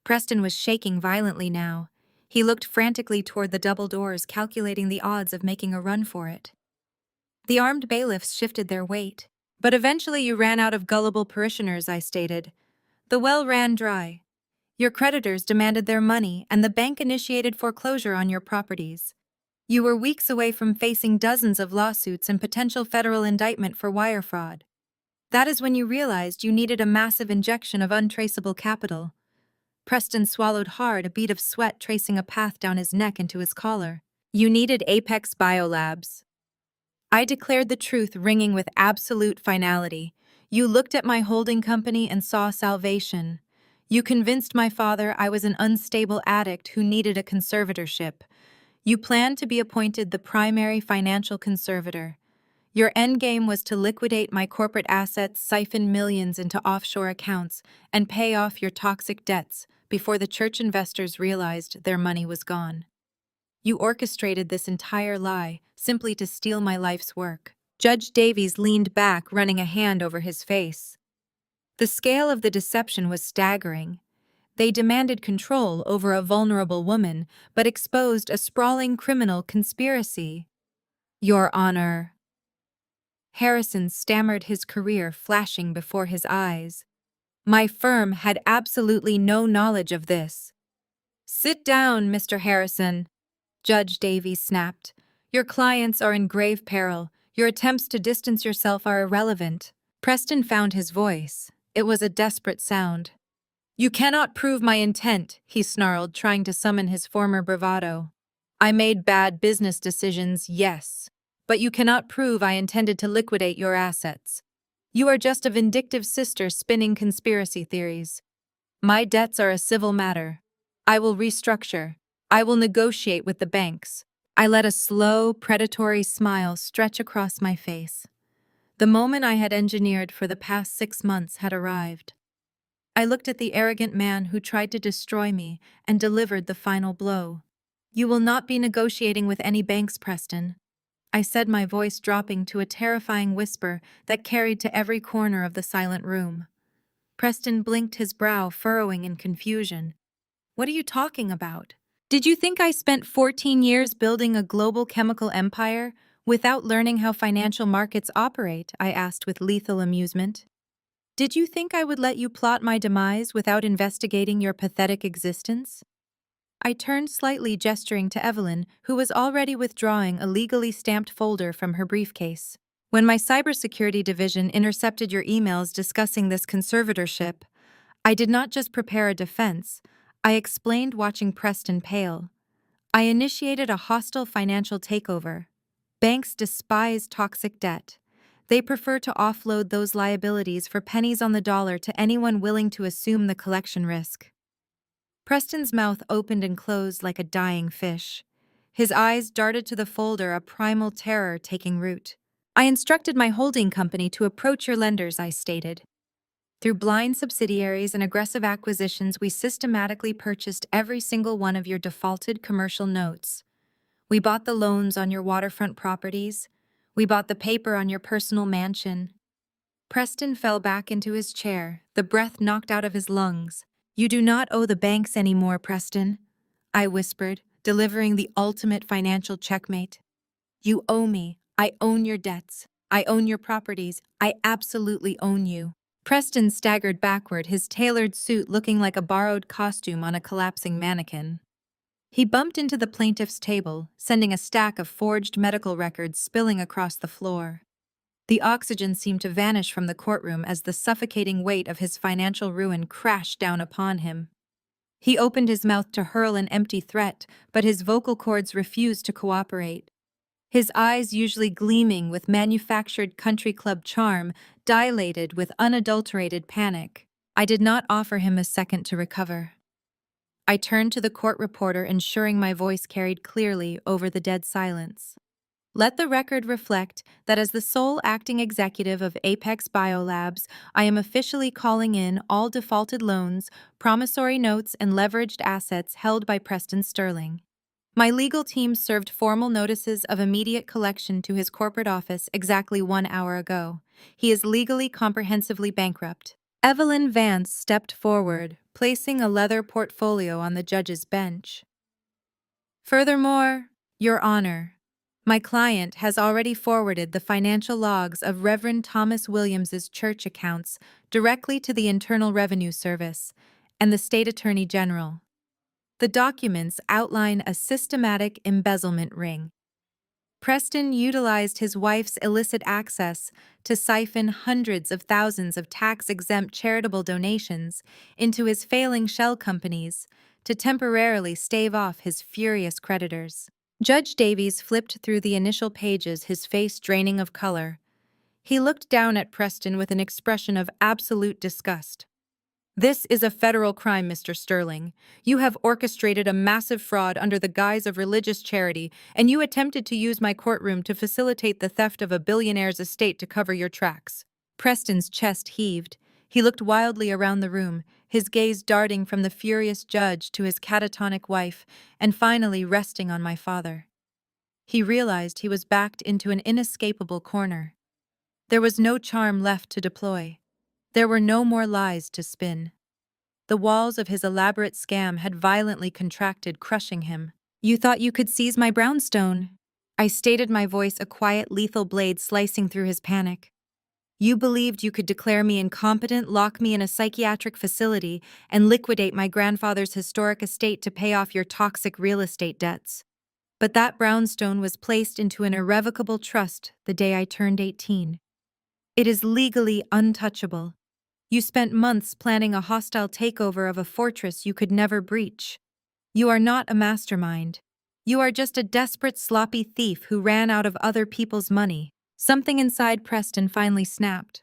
Preston was shaking violently now. He looked frantically toward the double doors, calculating the odds of making a run for it. The armed bailiffs shifted their weight. "But eventually you ran out of gullible parishioners," I stated. "The well ran dry. Your creditors demanded their money, and the bank initiated foreclosure on your properties. You were weeks away from facing dozens of lawsuits and potential federal indictment for wire fraud. That is when you realized you needed a massive injection of untraceable capital." Preston swallowed hard, a bead of sweat tracing a path down his neck into his collar. "You needed Apex Biolabs." I declared the truth, ringing with absolute finality. "You looked at my holding company and saw salvation. You convinced my father I was an unstable addict who needed a conservatorship. You planned to be appointed the primary financial conservator. Your endgame was to liquidate my corporate assets, siphon millions into offshore accounts, and pay off your toxic debts before the church investors realized their money was gone. You orchestrated this entire lie simply to steal my life's work." Judge Davies leaned back, running a hand over his face. The scale of the deception was staggering. They demanded control over a vulnerable woman, but exposed a sprawling criminal conspiracy. "Your Honor." Harrison stammered, his career flashing before his eyes. "My firm had absolutely no knowledge of this." "Sit down, Mr. Harrison," Judge Davies snapped. "Your clients are in grave peril. Your attempts to distance yourself are irrelevant." Preston found his voice. It was a desperate sound. "You cannot prove my intent," he snarled, trying to summon his former bravado. "I made bad business decisions, yes, but you cannot prove I intended to liquidate your assets. You are just a vindictive sister spinning conspiracy theories. My debts are a civil matter. I will restructure. I will negotiate with the banks." I let a slow, predatory smile stretch across my face. The moment I had engineered for the past 6 months had arrived. I looked at the arrogant man who tried to destroy me and delivered the final blow. "You will not be negotiating with any banks, Preston," I said, my voice dropping to a terrifying whisper that carried to every corner of the silent room. Preston blinked, his brow furrowing in confusion. "What are you talking about? Did you think I spent 14 years building a global chemical empire without learning how financial markets operate?" I asked with lethal amusement. "Did you think I would let you plot my demise without investigating your pathetic existence?" I turned slightly, gesturing to Evelyn, who was already withdrawing a legally stamped folder from her briefcase. When my cybersecurity division intercepted your emails discussing this conservatorship, I did not just prepare a defense, I explained, watching Preston pale. I initiated a hostile financial takeover. Banks despise toxic debt. They prefer to offload those liabilities for pennies on the dollar to anyone willing to assume the collection risk. Preston's mouth opened and closed like a dying fish. His eyes darted to the folder, a primal terror taking root. I instructed my holding company to approach your lenders, I stated. Through blind subsidiaries and aggressive acquisitions, we systematically purchased every single one of your defaulted commercial notes. We bought the loans on your waterfront properties. We bought the paper on your personal mansion. Preston fell back into his chair, the breath knocked out of his lungs. You do not owe the banks anymore, Preston, I whispered, delivering the ultimate financial checkmate. You owe me. I own your debts. I own your properties. I absolutely own you. Preston staggered backward, his tailored suit looking like a borrowed costume on a collapsing mannequin. He bumped into the plaintiff's table, sending a stack of forged medical records spilling across the floor. The oxygen seemed to vanish from the courtroom as the suffocating weight of his financial ruin crashed down upon him. He opened his mouth to hurl an empty threat, but his vocal cords refused to cooperate. His eyes, usually gleaming with manufactured country club charm, dilated with unadulterated panic. I did not offer him a second to recover. I turned to the court reporter, ensuring my voice carried clearly over the dead silence. Let the record reflect that as the sole acting executive of Apex Biolabs, I am officially calling in all defaulted loans, promissory notes, and leveraged assets held by Preston Sterling. My legal team served formal notices of immediate collection to his corporate office exactly 1 hour ago. He is legally comprehensively bankrupt. Evelyn Vance stepped forward, placing a leather portfolio on the judge's bench. Furthermore, Your Honor, my client has already forwarded the financial logs of Reverend Thomas Williams's church accounts directly to the Internal Revenue Service and the State Attorney General. The documents outline a systematic embezzlement ring. Preston utilized his wife's illicit access to siphon hundreds of thousands of tax-exempt charitable donations into his failing shell companies to temporarily stave off his furious creditors. Judge Davies flipped through the initial pages, his face draining of color. He looked down at Preston with an expression of absolute disgust. This is a federal crime, Mr. Sterling. You have orchestrated a massive fraud under the guise of religious charity, and you attempted to use my courtroom to facilitate the theft of a billionaire's estate to cover your tracks. Preston's chest heaved. He looked wildly around the room, his gaze darting from the furious judge to his catatonic wife, and finally resting on my father. He realized he was backed into an inescapable corner. There was no charm left to deploy. There were no more lies to spin. The walls of his elaborate scam had violently contracted, crushing him. You thought you could seize my brownstone, I stated, my voice a quiet, lethal blade slicing through his panic. You believed you could declare me incompetent, lock me in a psychiatric facility, and liquidate my grandfather's historic estate to pay off your toxic real estate debts. But that brownstone was placed into an irrevocable trust the day I turned 18. It is legally untouchable. You spent months planning a hostile takeover of a fortress you could never breach. You are not a mastermind. You are just a desperate, sloppy thief who ran out of other people's money. Something inside Preston finally snapped.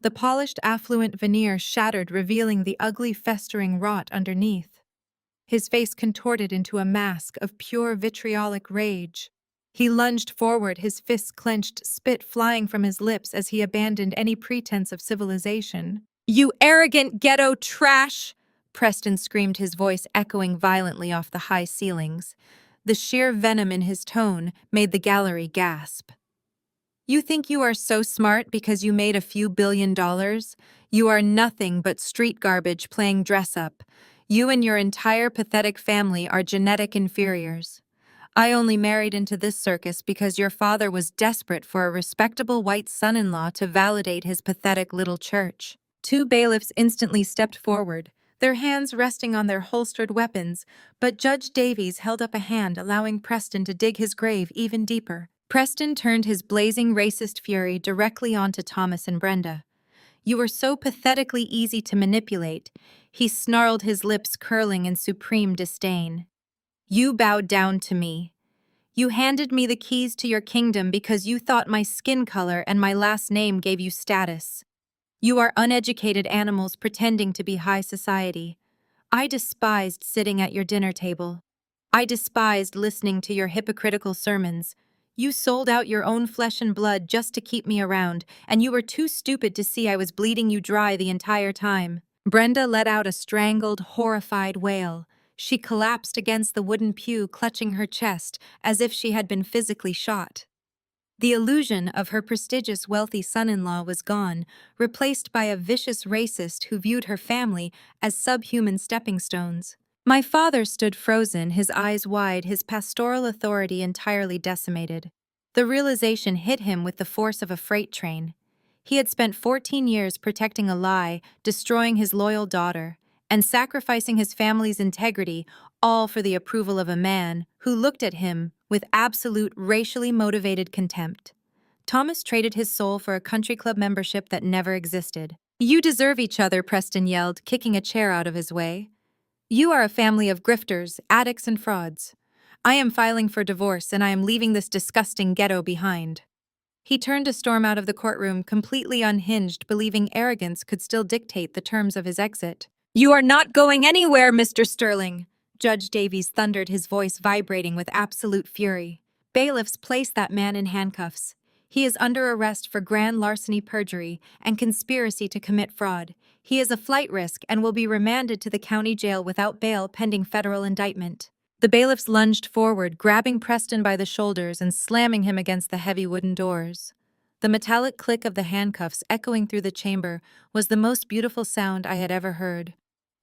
The polished, affluent veneer shattered, revealing the ugly, festering rot underneath. His face contorted into a mask of pure vitriolic rage. He lunged forward, his fists clenched, spit flying from his lips as he abandoned any pretense of civilization. You arrogant ghetto trash! Preston screamed, his voice echoing violently off the high ceilings. The sheer venom in his tone made the gallery gasp. You think you are so smart because you made a few $billion? You are nothing but street garbage playing dress-up. You and your entire pathetic family are genetic inferiors. I only married into this circus because your father was desperate for a respectable white son-in-law to validate his pathetic little church. 2 bailiffs instantly stepped forward, their hands resting on their holstered weapons, but Judge Davies held up a hand, allowing Preston to dig his grave even deeper. Preston turned his blazing racist fury directly onto Thomas and Brenda. "You were so pathetically easy to manipulate," he snarled, his lips curling in supreme disdain. "You bowed down to me. You handed me the keys to your kingdom because you thought my skin color and my last name gave you status. You are uneducated animals pretending to be high society. I despised sitting at your dinner table. I despised listening to your hypocritical sermons. You sold out your own flesh and blood just to keep me around, and you were too stupid to see I was bleeding you dry the entire time." Brenda let out a strangled, horrified wail. She collapsed against the wooden pew, clutching her chest as if she had been physically shot. The illusion of her prestigious, wealthy son-in-law was gone, replaced by a vicious racist who viewed her family as subhuman stepping stones. My father stood frozen, his eyes wide, his pastoral authority entirely decimated. The realization hit him with the force of a freight train. He had spent 14 years protecting a lie, destroying his loyal daughter, and sacrificing his family's integrity, all for the approval of a man who looked at him with absolute racially motivated contempt. Thomas traded his soul for a country club membership that never existed. "You deserve each other," Preston yelled, kicking a chair out of his way. "You are a family of grifters, addicts, and frauds. I am filing for divorce, and I am leaving this disgusting ghetto behind." He turned to storm out of the courtroom, completely unhinged, believing arrogance could still dictate the terms of his exit. "You are not going anywhere, Mr. Sterling!" Judge Davies thundered, his voice vibrating with absolute fury. "Bailiffs, place that man in handcuffs. He is under arrest for grand larceny, perjury, and conspiracy to commit fraud. He is a flight risk and will be remanded to the county jail without bail pending federal indictment." The bailiffs lunged forward, grabbing Preston by the shoulders and slamming him against the heavy wooden doors. The metallic click of the handcuffs echoing through the chamber was the most beautiful sound I had ever heard.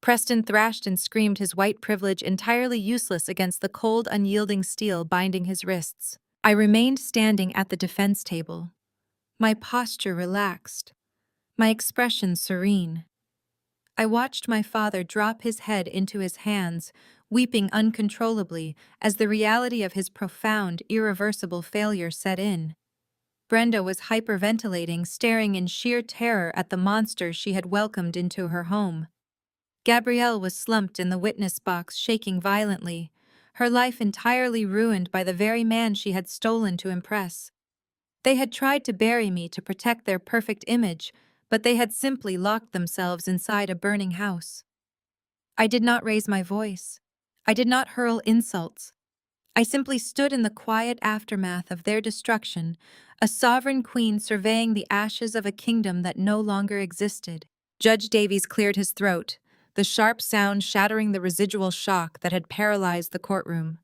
Preston thrashed and screamed, his white privilege entirely useless against the cold, unyielding steel binding his wrists. I remained standing at the defense table, my posture relaxed, my expression serene. I watched my father drop his head into his hands, weeping uncontrollably as the reality of his profound, irreversible failure set in. Brenda was hyperventilating, staring in sheer terror at the monster she had welcomed into her home. Gabrielle was slumped in the witness box, shaking violently, her life entirely ruined by the very man she had stolen to impress. They had tried to bury me to protect their perfect image, but they had simply locked themselves inside a burning house. I did not raise my voice. I did not hurl insults. I simply stood in the quiet aftermath of their destruction, a sovereign queen surveying the ashes of a kingdom that no longer existed. Judge Davies cleared his throat, the sharp sound shattering the residual shock that had paralyzed the courtroom.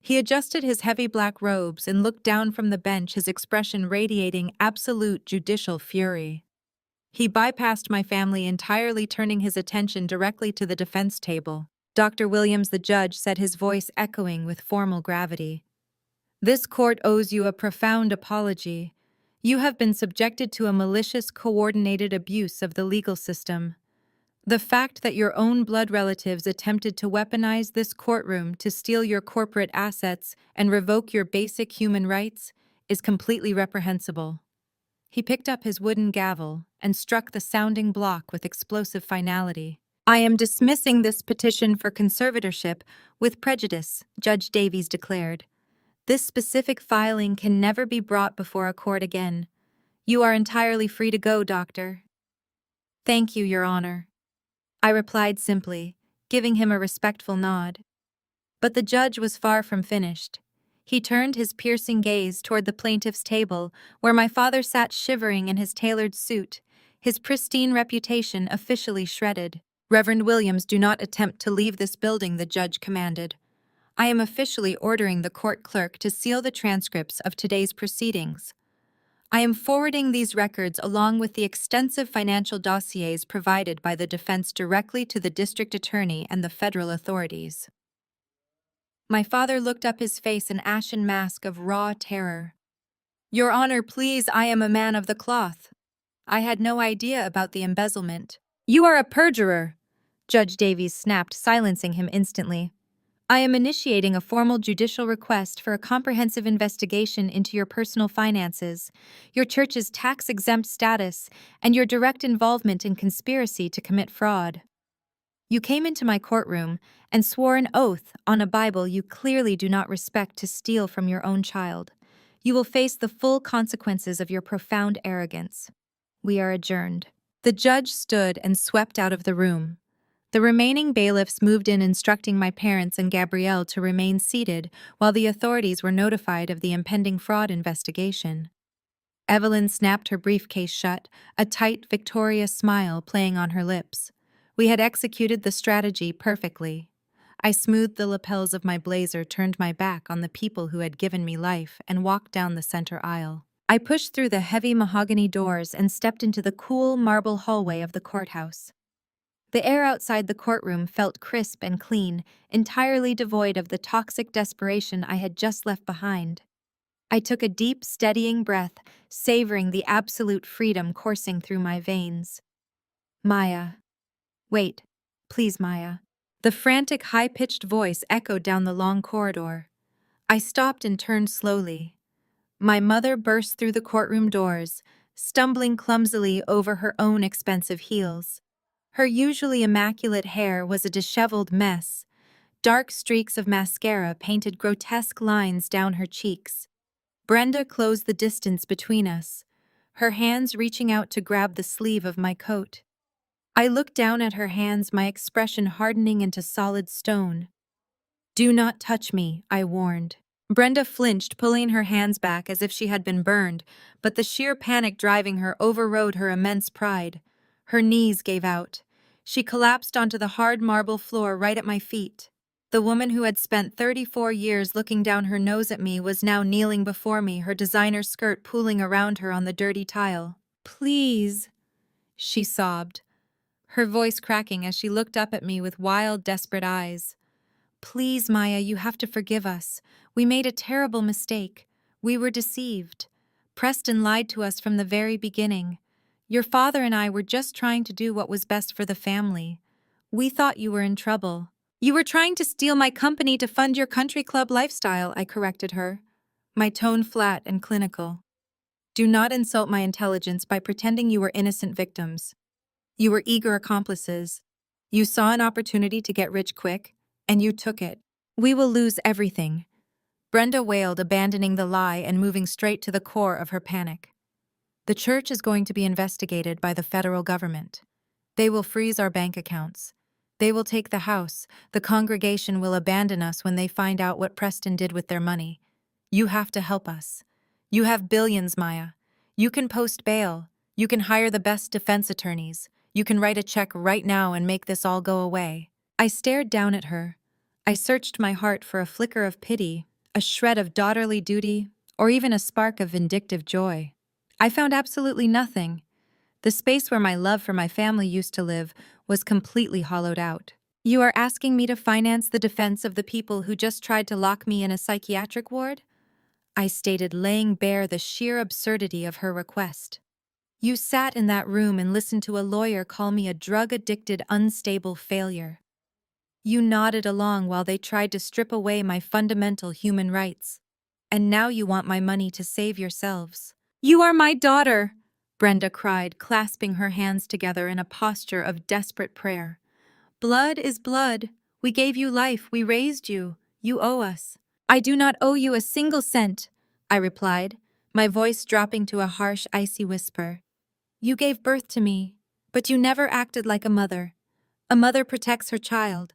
He adjusted his heavy black robes and looked down from the bench, his expression radiating absolute judicial fury. He bypassed my family entirely, turning his attention directly to the defense table. Dr. Williams, the judge, said, his voice echoing with formal gravity. "This court owes you a profound apology. You have been subjected to a malicious, coordinated abuse of the legal system. The fact that your own blood relatives attempted to weaponize this courtroom to steal your corporate assets and revoke your basic human rights is completely reprehensible." He picked up his wooden gavel and struck the sounding block with explosive finality. "I am dismissing this petition for conservatorship with prejudice," Judge Davies declared. "This specific filing can never be brought before a court again. You are entirely free to go, Doctor." "Thank you, Your Honor," I replied simply, giving him a respectful nod. But the judge was far from finished. He turned his piercing gaze toward the plaintiff's table, where my father sat shivering in his tailored suit, his pristine reputation officially shredded. "Reverend Williams, do not attempt to leave this building," the judge commanded. "I am officially ordering the court clerk to seal the transcripts of today's proceedings. I am forwarding these records along with the extensive financial dossiers provided by the defense directly to the district attorney and the federal authorities." My father looked up, his face an ashen mask of raw terror. "Your Honor, please, I am a man of the cloth. I had no idea about the embezzlement." "You are a perjurer!" Judge Davies snapped, silencing him instantly. I am initiating a formal judicial request for a comprehensive investigation into your personal finances, your church's tax-exempt status, and your direct involvement in conspiracy to commit fraud. You came into my courtroom and swore an oath on a Bible you clearly do not respect to steal from your own child. You will face the full consequences of your profound arrogance. We are adjourned. The judge stood and swept out of the room. The remaining bailiffs moved in, instructing my parents and Gabrielle to remain seated while the authorities were notified of the impending fraud investigation. Evelyn snapped her briefcase shut, a tight, victorious smile playing on her lips. We had executed the strategy perfectly. I smoothed the lapels of my blazer, turned my back on the people who had given me life, and walked down the center aisle. I pushed through the heavy mahogany doors and stepped into the cool marble hallway of the courthouse. The air outside the courtroom felt crisp and clean, entirely devoid of the toxic desperation I had just left behind. I took a deep, steadying breath, savoring the absolute freedom coursing through my veins. Maya. Wait. Please, Maya. The frantic, high-pitched voice echoed down the long corridor. I stopped and turned slowly. My mother burst through the courtroom doors, stumbling clumsily over her own expensive heels. Her usually immaculate hair was a disheveled mess. Dark streaks of mascara painted grotesque lines down her cheeks. Brenda closed the distance between us, her hands reaching out to grab the sleeve of my coat. I looked down at her hands, my expression hardening into solid stone. "Do not touch me," I warned. Brenda flinched, pulling her hands back as if she had been burned, but the sheer panic driving her overrode her immense pride. Her knees gave out. She collapsed onto the hard marble floor right at my feet. The woman who had spent 34 years looking down her nose at me was now kneeling before me, her designer skirt pooling around her on the dirty tile. "Please," she sobbed, her voice cracking as she looked up at me with wild, desperate eyes. "Please, Maya, you have to forgive us. We made a terrible mistake. We were deceived. Preston lied to us from the very beginning. Your father and I were just trying to do what was best for the family. We thought you were in trouble." "You were trying to steal my company to fund your country club lifestyle," I corrected her, my tone flat and clinical. "Do not insult my intelligence by pretending you were innocent victims. You were eager accomplices. You saw an opportunity to get rich quick, and you took it. We will lose everything," Brenda wailed, abandoning the lie and moving straight to the core of her panic. "The church is going to be investigated by the federal government. They will freeze our bank accounts. They will take the house. The congregation will abandon us when they find out what Preston did with their money. You have to help us. You have billions, Maya. You can post bail. You can hire the best defense attorneys. You can write a check right now and make this all go away." I stared down at her. I searched my heart for a flicker of pity, a shred of daughterly duty, or even a spark of vindictive joy. I found absolutely nothing. The space where my love for my family used to live was completely hollowed out. "You are asking me to finance the defense of the people who just tried to lock me in a psychiatric ward?" I stated, laying bare the sheer absurdity of her request. "You sat in that room and listened to a lawyer call me a drug-addicted, unstable failure. You nodded along while they tried to strip away my fundamental human rights. And now you want my money to save yourselves." "You are my daughter!" Brenda cried, clasping her hands together in a posture of desperate prayer. "Blood is blood. We gave you life. We raised you. You owe us." "I do not owe you a single cent," I replied, my voice dropping to a harsh, icy whisper. "You gave birth to me, but you never acted like a mother. A mother protects her child.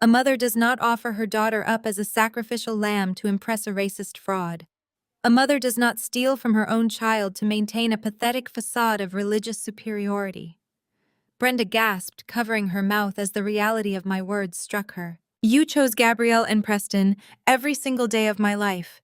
A mother does not offer her daughter up as a sacrificial lamb to impress a racist fraud. A mother does not steal from her own child to maintain a pathetic facade of religious superiority." Brenda gasped, covering her mouth as the reality of my words struck her. "You chose Gabrielle and Preston every single day of my life."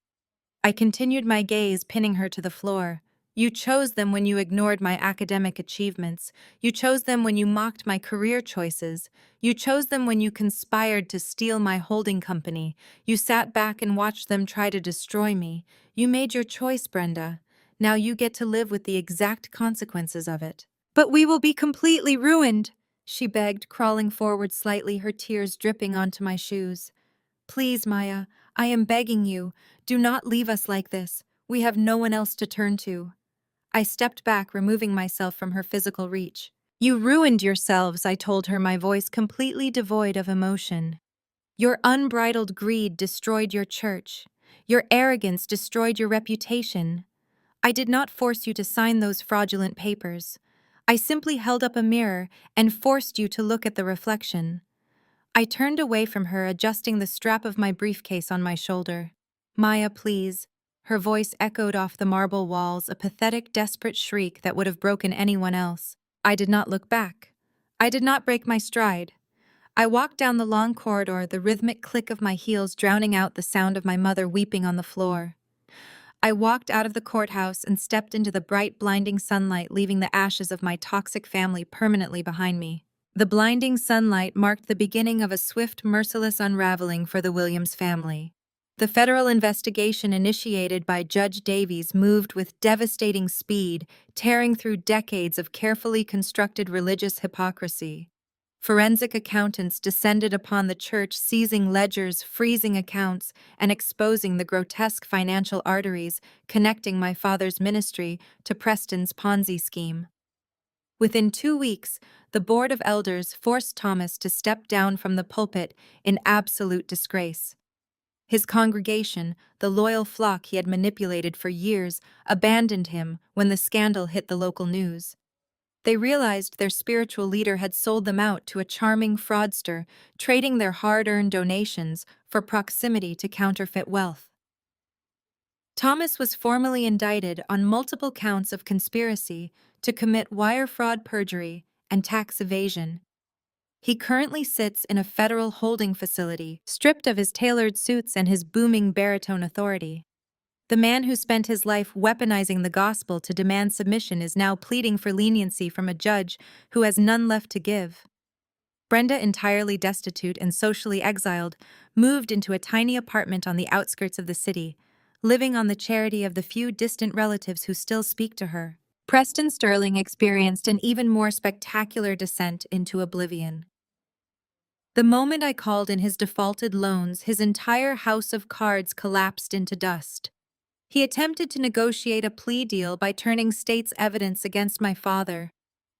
I continued my gaze, pinning her to the floor. "You chose them when you ignored my academic achievements. You chose them when you mocked my career choices. You chose them when you conspired to steal my holding company. You sat back and watched them try to destroy me. You made your choice, Brenda. Now you get to live with the exact consequences of it." "But we will be completely ruined," she begged, crawling forward slightly, her tears dripping onto my shoes. Please, Maya, I am begging you, do not leave us like this. We have no one else to turn to. I stepped back, removing myself from her physical reach. You ruined yourselves, I told her, my voice completely devoid of emotion. Your unbridled greed destroyed your church. Your arrogance destroyed your reputation. I did not force you to sign those fraudulent papers. I simply held up a mirror and forced you to look at the reflection. I turned away from her, adjusting the strap of my briefcase on my shoulder. Maya, please. Her voice echoed off the marble walls, a pathetic, desperate shriek that would have broken anyone else. I did not look back. I did not break my stride. I walked down the long corridor, the rhythmic click of my heels drowning out the sound of my mother weeping on the floor. I walked out of the courthouse and stepped into the bright, blinding sunlight, leaving the ashes of my toxic family permanently behind me. The blinding sunlight marked the beginning of a swift, merciless unraveling for the Williams family. The federal investigation initiated by Judge Davies moved with devastating speed, tearing through decades of carefully constructed religious hypocrisy. Forensic accountants descended upon the church, seizing ledgers, freezing accounts, and exposing the grotesque financial arteries connecting my father's ministry to Preston's Ponzi scheme. Within 2 weeks, the Board of Elders forced Thomas to step down from the pulpit in absolute disgrace. His congregation, the loyal flock he had manipulated for years, abandoned him when the scandal hit the local news. They realized their spiritual leader had sold them out to a charming fraudster, trading their hard-earned donations for proximity to counterfeit wealth. Thomas was formally indicted on multiple counts of conspiracy to commit wire fraud, perjury, and tax evasion. He currently sits in a federal holding facility, stripped of his tailored suits and his booming baritone authority. The man who spent his life weaponizing the gospel to demand submission is now pleading for leniency from a judge who has none left to give. Brenda, entirely destitute and socially exiled, moved into a tiny apartment on the outskirts of the city, living on the charity of the few distant relatives who still speak to her. Preston Sterling experienced an even more spectacular descent into oblivion. The moment I called in his defaulted loans, his entire house of cards collapsed into dust. He attempted to negotiate a plea deal by turning state's evidence against my father,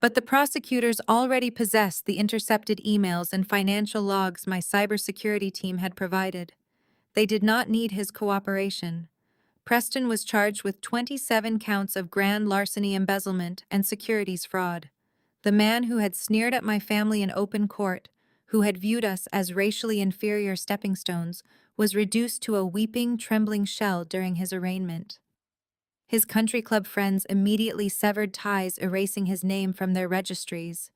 but the prosecutors already possessed the intercepted emails and financial logs my cybersecurity team had provided. They did not need his cooperation. Preston was charged with 27 counts of grand larceny, embezzlement, and securities fraud. The man who had sneered at my family in open court, who had viewed us as racially inferior stepping stones, was reduced to a weeping, trembling shell during his arraignment. His country club friends immediately severed ties, erasing his name from their registries.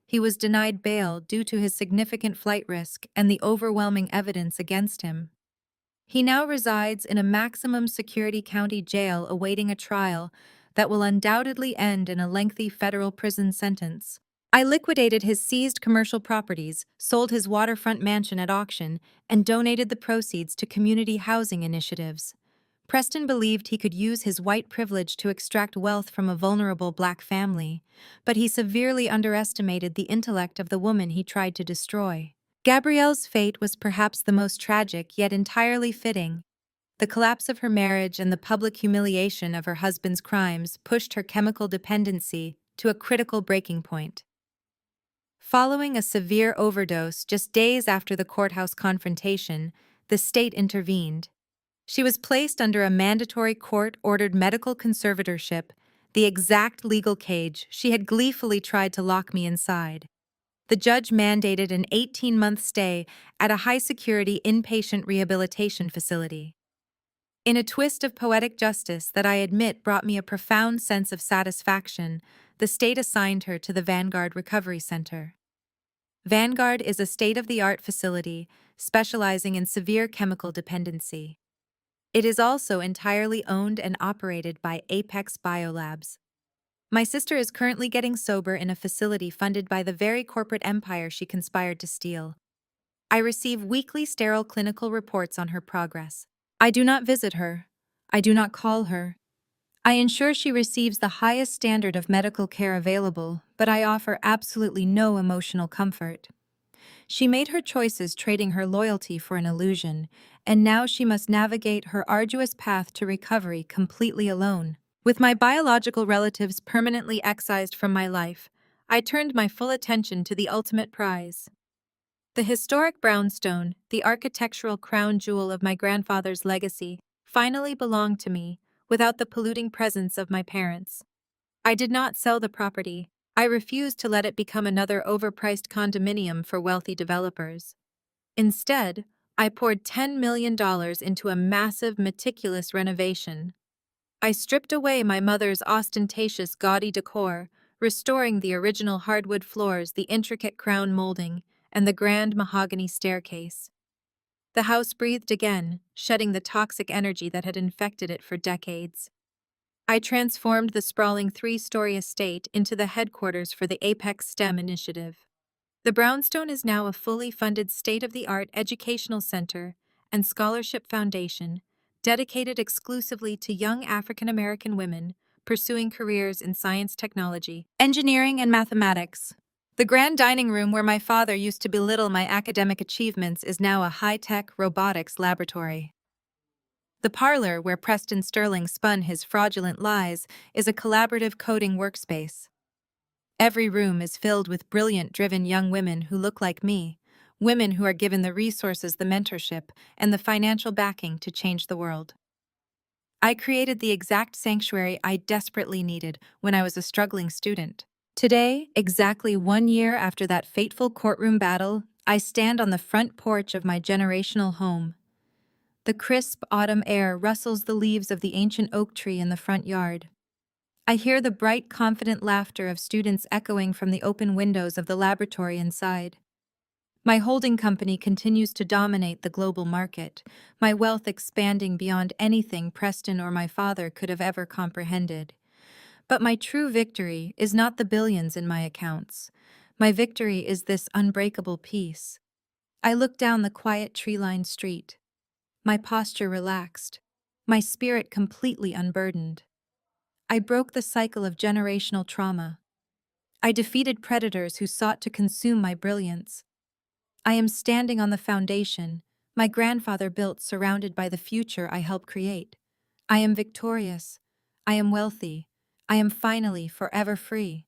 He was denied bail due to his significant flight risk and the overwhelming evidence against him. He now resides in a maximum security county jail awaiting a trial that will undoubtedly end in a lengthy federal prison sentence. I liquidated his seized commercial properties, sold his waterfront mansion at auction, and donated the proceeds to community housing initiatives. Preston believed he could use his white privilege to extract wealth from a vulnerable black family, but he severely underestimated the intellect of the woman he tried to destroy. Gabrielle's fate was perhaps the most tragic, yet entirely fitting. The collapse of her marriage and the public humiliation of her husband's crimes pushed her chemical dependency to a critical breaking point. Following a severe overdose just days after the courthouse confrontation, the state intervened. She was placed under a mandatory court-ordered medical conservatorship, the exact legal cage she had gleefully tried to lock me inside. The judge mandated an 18-month stay at a high-security inpatient rehabilitation facility. In a twist of poetic justice that I admit brought me a profound sense of satisfaction, the state assigned her to the Vanguard Recovery Center. Vanguard is a state-of-the-art facility specializing in severe chemical dependency. It is also entirely owned and operated by Apex Biolabs. My sister is currently getting sober in a facility funded by the very corporate empire she conspired to steal. I receive weekly sterile clinical reports on her progress. I do not visit her. I do not call her. I ensure she receives the highest standard of medical care available, but I offer absolutely no emotional comfort. She made her choices trading her loyalty for an illusion, and now she must navigate her arduous path to recovery completely alone. With my biological relatives permanently excised from my life, I turned my full attention to the ultimate prize. The historic brownstone, the architectural crown jewel of my grandfather's legacy, finally belonged to me, without the polluting presence of my parents. I did not sell the property. I refused to let it become another overpriced condominium for wealthy developers. Instead, I poured $10 million into a massive, meticulous renovation. I stripped away my mother's ostentatious, gaudy decor, restoring the original hardwood floors, the intricate crown molding, and the grand mahogany staircase. The house breathed again, shedding the toxic energy that had infected it for decades. I transformed the sprawling three-story estate into the headquarters for the Apex STEM initiative. The brownstone is now a fully funded state-of-the-art educational center and scholarship foundation dedicated exclusively to young African American women pursuing careers in science, technology, engineering, and mathematics. The grand dining room where my father used to belittle my academic achievements is now a high-tech robotics laboratory. The parlor where Preston Sterling spun his fraudulent lies is a collaborative coding workspace. Every room is filled with brilliant, driven young women who look like me, women who are given the resources, the mentorship, and the financial backing to change the world. I created the exact sanctuary I desperately needed when I was a struggling student. Today, exactly 1 year after that fateful courtroom battle, I stand on the front porch of my generational home. The crisp autumn air rustles the leaves of the ancient oak tree in the front yard. I hear the bright, confident laughter of students echoing from the open windows of the laboratory inside. My holding company continues to dominate the global market, my wealth expanding beyond anything Preston or my father could have ever comprehended. But my true victory is not the billions in my accounts. My victory is this unbreakable peace. I look down the quiet tree-lined street, my posture relaxed, my spirit completely unburdened. I broke the cycle of generational trauma. I defeated predators who sought to consume my brilliance. I am standing on the foundation my grandfather built, surrounded by the future I helped create. I am victorious. I am wealthy. I am finally forever free.